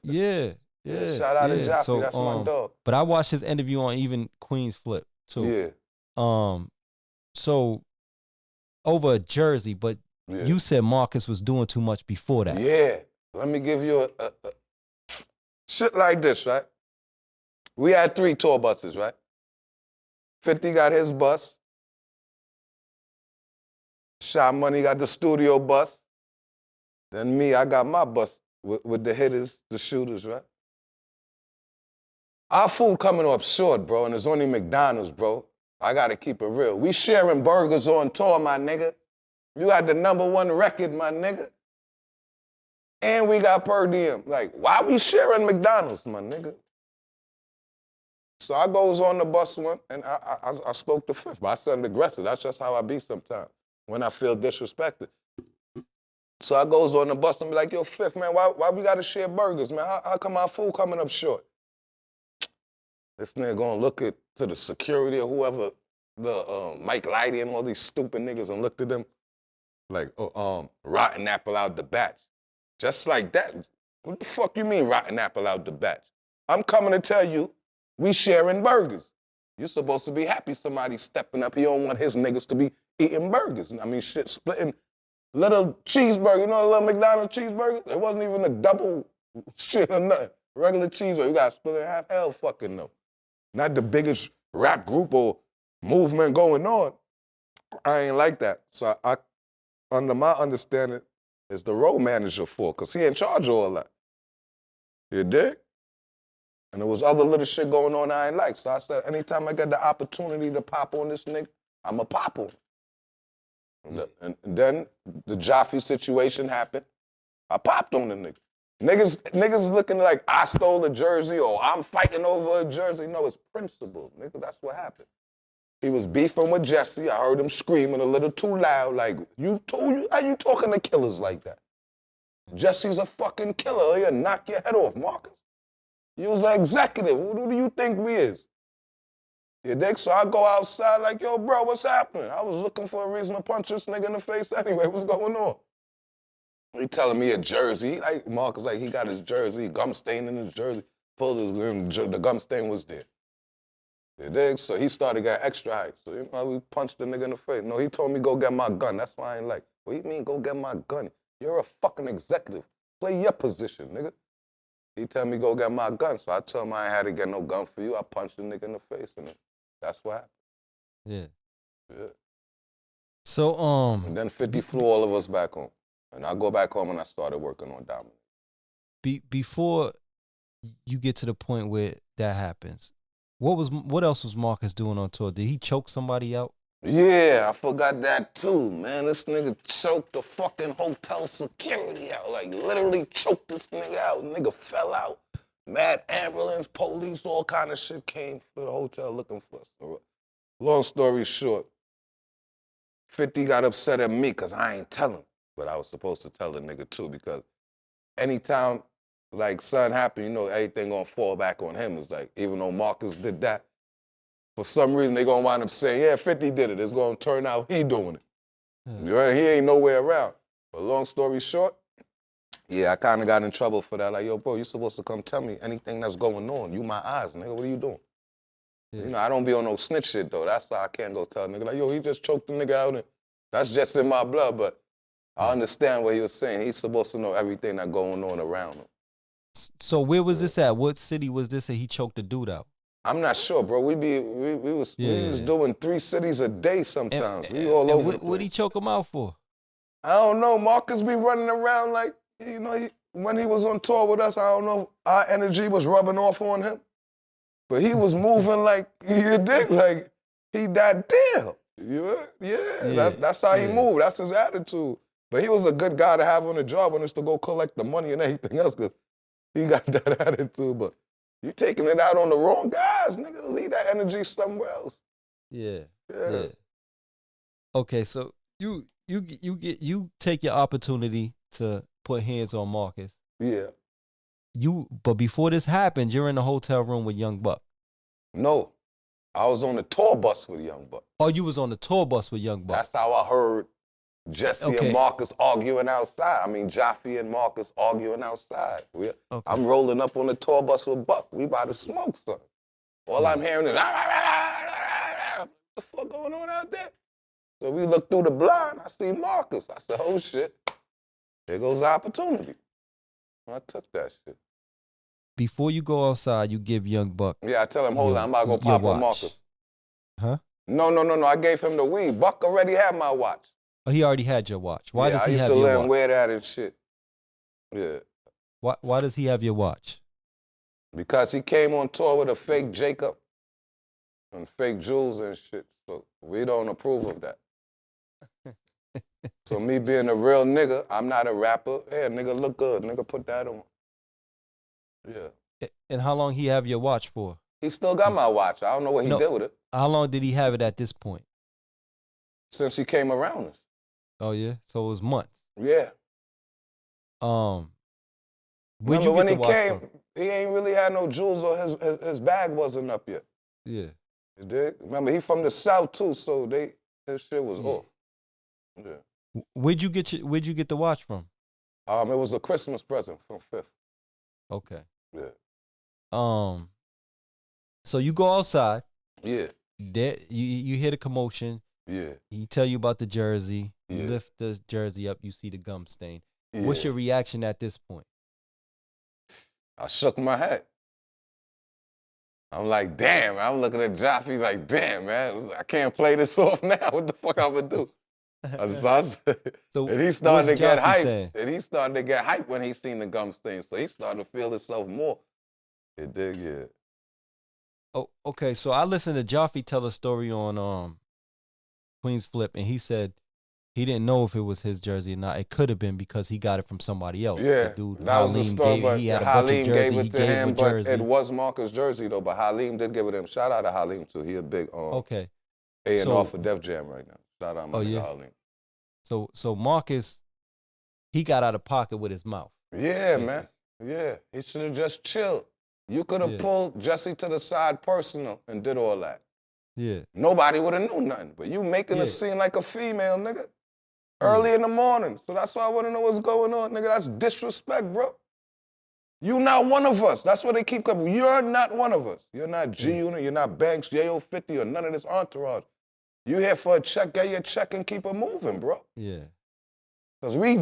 Yeah. Shout out to Jaffe. That's my dog. But I watched his interview on even Queen's Flip too. Yeah. So over Jersey, but you said Marcus was doing too much before that. Yeah. Let me give you a shit like this, right? We had 3 tour buses, right? 50 got his bus. Shot Money got the studio bus. Then me, I got my bus with the hitters, the shooters, right? Our food coming up short, bro, and it's only McDonald's, bro. I gotta keep it real. We sharing burgers on tour, my nigga. You got the #1 record, my nigga. And we got per diem. Like, why we sharing McDonald's, my nigga? So I goes on the bus one, and I spoke to Fifth, but I said aggressive. That's just how I be sometimes when I feel disrespected. So I goes on the bus and be like, yo, Fifth, man, why we gotta share burgers, man? How come our food coming up short? This nigga gonna look to the security or whoever, the Mike Lighty and all these stupid niggas, and looked at them like, rotten apple out the batch. Just like that. What the fuck you mean rotten apple out the batch? I'm coming to tell you, we sharing burgers. You're supposed to be happy somebody stepping up. He don't want his niggas to be eating burgers. I mean, shit, splitting little cheeseburger. You know, a little McDonald's cheeseburger? It wasn't even a double shit or nothing. Regular cheeseburger, you got to split it in half. Hell fucking no. Not the biggest rap group or movement going on. I ain't like that. So I under my understanding, is the road manager for, because he in charge of all that. You dig? And there was other little shit going on I ain't like. So I said, anytime I get the opportunity to pop on this nigga, I'ma pop on him. And then the Jaffe situation happened. I popped on the nigga. Niggas looking like I stole a jersey or I'm fighting over a jersey. No, it's principle, nigga. That's what happened. He was beefing with Jesse. I heard him screaming a little too loud, like, how you talking to killers like that? Jesse's a fucking killer. He'll knock your head off, Marcus. You was an executive. Who do you think we is? You dig? So I go outside like, yo, bro, what's happening? I was looking for a reason to punch this nigga in the face anyway. What's going on? He telling me a jersey. Like, Marcus, like, he got his jersey, gum stain in his jersey. Pulled his, the gum stain was there. You dig? So he started getting extra hype. So, you know, we punched the nigga in the face. No, he told me go get my gun. That's why I ain't like, what do you mean go get my gun? You're a fucking executive. Play your position, nigga. He tell me go get my gun. So I told him I ain't had to get no gun for you. I punched the nigga in the face, and that's what happened. Yeah. So, And then 50 flew all of us back home. And I go back home and I started working on Dominic. Before you get to the point where that happens, what else was Marcus doing on tour? Did he choke somebody out? Yeah, I forgot that too, man. This nigga choked the fucking hotel security out. Like, literally choked this nigga out. Nigga fell out. Mad ambulance, police, all kind of shit came to the hotel looking for us. So, long story short, 50 got upset at me because I ain't tell him. But I was supposed to tell the nigga too, because anytime, like, something happened, you know, everything gonna fall back on him. It's like, even though Marcus did that, for some reason they gonna wind up saying, yeah, 50 did it. It's gonna turn out he doing it. Right? He ain't nowhere around. But long story short, yeah, I kind of got in trouble for that. Like, yo, bro, you supposed to come tell me anything that's going on. You my eyes, nigga. What are you doing? Yeah. You know, I don't be on no snitch shit, though. That's why I can't go tell a nigga, like, yo, he just choked the nigga out. And that's just in my blood, but I understand what he was saying. He's supposed to know everything that's going on around him. So where was this at? What city was this that he choked the dude out? I'm not sure, bro. We was doing 3 cities a day sometimes. We all over. What'd he choke him out for? I don't know. Marcus be running around like, you know, when he was on tour with us, I don't know if our energy was rubbing off on him. But he was moving like, you dig, like he that deal. That's how he moved. That's his attitude. But he was a good guy to have on the job when it's to go collect the money and everything else, because he got that attitude. But you taking it out on the wrong guys, nigga. Leave that energy somewhere else. Yeah. Okay, so you take your opportunity to put hands on Marcus. Yeah. But before this happened, you're in the hotel room with Young Buck. No, I was on the tour bus with Young Buck. Oh, you was on the tour bus with Young Buck. That's how I heard Jesse and Marcus arguing outside. I mean, Jaffe and Marcus arguing outside. I'm rolling up on the tour bus with Buck. We about to smoke something. All I'm hearing is, what the fuck going on out there? So we look through the blind. I see Marcus. I said, oh, shit. Here goes the opportunity. I took that shit. Before you go outside, you give Young Buck. Yeah, I tell him, hold on, I'm about to go pop on Marcus. Huh? No. I gave him the weed. Buck already had my watch. Oh, he already had your watch. Why does I he used have to your let him watch? wear that and shit. Yeah. Why does he have your watch? Because he came on tour with a fake Jacob and fake Jules and shit. So we don't approve of that. So me being a real nigga, I'm not a rapper. Hey, nigga look good. Nigga put that on. Yeah. And how long he have your watch for? He still got my watch. I don't know what he did with it. How long did he have it at this point? Since he came around us. Oh yeah, so it was months. Yeah. Where'd Remember you when get he the watch came, from? he ain't really had no jewels or his bag wasn't up yet. Yeah. You dig? Remember, he from the South too, so his shit was off. Yeah. Where'd you get the watch from? It was a Christmas present from Fifth. Okay. Yeah. So you go outside. Yeah. There, you hear the commotion. Yeah. He tell you about the jersey. You Yeah. lift the jersey up. You see the gum stain. Yeah. What's your reaction at this point? I shook my head. I'm like, damn. I'm looking at Joff. He's like, damn, man. I can't play this off now. What the fuck I'm gonna do? So and he started to get hype. Saying? And he started to get hype when he seen the gum stain. So he started to feel himself more. It did, yeah. Oh, okay. So I listened to Jaffe tell a story on Queen's Flip, and he said he didn't know if it was his jersey or not. It could have been because he got it from somebody else. Yeah, the dude, that was the story. But he had a Halim bunch of gave jersey. it to him, but jersey. it was Marcus' jersey though. But Halim did give it to him. Shout out to Halim too. He a big okay A&R for Def Jam right now. Shout out to Halim. So Marcus, he got out of pocket with his mouth. Yeah, man. Yeah, he should have just chilled. You could have pulled Jesse to the side personal and did all that. Yeah. Nobody would have knew nothing. But you making a scene like a female, nigga. Early in the morning. So that's why I want to know what's going on, nigga. That's disrespect, bro. You not one of us. That's what they keep coming. You're not one of us. You're not G-Unit. You're not Banks, JO50, or none of this entourage. You here for a check, get your check, and keep it moving, bro. Yeah. Because we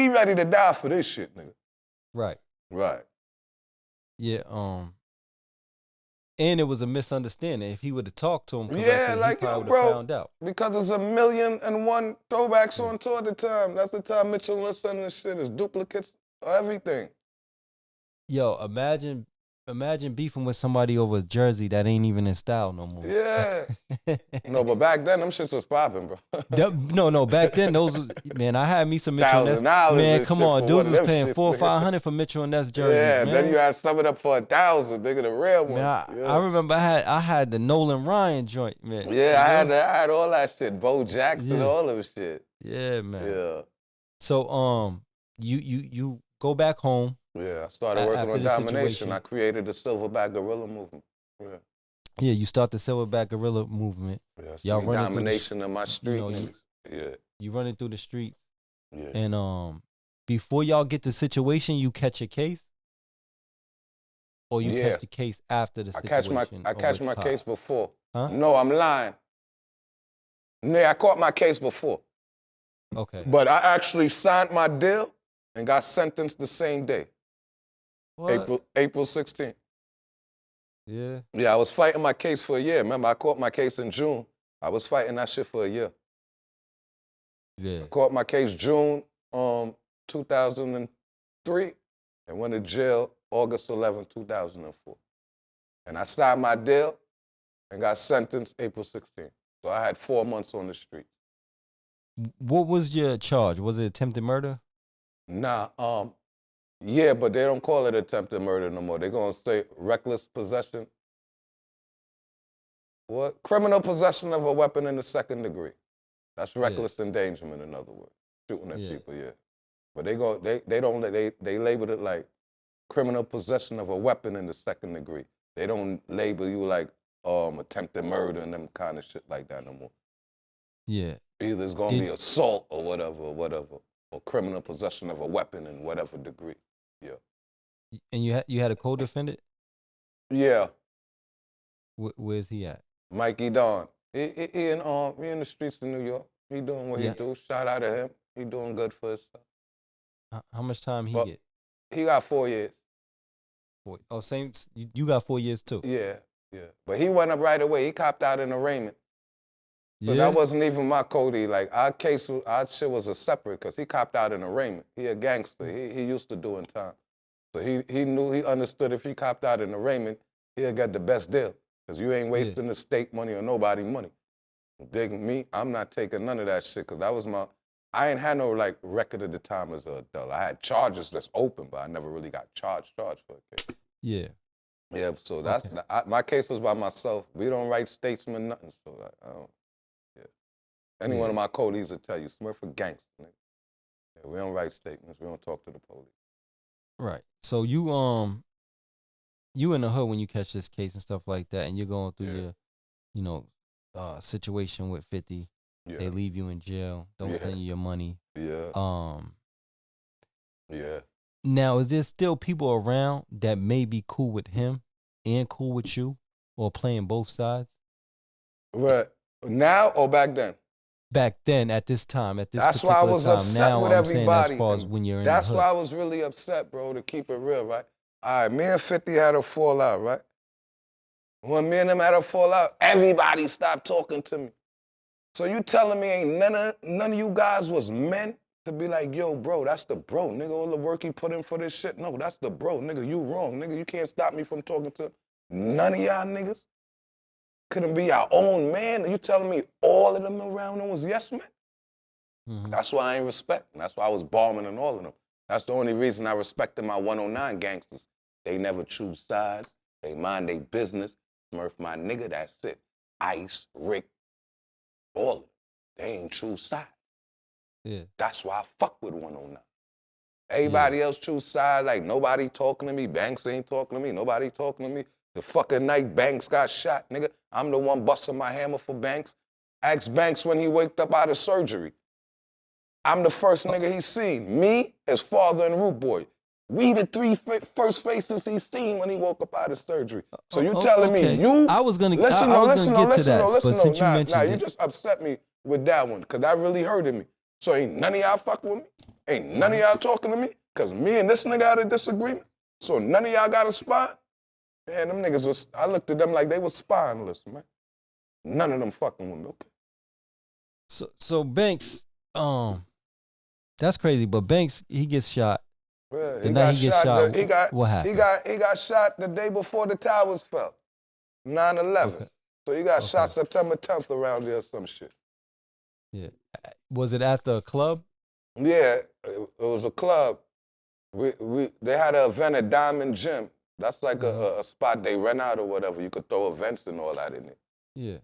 ready to die for this shit, nigga. Right. Right. Yeah. And it was a misunderstanding. If he would have talked to him correctly, like, he probably would bro, have found out. Because there's 1,000,001 throwbacks on tour at the time. That's the time Mitchell Listen and shit is duplicates of everything. Yo, imagine beefing with somebody over a jersey that ain't even in style no more. Yeah. No, but back then, them shits was popping, bro. No, back then, those was, man, I had me some Mitchell Ness. $1,000 Man, come on, dudes was paying $400 or shit, $500 for Mitchell Ness jerseys, yeah, man. then you had some it up for $1,000, nigga, the real one. Man, I remember I had the Nolan Ryan joint, man. Yeah, I had all that shit. Bo Jackson, all of shit. Yeah, man. Yeah. So, you go back home. Yeah, I started working on domination. Situation. I created the Silverback Gorilla movement. Yeah, you start the Silverback Gorilla movement. Yeah, y'all running domination of my street. You running through the streets. Yeah. And before y'all get the situation, you catch a case, or you catch the case after the situation. I catch my case before. Huh? No, I'm lying. Yeah, I caught my case before. Okay. But I actually signed my deal and got sentenced the same day. What? April 16th. Yeah. Yeah, I was fighting my case for a year. Remember, I caught my case in June. I was fighting that shit for a year. Yeah. I caught my case June 2003 and went to jail August 11, 2004. And I signed my deal and got sentenced April 16th. So I had 4 months on the street. What was your charge? Was it attempted murder? Nah, yeah, but they don't call it attempted murder no more. They're gonna say reckless possession. What? Criminal possession of a weapon in the second degree. That's reckless endangerment, in other words. Shooting at people, yeah. But they labeled it like criminal possession of a weapon in the second degree. They don't label you like attempted murder and them kind of shit like that no more. Yeah. Either it's gonna be assault or whatever, or criminal possession of a weapon in whatever degree. Yeah. And you had a co-defendant? Yeah. Where's he at? Mikey Don. He in the streets of New York. He doing what he do. Shout out to him. He doing good for himself. How much time he get? He got 4 years. Oh, same. You got 4 years too. Yeah. But he went up right away. He copped out in arraignment. But that wasn't even my Cody. Like, our shit was a separate, because he copped out in arraignment. He a gangster. He used to doing time. So he understood if he copped out in arraignment, he'll get the best deal. Because you ain't wasting the state money or nobody money. Dig me? I'm not taking none of that shit, because that was I ain't had no, like, record at the time as an adult. I had charges that's open, but I never really got charged for a case. Yeah. Yeah, so that's, my case was by myself. We don't write statesmen, nothing, so I don't. Any one of my colleagues will tell you, SMURF a gangster, nigga. Yeah, we don't write statements. We don't talk to the police. Right. So you in the hood when you catch this case and stuff like that, and you're going through your, situation with 50. Yeah. They leave you in jail. Don't send you your money. Yeah. Yeah. Now, is there still people around that may be cool with him and cool with you, or playing both sides? What, now or back then? Back then, at this time, at this that's particular why I was time. upset now with I'm everybody. Saying as far as when you're in that's the hood. why I was really upset, bro, to keep it real, right? All right, me and 50 had a fallout, right? When me and him had a fallout, everybody stopped talking to me. So you telling me ain't none of you guys was men to be like, yo, bro, that's the bro, nigga, all the work he put in for this shit? No, that's the bro, nigga, you wrong, nigga, you can't stop me from talking to none of y'all niggas. Couldn't be our own man. You telling me all of them around them was yes men? Mm-hmm. That's why I ain't respecting. That's why I was bombing on all of them. That's the only reason I respected my 109 gangsters. They never choose sides. They mind their business. SMURF my nigga, that's it. Ice, Rick, all of them. They ain't choose sides. Yeah. That's why I fuck with 109. Everybody else choose sides, like nobody talking to me. Banks ain't talking to me. Nobody talking to me. The fucking night Banks got shot, nigga. I'm the one busting my hammer for Banks. Ask Banks when he waked up out of surgery. I'm the first nigga he seen. Me, his father, and Root Boy. We the three first faces he seen when he woke up out of surgery. So you telling me you? I was gonna get to that, but since you mentioned it, you just upset me with that one, cause that really hurted me. So ain't none of y'all fucking with me? Ain't none of y'all talking to me? Cause me and this nigga had a disagreement. So none of y'all got a spine? Man, them niggas was. I looked at them like they was spineless, man. None of them fucking with me. Okay. So Banks, that's crazy. But Banks, he gets shot. Yeah, he got shot. What happened? He got shot the day before the towers fell, 9/11. Okay. So he got shot September 10th around there or some shit. Yeah. Was it at the club? Yeah, it was a club. They had an event at Diamond Gym. That's like a spot they rent out or whatever. You could throw events and all that in it. Yeah.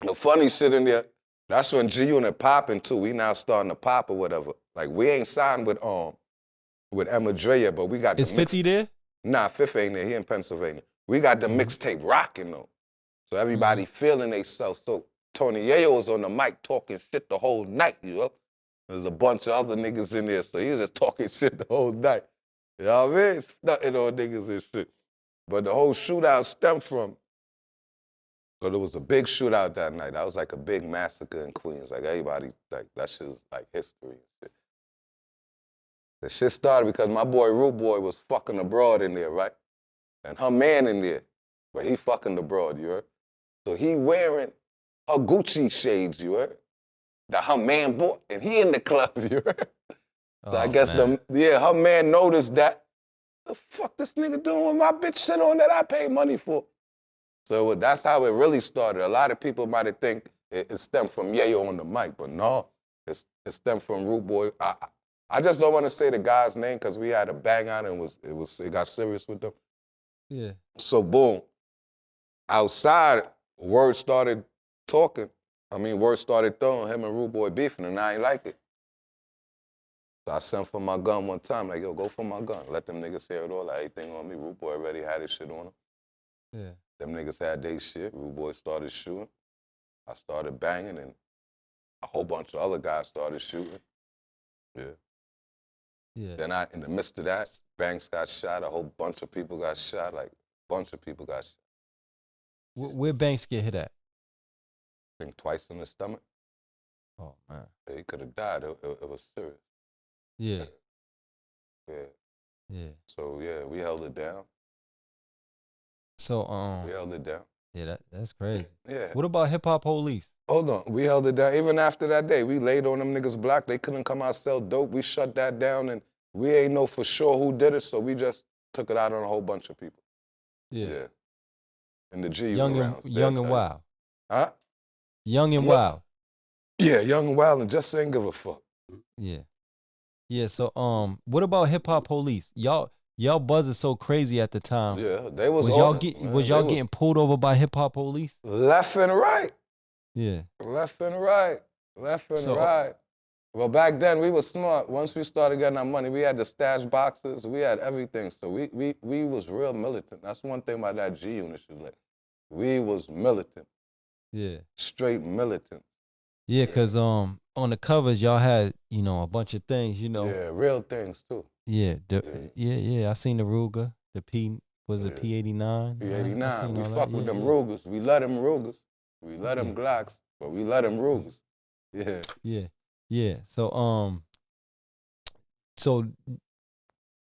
The funny shit in there, that's when G-Unit popping too. We now starting to pop or whatever. Like, we ain't signed with Emma Drea, but we got Is 50 there? Nah, 50 ain't there. He in Pennsylvania. We got the mixtape rocking though. So everybody feeling themselves. So Tony Yayo was on the mic talking shit the whole night, you know? There's a bunch of other niggas in there, so he was just talking shit the whole night. You know what I mean? Stunting on niggas and shit. But the whole shootout stemmed from, so there was a big shootout that night. That was like a big massacre in Queens. Like everybody, like that shit was like history and shit. The shit started because my boy Root Boy was fucking abroad in there, right? And her man in there, but he fucking abroad, you heard? So he wearing her Gucci shades, you heard? That her man bought, and he in the club, you heard? So I guess her man noticed that. The fuck this nigga doing with my bitch shit on that I paid money for? So that's how it really started. A lot of people might have think it stemmed from Yayo on the mic, but no, it stemmed from Root Boy. I just don't want to say the guy's name because we had a bang on and it got serious with them. Yeah. So boom, outside, word started talking. Word started throwing, him and Root Boy beefing, and I ain't like it. So I sent for my gun one time, like, yo, go for my gun. Let them niggas hear it all, like, everything on me. Root Boy already had his shit on him. Yeah. Them niggas had their shit. Root Boy started shooting. I started banging, and a whole bunch of other guys started shooting. Yeah. Yeah. Then in the midst of that, Banks got shot. A whole bunch of people got shot. Like, a bunch of people got shot. Where Banks get hit at? I think twice in the stomach. Oh, man. He could have died. It was serious. Yeah. Yeah. Yeah. So, yeah, we held it down. So, we held it down. Yeah, that's crazy. Yeah. What about hip hop police? Hold on. We held it down. Even after that day, we laid on them niggas block. They couldn't come out sell dope. We shut that down, and we ain't know for sure who did it, so we just took it out on a whole bunch of people. Yeah. And the G Young rounds. and wild. Huh? Young and wild. Yeah, young and wild, and just ain't give a fuck. Yeah. Yeah. So what about hip hop police? Y'all buzzing so crazy at the time. Yeah, they was y'all getting pulled over by hip hop police? Left and right. Yeah. Left and right. Well, back then we was smart. Once we started getting our money, we had the stash boxes, we had everything. So we was real militant. That's one thing about that G unit shit. Like, we was militant. Yeah. Straight militant. Yeah, cause on the covers y'all had, a bunch of things, Yeah, real things too. Yeah. I seen the Ruger, the P89? P89. We fuck with them Rugers. We let them Rugers. We let them Glocks, but we let them Rugers. Yeah. Yeah. So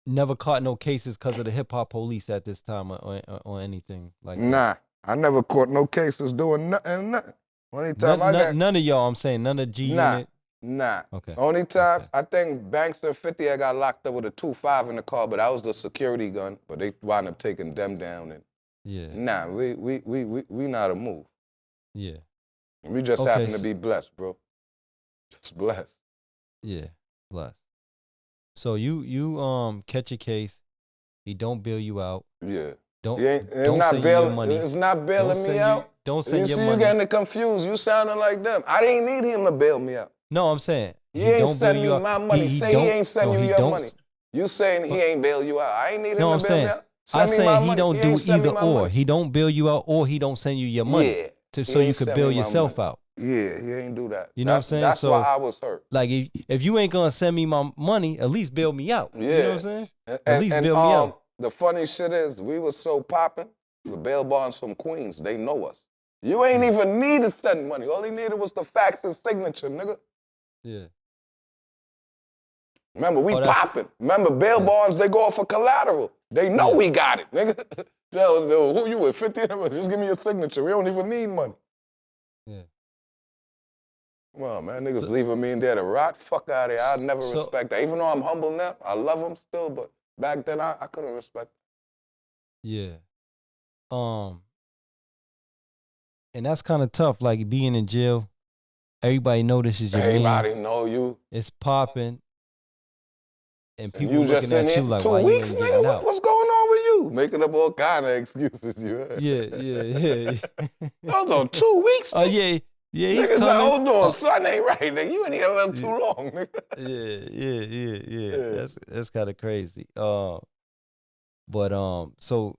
never caught no cases because of the hip hop police at this time or anything like that. Nah, I never caught no cases doing nothing. Only time none of y'all, I'm saying, none of G Unit. Nah. Okay. Only time, I think Banks and 50 had got locked up with a 2.5 in the car, but that was the security gun. But they wound up taking them down. And nah, we not a move. Yeah. We just happen to be blessed, bro. Just blessed. Yeah, blessed. So you catch a case, he don't bail you out. Yeah. Don't send you your money. It's not bailing me out. Don't send your money. You getting it confused. You sounding like them. I didn't need him to bail me out. No, I'm saying he ain't send me my money. He ain't send you your money. You saying he ain't bail you out. I ain't need him to bail me out. I'm saying he don't do either or. He don't bail you out or he don't send you your money so you could bail yourself out. Yeah, he ain't do that. You know what I'm saying? That's why I was hurt. Like if you ain't gonna send me my money, at least bail me out. Yeah. You know what I'm saying? At least bail me out. The funny shit is, we was so popping, the bail bonds from Queens, they know us. You ain't even need to send money. All he needed was the fax and signature, nigga. Yeah. Remember, we popping. Remember, bail bonds, they go off for collateral. They know we got it, nigga. Who you with? 50? Just give me your signature. We don't even need money. Yeah. Come on, man. Niggas leaving me in there to rot. Fuck out of here. I'd never respect that. Even though I'm humble now, I love them still, but back then I couldn't respect that. Yeah. And that's kind of tough, like being in jail. Everybody notices your Everybody man. know you. It's popping. And people you looking at you like, 2 why weeks, you ain't nigga? out? What's going on with you? Making up all kind of excuses, you heard? Yeah. Hold on, 2 weeks? Oh, yeah. Yeah, he's niggas coming. like, hold on, son ain't right, nigga. You ain't here a little too long, nigga. Yeah. That's kind of crazy. But so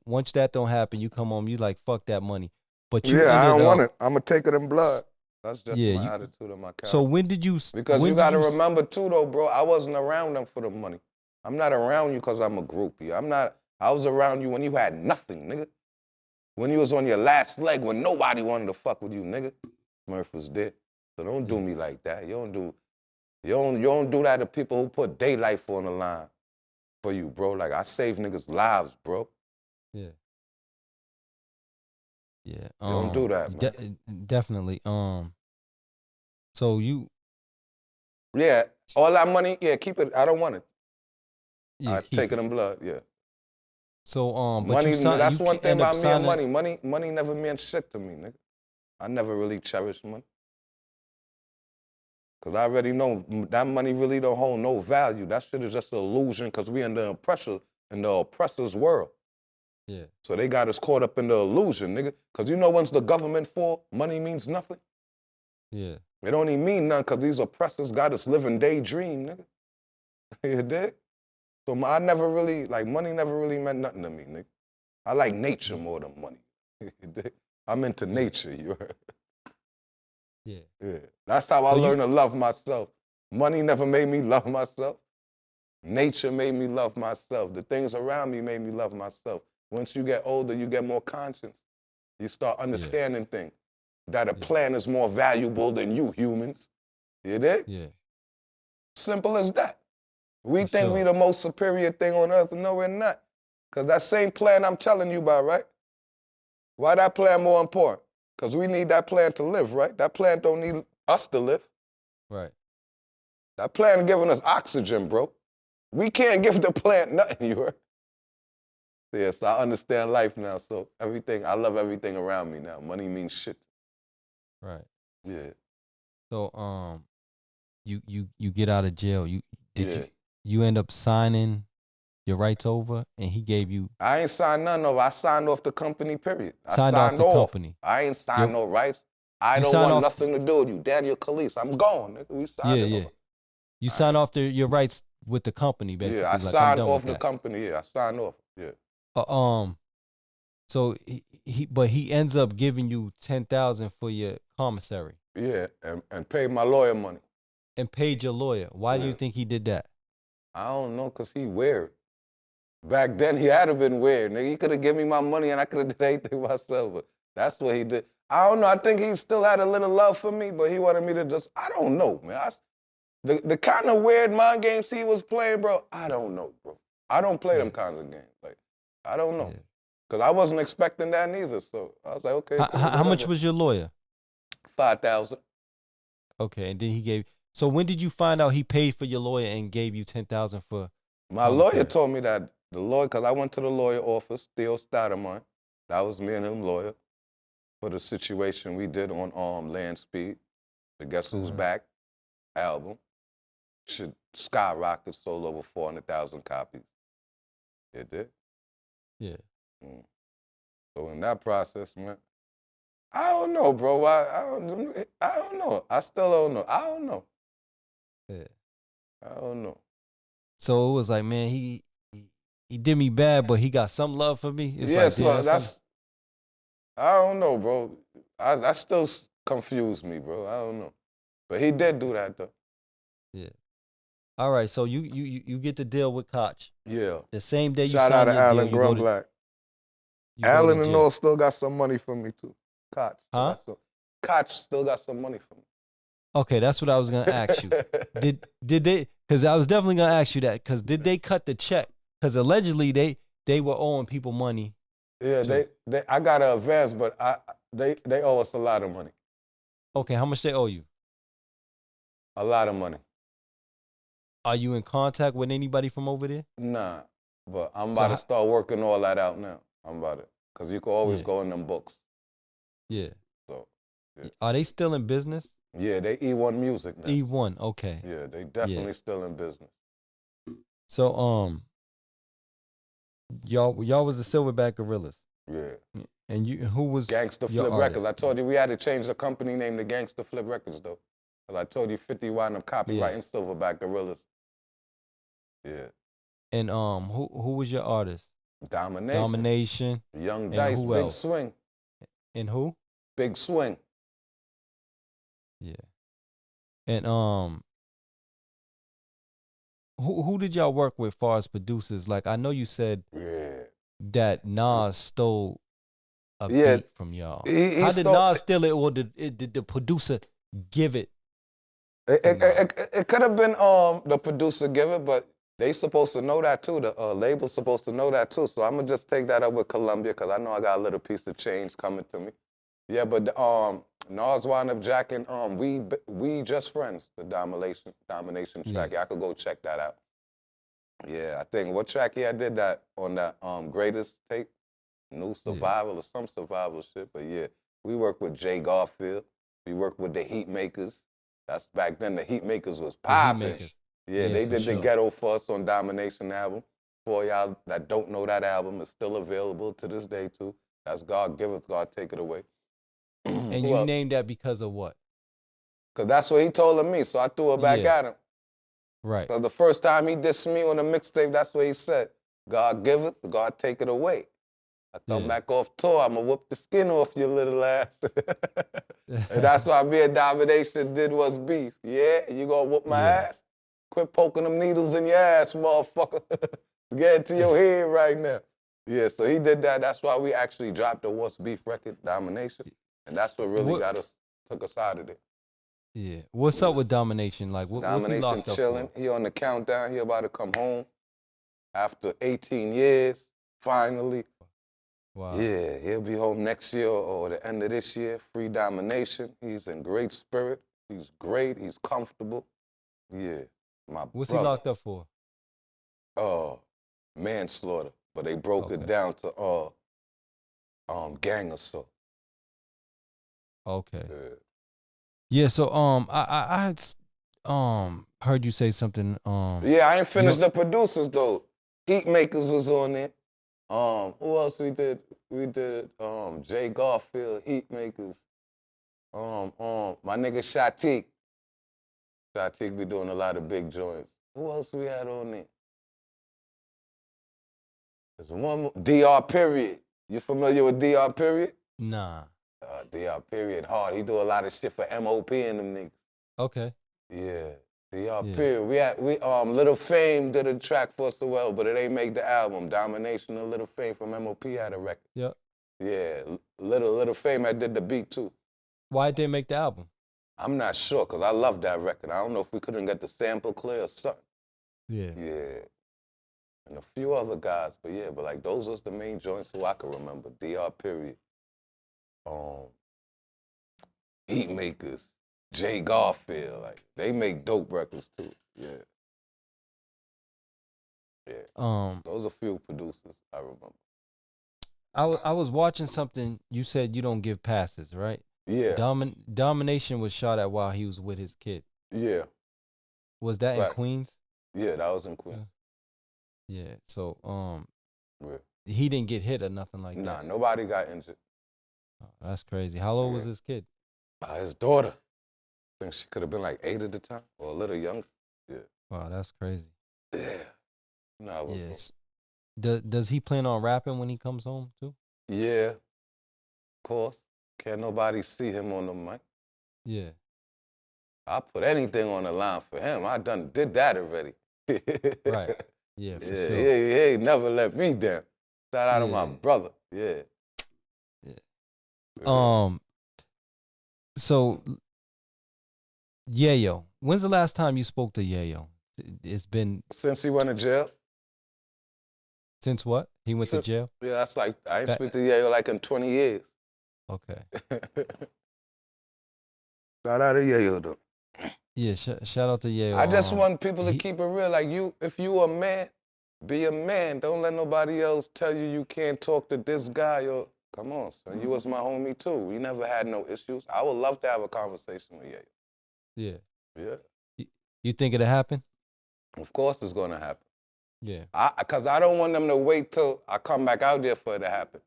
once that don't happen, you come home, you like, fuck that money. But you I don't want it. I'm going to take it in blood. That's just my attitude and my character. So when did you... Because you got to remember, too, though, bro, I wasn't around them for the money. I'm not around you because I'm a groupie. I was around you when you had nothing, nigga. When you was on your last leg, when nobody wanted to fuck with you, nigga. Smurf was dead. So don't do me like that. You don't do that to people who put their life on the line for you, bro. Like, I save niggas' lives, bro. Yeah. Yeah. Don't do that, man. Definitely. So you... Yeah. All that money, keep it. I don't want it. Yeah, I take it in blood, yeah. So, but money, that's one thing about me and money. Money never meant shit to me, nigga. I never really cherished money. Because I already know that money really don't hold no value. That shit is just an illusion because we in the oppressor's world. Yeah. So they got us caught up in the illusion, nigga. Because you know once the government fall, money means nothing. Yeah. It don't even mean nothing because these oppressors got us living daydream, nigga. You dig? So I never really, money never really meant nothing to me, nigga. I like nature more than money. I'm into nature, you heard? Yeah. That's how I learned to love myself. Money never made me love myself. Nature made me love myself. The things around me made me love myself. Once you get older, you get more conscious. You start understanding things. That a plan is more valuable than you humans. You dig? Yeah. Simple as that. We think we the most superior thing on earth. No, we're not. Because that same plan I'm telling you about, right? Why that plan more important? Because we need that plan to live, right? That plan don't need us to live. Right. That plant giving us oxygen, bro. We can't give the plant nothing, you heard? Yes, I understand life now. So I love everything around me now. Money means shit. Right. Yeah. So you get out of jail. Yeah. You end up signing your rights over, and he gave you. I ain't signed none over. I signed off the company, period. Signed off the company. I ain't signed no rights. I don't want nothing to do with you. Daniel Khalees, I'm gone, nigga. We signed it over. You signed off your rights with the company, basically. Yeah, I signed off the company. Yeah, I signed off. Yeah. So he ends up giving you $10,000 for your commissary. Yeah, and paid my lawyer money. And paid your lawyer. Why do you think he did that? I don't know, cause he weird. Back then he had to been weird, nigga. He could have given me my money and I could have did anything myself, but that's what he did. I don't know. I think he still had a little love for me, but he wanted me to just. I don't know, man. The kind of weird mind games he was playing, bro. I don't know, bro. I don't play them kinds of games. Like, I don't know. Because I wasn't expecting that neither. So I was like, okay. How much was your lawyer? $5,000. Okay, and then he gave. So when did you find out he paid for your lawyer and gave you $10,000 for? My lawyer told me that the lawyer, because I went to the lawyer office, Theo Stoudemire. That was me and him lawyer for the situation we did on Land Speed, the Guess Who's Back album. Should skyrocket, sold over 400,000 copies. It did. Yeah. So in that process, man, I don't know, bro. I don't know. I still don't know. I don't know. Yeah. I don't know. So it was like, man, he did me bad, but he got some love for me. It's like, so that's I don't know, bro. That still confused me, bro. I don't know. But he did do that, though. Yeah. All right, so you get to deal with Koch. Yeah. The same day you Shout out to Alan Grumblack. Alan and all still got some money for me, too. Koch. Huh? Koch still got some money for me. Okay, that's what I was going to ask you. Did they, because I was definitely going to ask you that, because did they cut the check? Because allegedly they were owing people money. Yeah, I got an advance, but they owe us a lot of money. Okay, how much they owe you? A lot of money. Are you in contact with anybody from over there? Nah, but I'm about to start working all that out now. I'm about to, because you can always go in them books. Yeah. So, yeah. Are they still in business? Yeah, they E1 Music now. E1, okay. Yeah, they definitely still in business. So, y'all was the Silverback Gorillas. Yeah. And who was Gangsta Flip Records. I told you we had to change the company name to Gangsta Flip Records, though. Because I told you 50 wound up copyrighting Silverback Gorillas. Yeah. And who was your artist? Domination. Young Dice, Big else? Swing. And who? Big Swing. Yeah. And who did y'all work with as far as producers? Like, I know you said that Nas stole a beat from y'all. How did Nas steal it, or did the producer give it? It could have been the producer give it, but they supposed to know that too. The label's supposed to know that too. So I'm gonna just take that up with Columbia, because I know I got a little piece of change coming to me. Yeah, but Nas wound up jacking We Just Friends, the Domination track. Yeah, I could go check that out. Yeah, I think what track I did that on that Greatest tape, New Survival or some survival shit. But yeah, we worked with Jay Garfield. We worked with the Heat Makers. That's back then. The Heat Makers was popping. Yeah, they did the Ghetto Fuss on Domination album. For y'all that don't know, that album is still available to this day too. That's God Giveth, God Take It Away. And you named that because of what? Because that's what he told me, so I threw it back at him. Right. So the first time he dissed me on the mixtape, that's what he said. God giveth, God take it away. I come back off tour, I'm going to whoop the skin off your little ass. And that's why me and Domination did was beef. Yeah, you going to whoop my ass? Quit poking them needles in your ass, motherfucker. Get into your head right now. Yeah, so he did that. That's why we actually dropped the What's Beef record, Domination. And that's what really took us out of there. Yeah. What's up with Domination? Like, what's he locked up chilling. for? He on the countdown. He about to come home after 18 years, finally. Wow. Yeah, he'll be home next year or the end of this year. Free domination. He's in great spirit. He's great. He's comfortable. Yeah, my What's brother. he locked up for? Manslaughter, but they broke it down to gang assault. Okay. Yeah. Yeah. So I had heard you say something. Yeah, I ain't finished the producers though. Heatmakers was on there. Who else we did? We did Jay Garfield, Heatmakers. My nigga Shatik. Shatik be doing a lot of big joints. Who else we had on there? There's one more. DR Period. You familiar with DR Period? Nah. DR Period hard. He do a lot of shit for MOP and them niggas. Okay. Yeah. DR Period. We Little Fame did a track for us as well, but it ain't make the album. Domination of Little Fame from MOP had a record. Yep. Yeah. Little Fame, I did the beat too. Why didn't they make the album? I'm not sure, because I love that record. I don't know if we couldn't get the sample clear or something. Yeah. Yeah. And a few other guys, but like those was the main joints who I can remember. DR Period. Heatmakers. Jay Garfield. Like, they make dope records too. Yeah. Yeah. Those are few producers I remember. I was watching something. You said you don't give passes, right? Yeah. Domination was shot at while he was with his kid. Yeah. Was that in Queens? Yeah, that was in Queens. Yeah. So he didn't get hit or nothing like that. Nah, nobody got injured. Oh, that's crazy. How old was his kid? His daughter. I think she could have been like 8 at the time, or a little younger. Yeah. Wow, that's crazy. Yeah. No. Yes. Does he plan on rapping when he comes home too? Yeah. Of course. Can't nobody see him on the mic. Yeah. I put anything on the line for him. I did that already. Right. Yeah. For sure. He ain't never let me down. Shout out to my brother. Yeah. Yeah. So, Yayo, when's the last time you spoke to Yayo? It's been since he went to jail. Since what? He went to jail? Yeah, that's like I ain't speak to Yayo like in 20 years. Okay. Shout out to Yayo though. Yeah, shout out to Yayo. I just want people to keep it real. Like if you a man, be a man. Don't let nobody else tell you can't talk to this guy or. Come on, son. You was my homie too. We never had no issues. I would love to have a conversation with Yayo. Yeah. Yeah. You think it'll happen? Of course it's gonna happen. Yeah. Because I don't want them to wait till I come back out there for it to happen.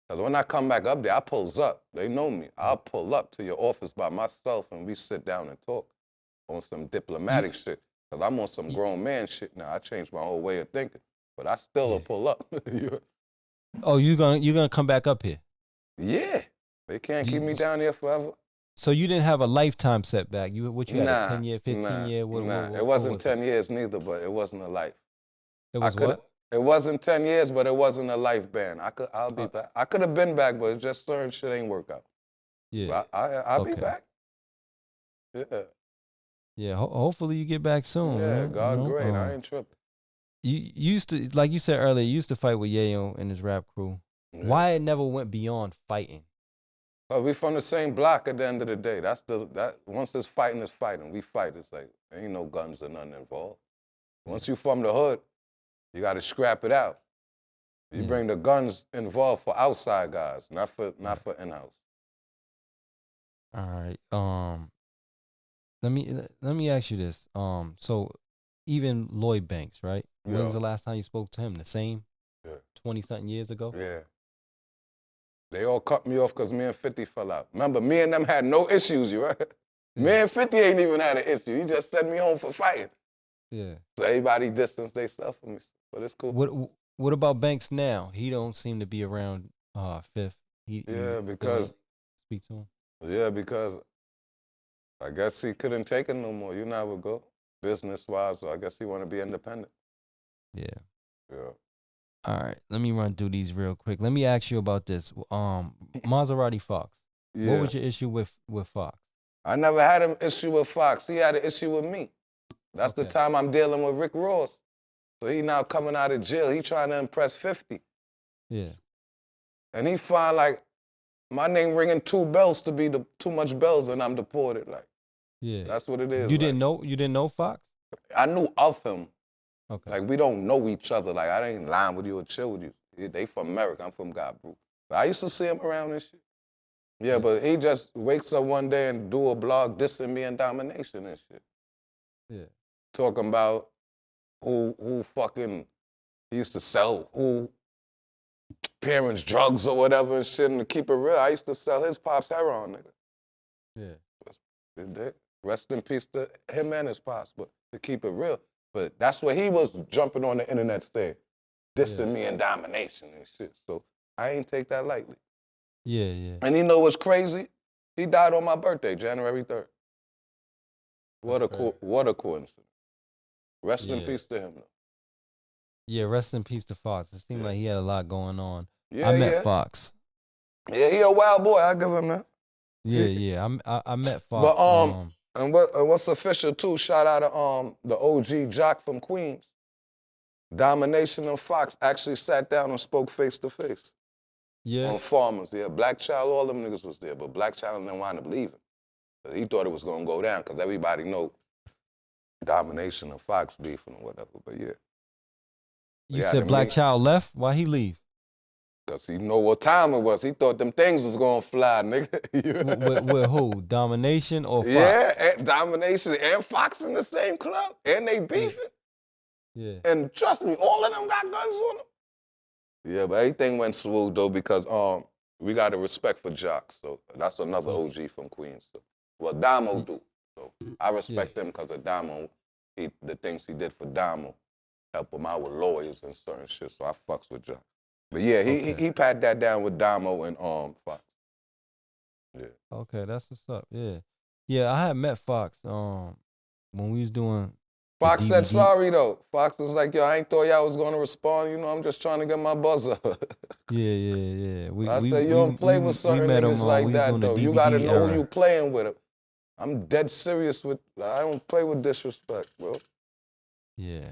Because when I come back up there, I pulls up. They know me. I'll pull up to your office by myself and we sit down and talk on some diplomatic shit. Because I'm on some grown man shit now. I changed my whole way of thinking. But I still will pull up. Oh, you're gonna come back up here? Yeah. They can't keep me down here forever. So you didn't have a lifetime setback? You had a 10-year, 15-year? Nah, it wasn't 10 years neither, but it wasn't a life. It was what? It wasn't 10 years, but it wasn't a life ban. I'll be back. I could have been back, but just certain shit ain't work out. Yeah. I'll be back. Yeah. Yeah, hopefully you get back soon. Yeah, man. God great. I ain't tripping. You used to, like you said earlier, you used to fight with Yayo and his rap crew. Yeah. Why it never went beyond fighting? Well, we from the same block at the end of the day. Once it's fighting, it's fighting. We fight. It's like, ain't no guns or nothing involved. Once you from the hood, you got to scrap it out. You bring the guns involved for outside guys, not for in-house. All right. Let me ask you this. So even Lloyd Banks, right? Yeah. When was the last time you spoke to him? The same? Yeah. 20-something years ago? Yeah. They all cut me off because me and 50 fell out. Remember, me and them had no issues, you right? Yeah. Me and 50 ain't even had an issue. He just sent me home for fighting. Yeah. So everybody distanced themselves from me, but it's cool. What about Banks now? He don't seem to be around Fifth. Because speak to him. Yeah, because I guess he couldn't take it no more. You know how it go, business-wise. So I guess he want to be independent. Yeah. Yeah. All right, let me run through these real quick. Let me ask you about this. Maserati Fox. Yeah. What was your issue with Fox? I never had an issue with Fox. He had an issue with me. That's the time I'm dealing with Rick Ross. So he now coming out of jail. He trying to impress 50. Yeah. And he find like my name ringing 2 bells to be too much bells, and I'm deported. Like, Yeah. that's what it is. You didn't know Fox? I knew of him. Okay. Like, we don't know each other. Like, I ain't lying with you or chill with you. They from America. I'm from God Brew. But I used to see him around and shit. Yeah, but he just wakes up one day and do a blog dissing me and Domination and shit. Yeah. Talking about who fucking he used to sell who parents drugs or whatever and shit. And to keep it real, I used to sell his pops heroin, nigga. Yeah. Rest in peace to him and his pops, but to keep it real. But that's what he was jumping on the internet saying, dissing me and Domination and shit. So I ain't take that lightly. Yeah, yeah. And you know what's crazy? He died on my birthday, January 3rd. What a coincidence. Rest in peace to him, though. Yeah, rest in peace to Fox. It seemed like he had a lot going on. Yeah, I met Fox. Yeah, he a wild boy. I give him that. Yeah. I met Fox. But and what's official too? Shout out to the OG Jock from Queens. Domination and Fox actually sat down and spoke face to face. Yeah. On Farmers. Yeah, Black Child, all them niggas was there, but Black Child didn't wind up leaving. But he thought it was gonna go down because everybody know Domination and Fox beefing or whatever. But yeah. You said Black Child left? Why he leave? Because he know what time it was. He thought them things was going to fly, nigga. with who? Domination or Fox? Yeah, and Domination and Fox in the same club. And they beefing. Yeah. And trust me, all of them got guns on them. Yeah, but everything went smooth, though, because we got a respect for Jock. So that's another OG from Queens. So, well, Damo do. So I respect him because of Damo. The things he did for Damo. Help him out with lawyers and certain shit. So I fucks with Jock. But yeah, he pat that down with Damo and Fox. Yeah. Okay, that's what's up. Yeah. Yeah, I had met Fox when we was doing Fox said sorry though. Fox was like, yo, I ain't thought y'all was gonna respond, you know, I'm just trying to get my buzz up. Yeah. I said, you don't play with certain niggas like that though. You gotta know who you playing with. I'm dead serious with I don't play with disrespect, bro. Yeah.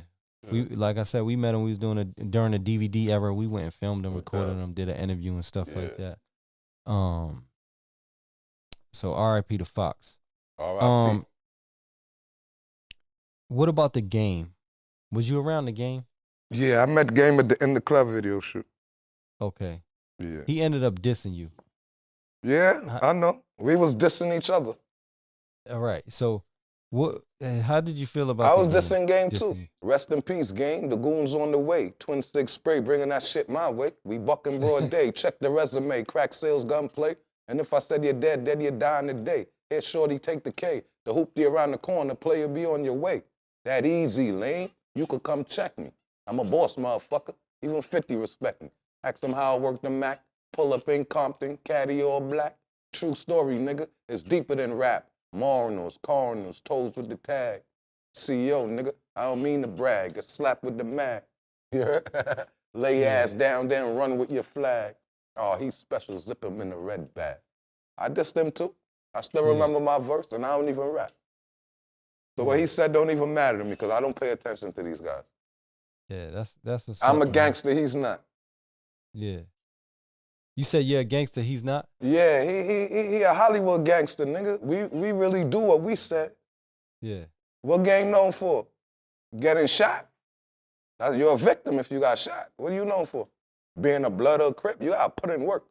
We, like I said, we met him. We was doing during the DVD era. We went and filmed him, recorded him, did an interview and stuff like that. So R.I.P. to Fox. R.I.P. What about the Game? Was you around the Game? Yeah, I met Game at the In the Club video shoot. Okay. Yeah. He ended up dissing you. Yeah, I know. We was dissing each other. All right. So, how did you feel about? I was dissing Game too. Rest in peace, Game. The goons on the way. Twin stick spray, bringing that shit my way. We bucking broad day. Check the resume. Crack sales, gunplay. And if I said you're dead, you're dying today. Here, shorty, take the K. The hoopty around the corner, player be on your way. That easy, lame. You could come check me. I'm a boss, motherfucker. Even 50 respect me. Ask them how I work the Mac. Pull up in Compton, caddy all black. True story, nigga. It's deeper than rap. Marnals, coroners, toes with the tag. CEO, nigga. I don't mean to brag. A slap with the mag. You heard? Lay ass down there and run with your flag. Oh, he's special. Zip him in the red bag. I dissed him too. I still remember my verse, and I don't even rap. So what he said don't even matter to me because I don't pay attention to these guys. Yeah, that's what's I'm a gangster, he's not. Yeah. You said you're a gangster, he's not? Yeah, he a Hollywood gangster, nigga. We really do what we said. Yeah. What Game known for? Getting shot. You're a victim if you got shot. What are you known for? Being a blood or Crip? You gotta put in work.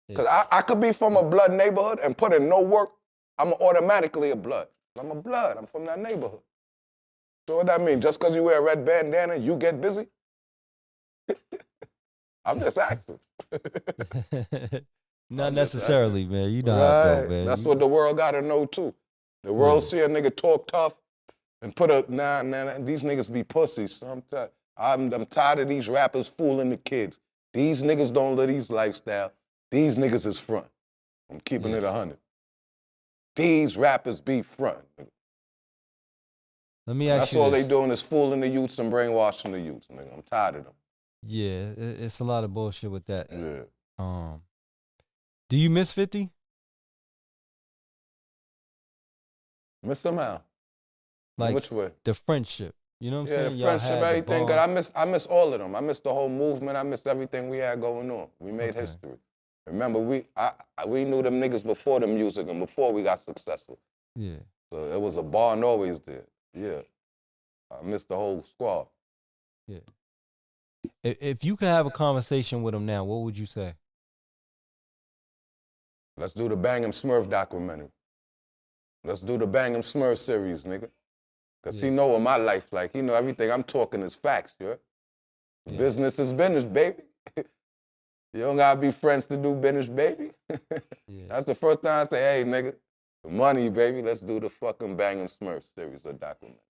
Because I could be from a blood neighborhood and put in no work, I'm automatically a blood. I'm a blood, I'm from that neighborhood. So what that mean? Just because you wear a red bandana, you get busy? I'm just asking. Not necessarily, man. You know how it go, man. That's what the world gotta know too. The world see a nigga talk tough and put a, nah, these niggas be pussies. I'm tired of these rappers fooling the kids. These niggas don't live these lifestyle. These niggas is front. I'm keeping it 100. These rappers be front. Let me ask That's you all this. they doing is fooling the youths and brainwashing the youths, nigga. I'm tired of them. Yeah, it's a lot of bullshit with that. Yeah. Do you miss 50? Miss him how? Like which way? the friendship. You know what I'm Yeah, saying? the Y'all friendship, had the everything good. bond. I miss all of them. I miss the whole movement. I miss everything we had going on. We made Okay. history. Remember, we knew them niggas before the music and before we got successful. Yeah. So it was a bond always there. Yeah. I miss the whole squad. Yeah. If you could have a conversation with them now, what would you say? Let's do the Bang 'em Smurf documentary. Let's do the Bang 'em Smurf series, nigga. Because he know what my life like. He know everything I'm talking is facts, yeah? Yeah. Business is business, baby. You don't gotta be friends to do business, baby. Yeah. That's the first time I say, hey, nigga, money, baby. Let's do the fucking Bang 'em Smurf series or documentary.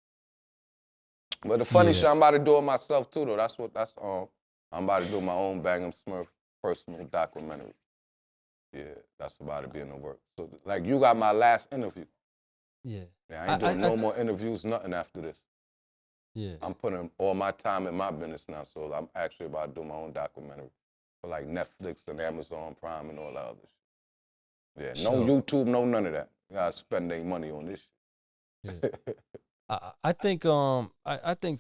But the funny shit, I'm about to do it myself too, though. I'm about to do my own Bang 'em Smurf personal documentary. Yeah, that's about to be in the works. So, like, you got my last interview. Yeah. Yeah, I ain't doing no more interviews, nothing after this. Yeah. I'm putting all my time in my business now, so I'm actually about to do my own documentary for like Netflix and Amazon Prime and all that other shit. Yeah, no YouTube, no none of that. You gotta spend their money on this shit. Yeah. I think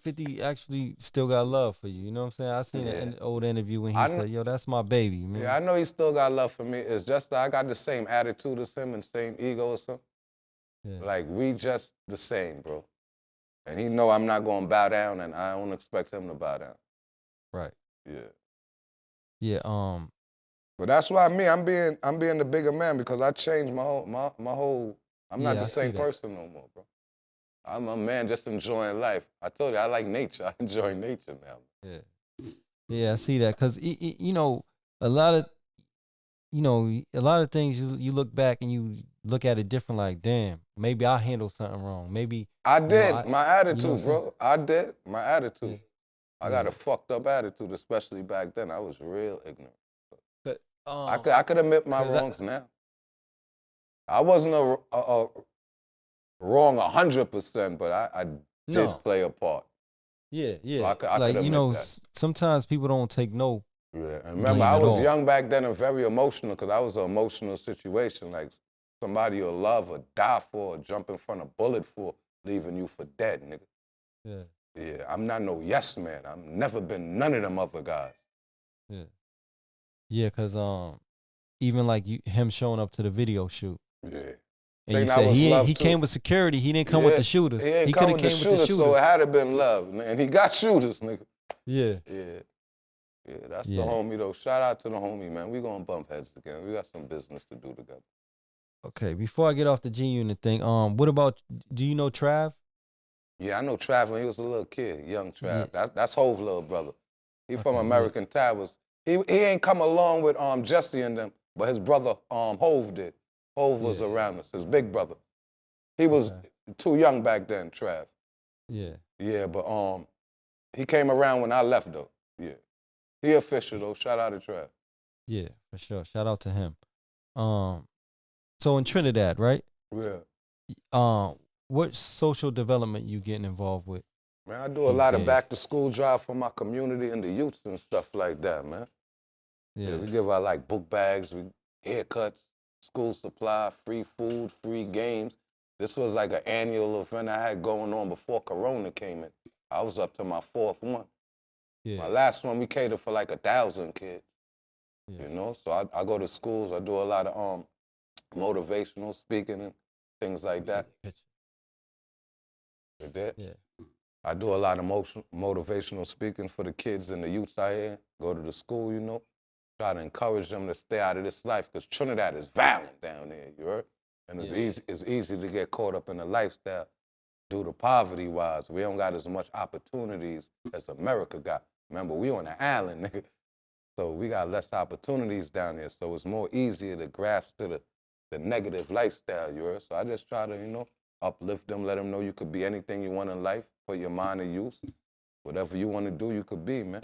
50 actually still got love for you. You know what I'm saying? I seen an old interview when he said, "Yo, that's my baby, man." Yeah, I know he still got love for me. It's just that I got the same attitude as him and same ego as him. Yeah. Like, we just the same, bro. And he know I'm not gonna bow down, and I don't expect him to bow down. Right. Yeah. Yeah. But that's why I'm being the bigger man because I changed my whole. I'm not the same person no more, bro. I'm a man just enjoying life. I told you I like nature. I enjoy nature now. Yeah. Yeah, I see that because you know a lot of things you look back and you look at it different. Like, damn, maybe I handled something wrong. Maybe I did. My attitude, bro. I did. My attitude. Yeah. I got a fucked up attitude, especially back then. I was real ignorant. But I could admit my wrongs now. I wasn't a wrong 100%, but I did play a part. Yeah, yeah. So I like, could you know, that. Sometimes people don't take no. Yeah, and remember, I was young back then and very emotional because I was an emotional situation. Like, somebody you'll love or die for or jump in front of a bullet for, leaving you for dead, nigga. Yeah. Yeah, I'm not no yes man. I've never been none of them other guys. Yeah. Yeah, because even like him showing up to the video shoot. Yeah. And you said he came with security. He didn't come with the shooters. He could have came with the shooters, so it had to been love. And he got shooters, nigga. Yeah. Yeah. Yeah, that's the homie, though. Shout out to the homie, man. We gonna bump heads again. We got some business to do together. Okay, before I get off the G-Unit thing, what about, do you know Trav? Yeah, I know Trav when he was a little kid, young Trav. Yeah. That's Hove's little brother. He from American Towers. He ain't come along with Jesse and them, but his brother Hove did. Hove was around us, his big brother. He was too young back then, Trav. Yeah. Yeah, but he came around when I left, though. Yeah. He official, though. Shout out to Trav. Yeah, for sure. Shout out to him. So in Trinidad, right? Yeah. What social development you getting involved with? Man, I do a lot of back-to-school drive for my community and the youths and stuff like that, man. Yeah, we give out, like, book bags, haircuts, school supply, free food, free games. This was like an annual event I had going on before Corona came in. I was up to my 4th one. Yeah. My last one, we catered for like 1,000 kids. Yeah. You know, so I go to schools. I do a lot of motivational speaking and things like that. You did? Yeah. I do a lot of motivational speaking for the kids and the youths out here. Go to the school, you know. Try to encourage them to stay out of this life because Trinidad is violent down there, you heard? And it's easy to get caught up in the lifestyle due to poverty-wise. We don't got as much opportunities as America got. Remember, we on an island, nigga. So we got less opportunities down there. So it's more easier to grasp to the negative lifestyle, you heard? So I just try to, you know, uplift them, let them know you could be anything you want in life, put your mind to use. Whatever you want to do, you could be, man.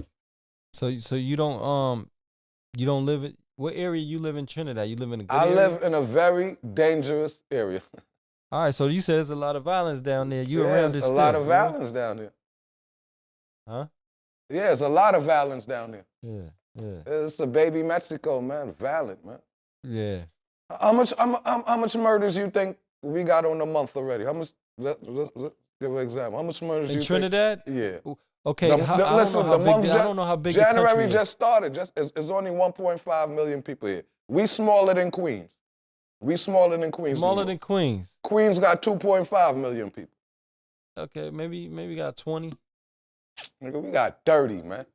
So you don't live in, what area you live in Trinidad? You live in a good area? I live in a very dangerous area. All right, so you said there's a lot of violence down there. You around this a lot of violence down there. Huh? Yeah, there's a lot of violence down there. Yeah. It's a baby Mexico, man. Violent, man. Yeah. How much murders you think we got on the month already? How much? Give an example. How much murders In you Trinidad? think? Yeah. Okay, Listen, the month I don't know how big January the country is. just started. It's only 1.5 million people here. We smaller than Queens. We smaller than Queens. Smaller than Queens. Queens got 2.5 million people. Okay, maybe got 20. Nigga, we got 30, man.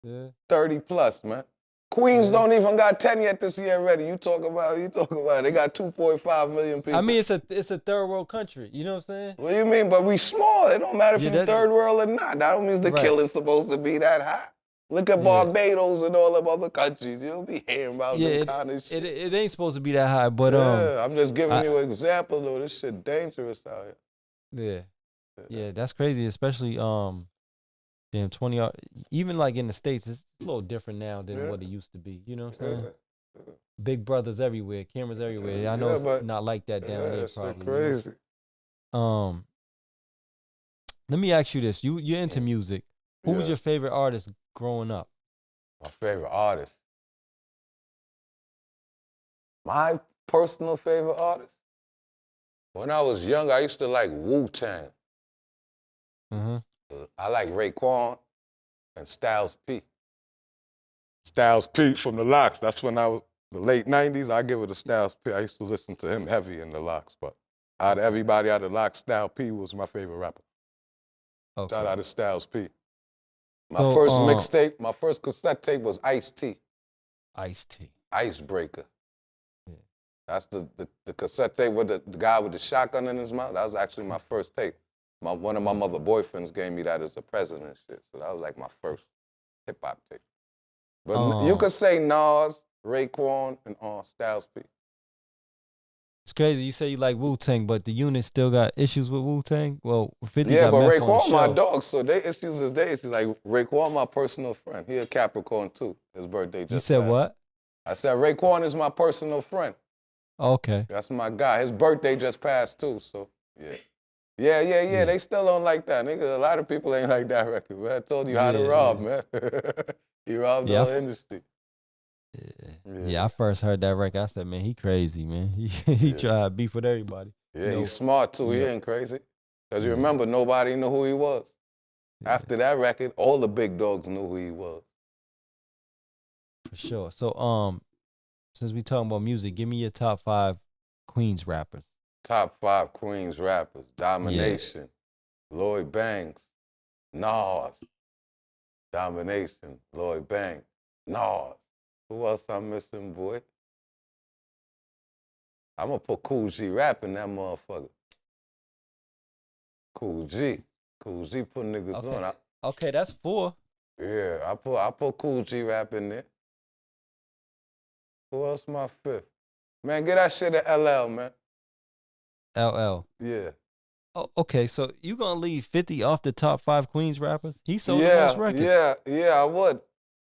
Yeah. 30 plus, man. Queens don't even got 10 yet this year already. You talk about it. They got 2.5 million people. I mean, it's a third world country. You know what I'm saying? What do you mean? But we small. It don't matter if you're third world or not. That don't mean the killer's supposed to be that high. Look at Barbados and all them other countries. You'll be hearing about them kind of shit. It ain't supposed to be that high, but I'm just giving you an example though. This shit dangerous out here. Yeah, that's crazy, especially 20, even like in the States, it's a little different now than what it used to be. You know what I'm saying? Big brothers everywhere, cameras everywhere. I know it's not like that down there probably. Crazy. Let me ask you this. You're into music. Who was your favorite artist growing up? My favorite artist? My personal favorite artist? When I was young, I used to like Wu-Tang. I like Raekwon and Styles P. Styles P from the Locks. That's when I was the late 90s. I give it to Styles P. I used to listen to him heavy in the Locks, but out of everybody out of the Locks, Styles P was my favorite rapper. Okay. Shout out to Styles P. My first mixtape, my first cassette tape was Ice-T. Ice-T. Icebreaker. Yeah. That's the cassette tape with the guy with the shotgun in his mouth. That was actually my first tape. One of my mother boyfriends gave me that as a present and shit. So that was like my first hip-hop tape. But you could say Nas, Raekwon, and Styles P. It's crazy. You say you like Wu-Tang, but the unit still got issues with Wu-Tang? Well, 50 yeah, got but Meth on the Raekwon my show. dog, so they issues is they issues. Like, Raekwon my personal friend. He a Capricorn too. His birthday just You said passed. What? I said Raekwon is my personal friend. Okay. That's my guy. His birthday just passed too, so yeah. Yeah. They still don't like that. Nigga, a lot of people ain't like that record, man. I told you how to rob, man. He robbed the whole industry. Yeah, I first heard that record. I said, man, he crazy, man. He tried to beef with everybody. Yeah, he's smart too. He ain't crazy. Because you remember, nobody knew who he was. After that record, all the big dogs knew who he was. For sure. So, since we talking about music, give me your top 5 Queens rappers. Top 5 Queens rappers. Domination. Lloyd Banks. Nas. Domination. Lloyd Banks. Nas. Who else I'm missing, boy? I'm going to put Cool G rap in that motherfucker. Cool G. Cool G put niggas on. Okay, that's 4. Yeah, I put Cool G rap in there. Who else my 5th? Man, get that shit to LL, man. LL. Yeah. Oh, okay, so you gonna leave 50 off the top 5 Queens rappers? He sold the most records. Yeah, I would.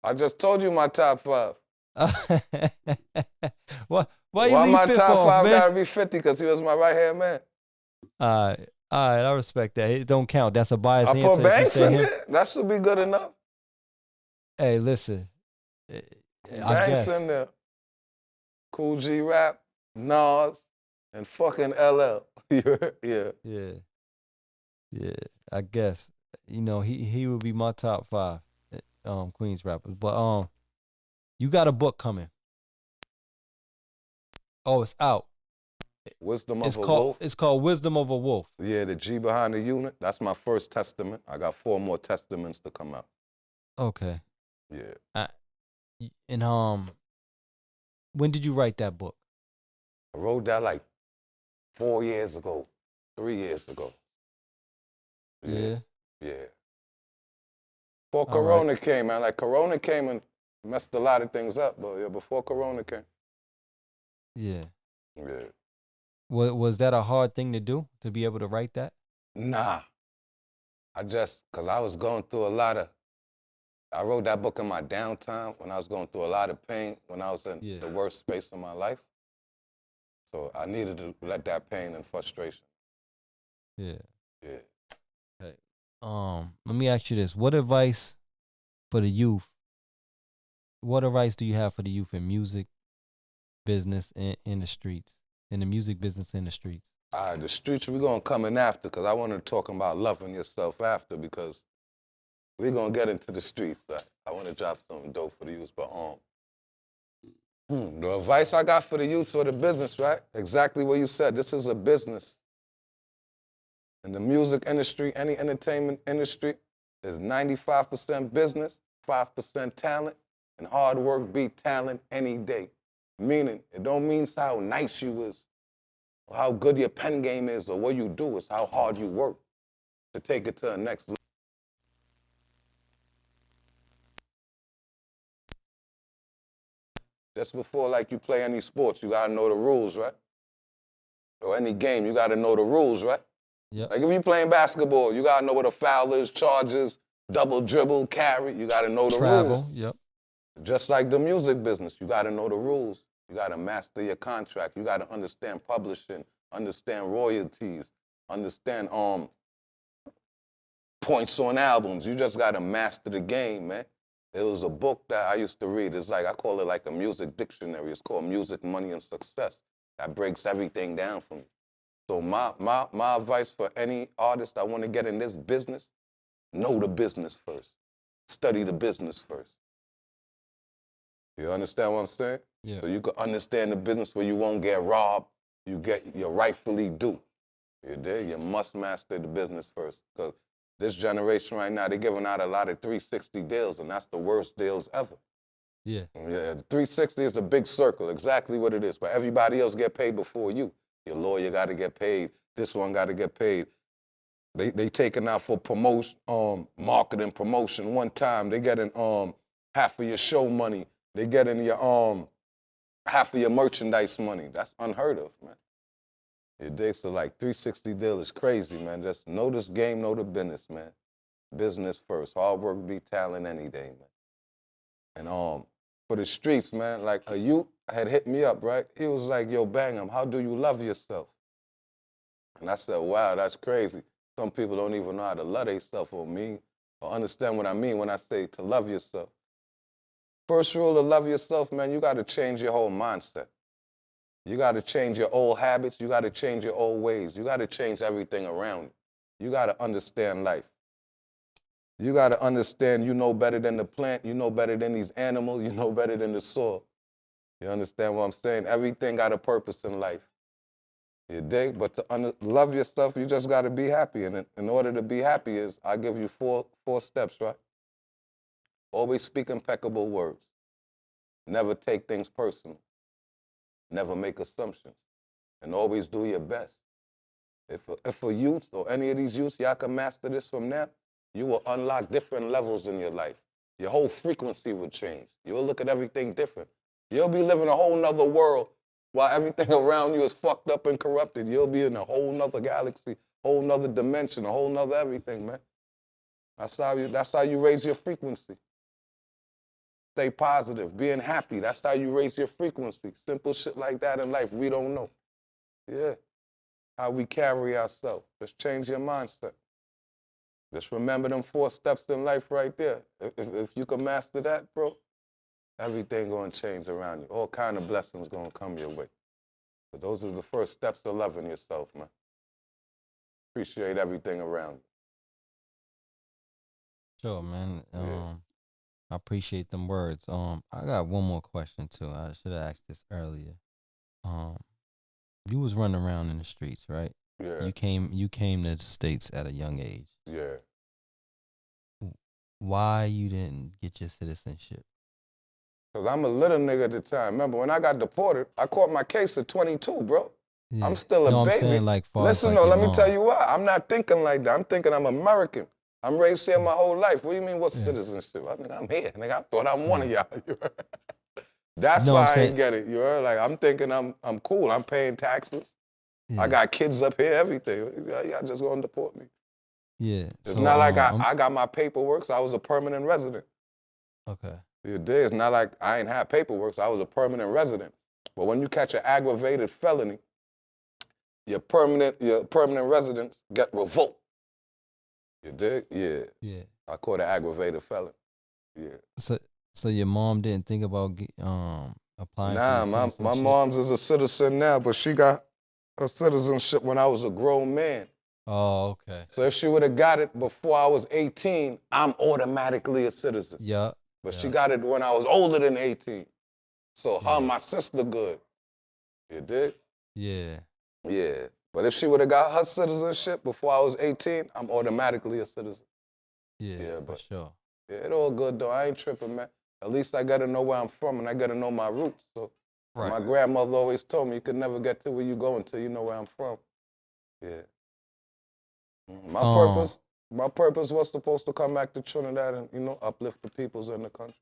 I just told you my top 5. Why my top 5 man? gotta be 50? Because he was my right-hand man. All right, I respect that. It don't count. That's a biased answer. I put Banks in there. That should be good enough. Hey, listen. Banks in there. Cool G rap, Nas, and fucking LL. Yeah. I guess he would be my top 5 Queens rappers. But you got a book coming. Oh, it's out. Wisdom of a Wolf. It's called Wisdom of a Wolf. Yeah, the G behind the unit. That's my first testament. I got 4 more testaments to come out. Okay. Yeah. And when did you write that book? I wrote that like 4 years ago, 3 years ago. Yeah. Before Corona came, man. Like, Corona came and messed a lot of things up, but yeah, before Corona came. Yeah. Yeah. Was that a hard thing to do, to be able to write that? Nah. Because I was going through I wrote that book in my downtime when I was going through a lot of pain, when I was in the worst space of my life. So I needed to let that pain and frustration. Yeah. Yeah. Hey, let me ask you this. What advice for the youth? What advice do you have for the youth in music, business, and in the streets? In the music business in the streets? All right, the streets we're gonna come in after, because I want to talk about loving yourself after, because we're gonna get into the streets. Right? I want to drop something dope for the youth, but the advice I got for the youth for the business, right? Exactly what you said. This is a business. In the music industry, any entertainment industry, is 95% business, 5% talent, and hard work beat talent any day. Meaning, it don't mean how nice you is, or how good your pen game is, or what you do. It's how hard you work to take it to the next level. Just before, like, you play any sports, you gotta know the rules, right? Or any game, you gotta know the rules, right? Yep. Like if you're playing basketball, you gotta know what a foul is, charges, double dribble, carry. You gotta know the rules. Yep. Just like the music business, you gotta know the rules. You gotta master your contract. You gotta understand publishing, understand royalties, understand points on albums. You just gotta master the game, man. There was a book that I used to read. It's like, I call it like a music dictionary. It's called Music, Money, and Success. That breaks everything down for me. So my advice for any artist that want to get in this business, know the business first. Study the business first. You understand what I'm saying? Yeah. So you can understand the business where you won't get robbed. You get your rightfully due. You dig? You must master the business first. Because this generation right now, they're giving out a lot of 360 deals, and that's the worst deals ever. Yeah. Yeah, 360 is a big circle, exactly what it is. But everybody else get paid before you. Your lawyer got to get paid. This one got to get paid. They taking out for promotion, marketing promotion one time. They getting half of your show money. They getting your half of your merchandise money. That's unheard of, man. You dig? So like 360 deal is crazy, man. Just know this game, know the business, man. Business first. Hard work beat talent any day, man. And for the streets, man, like a youth had hit me up, right? He was like, yo, Bang'em, how do you love yourself? And I said, wow, that's crazy. Some people don't even know how to love themselves or understand what I mean when I say to love yourself. First rule to love yourself, man, you got to change your whole mindset. You got to change your old habits. You got to change your old ways. You got to change everything around you. You got to understand life. You got to understand you know better than the plant. You know better than these animals. You know better than the soil. You understand what I'm saying? Everything got a purpose in life. You dig? But to love yourself, you just got to be happy. And in order to be happy I give you four steps, right? Always speak impeccable words. Never take things personal. Never make assumptions. And always do your best. If a youth or any of these youths, y'all can master this from now, you will unlock different levels in your life. Your whole frequency will change. You'll look at everything different. You'll be living a whole nother world while everything around you is fucked up and corrupted. You'll be in a whole nother galaxy, whole nother dimension, a whole nother everything, man. That's how you raise your frequency. Stay positive, being happy. That's how you raise your frequency. Simple shit like that in life we don't know. Yeah. How we carry ourselves. Just change your mindset. Just remember them 4 steps in life right there. If you can master that, bro, everything gonna change around you. All kind of blessings gonna come your way. But those are the first steps of loving yourself, man. Appreciate everything around you. Sure, man. Yeah. I appreciate them words. I got one more question too. I should have asked this earlier. You was running around in the streets, right? Yeah. You came to the States at a young age. Yeah. Why you didn't get your citizenship? Because I'm a little nigga at the time. Remember, when I got deported, I caught my case at 22, bro. Yeah. I'm still a baby. I'm saying, like, listen, like let me tell you why. I'm not thinking like that. I'm thinking I'm American. I'm raised here my whole life. What do you mean, what citizenship? I think I'm here. Nigga, I thought I'm one of y'all. That's why I ain't get it. You heard? Like, I'm thinking I'm cool. I'm paying taxes. Yeah. I got kids up here, everything. Y'all just gonna deport me. Yeah. It's not like I got my paperwork, so I was a permanent resident. Okay. You did. It's not like I ain't had paperwork, so I was a permanent resident. But when you catch an aggravated felony, your permanent residents get revoked. You dig? Yeah. Yeah. I caught an aggravated felony. Yeah. So your mom didn't think about applying? Nah, my mom's is a citizen now, but she got her citizenship when I was a grown man. Oh, okay. So if she would have got it before I was 18, I'm automatically a citizen. Yeah. But she got it when I was older than 18. So her and my sister good. You dig? Yeah. Yeah. But if she would have got her citizenship before I was 18, I'm automatically a citizen. Yeah, for sure. Yeah, it all good though. I ain't tripping, man. At least I gotta know where I'm from and I gotta know my roots. So my grandmother always told me you could never get to where you go until you know where I'm from. Yeah. My purpose was supposed to come back to Trinidad and, you know, uplift the peoples in the country.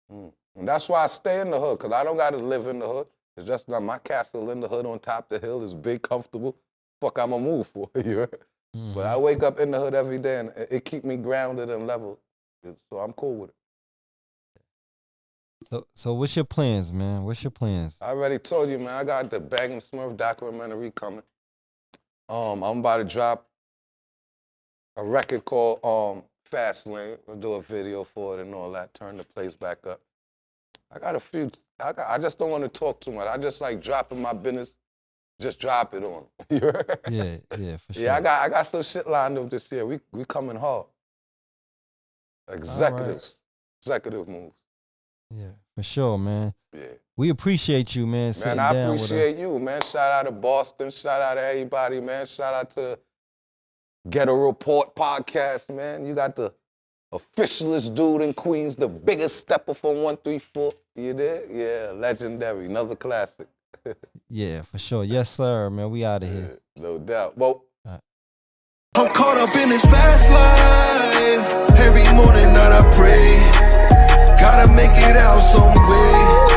And that's why I stay in the hood, because I don't got to live in the hood. It's just not my castle in the hood on top of the hill is big, comfortable. Fuck, I'm going to move for it. But I wake up in the hood every day, and it keep me grounded and level. So I'm cool with it. So what's your plans, man? What's your plans? I already told you, man. I got the EM SMURF documentary coming. I'm about to drop a record called Fast Lane. I'll do a video for it and all that, turn the place back up. I got a few, I just don't want to talk too much. I just like dropping my business, just drop it on. Yeah, for sure. Yeah, I got some shit lined up this year. We coming hard. Executive moves. Yeah, for sure, man. Yeah. We appreciate you, man, sitting Man, I down with us. appreciate you, man. Shout out to Boston. Shout out to everybody, man. Shout out to Ghetto Report Podcast, man. You got the officialist dude in Queens, the biggest stepper from 134. You there? Yeah, legendary. Another classic. Yeah, for sure. Yes, sir, man. We out of here. No doubt. Well, I'm caught up in this fast life. Every morning night I pray. Gotta make it out some way.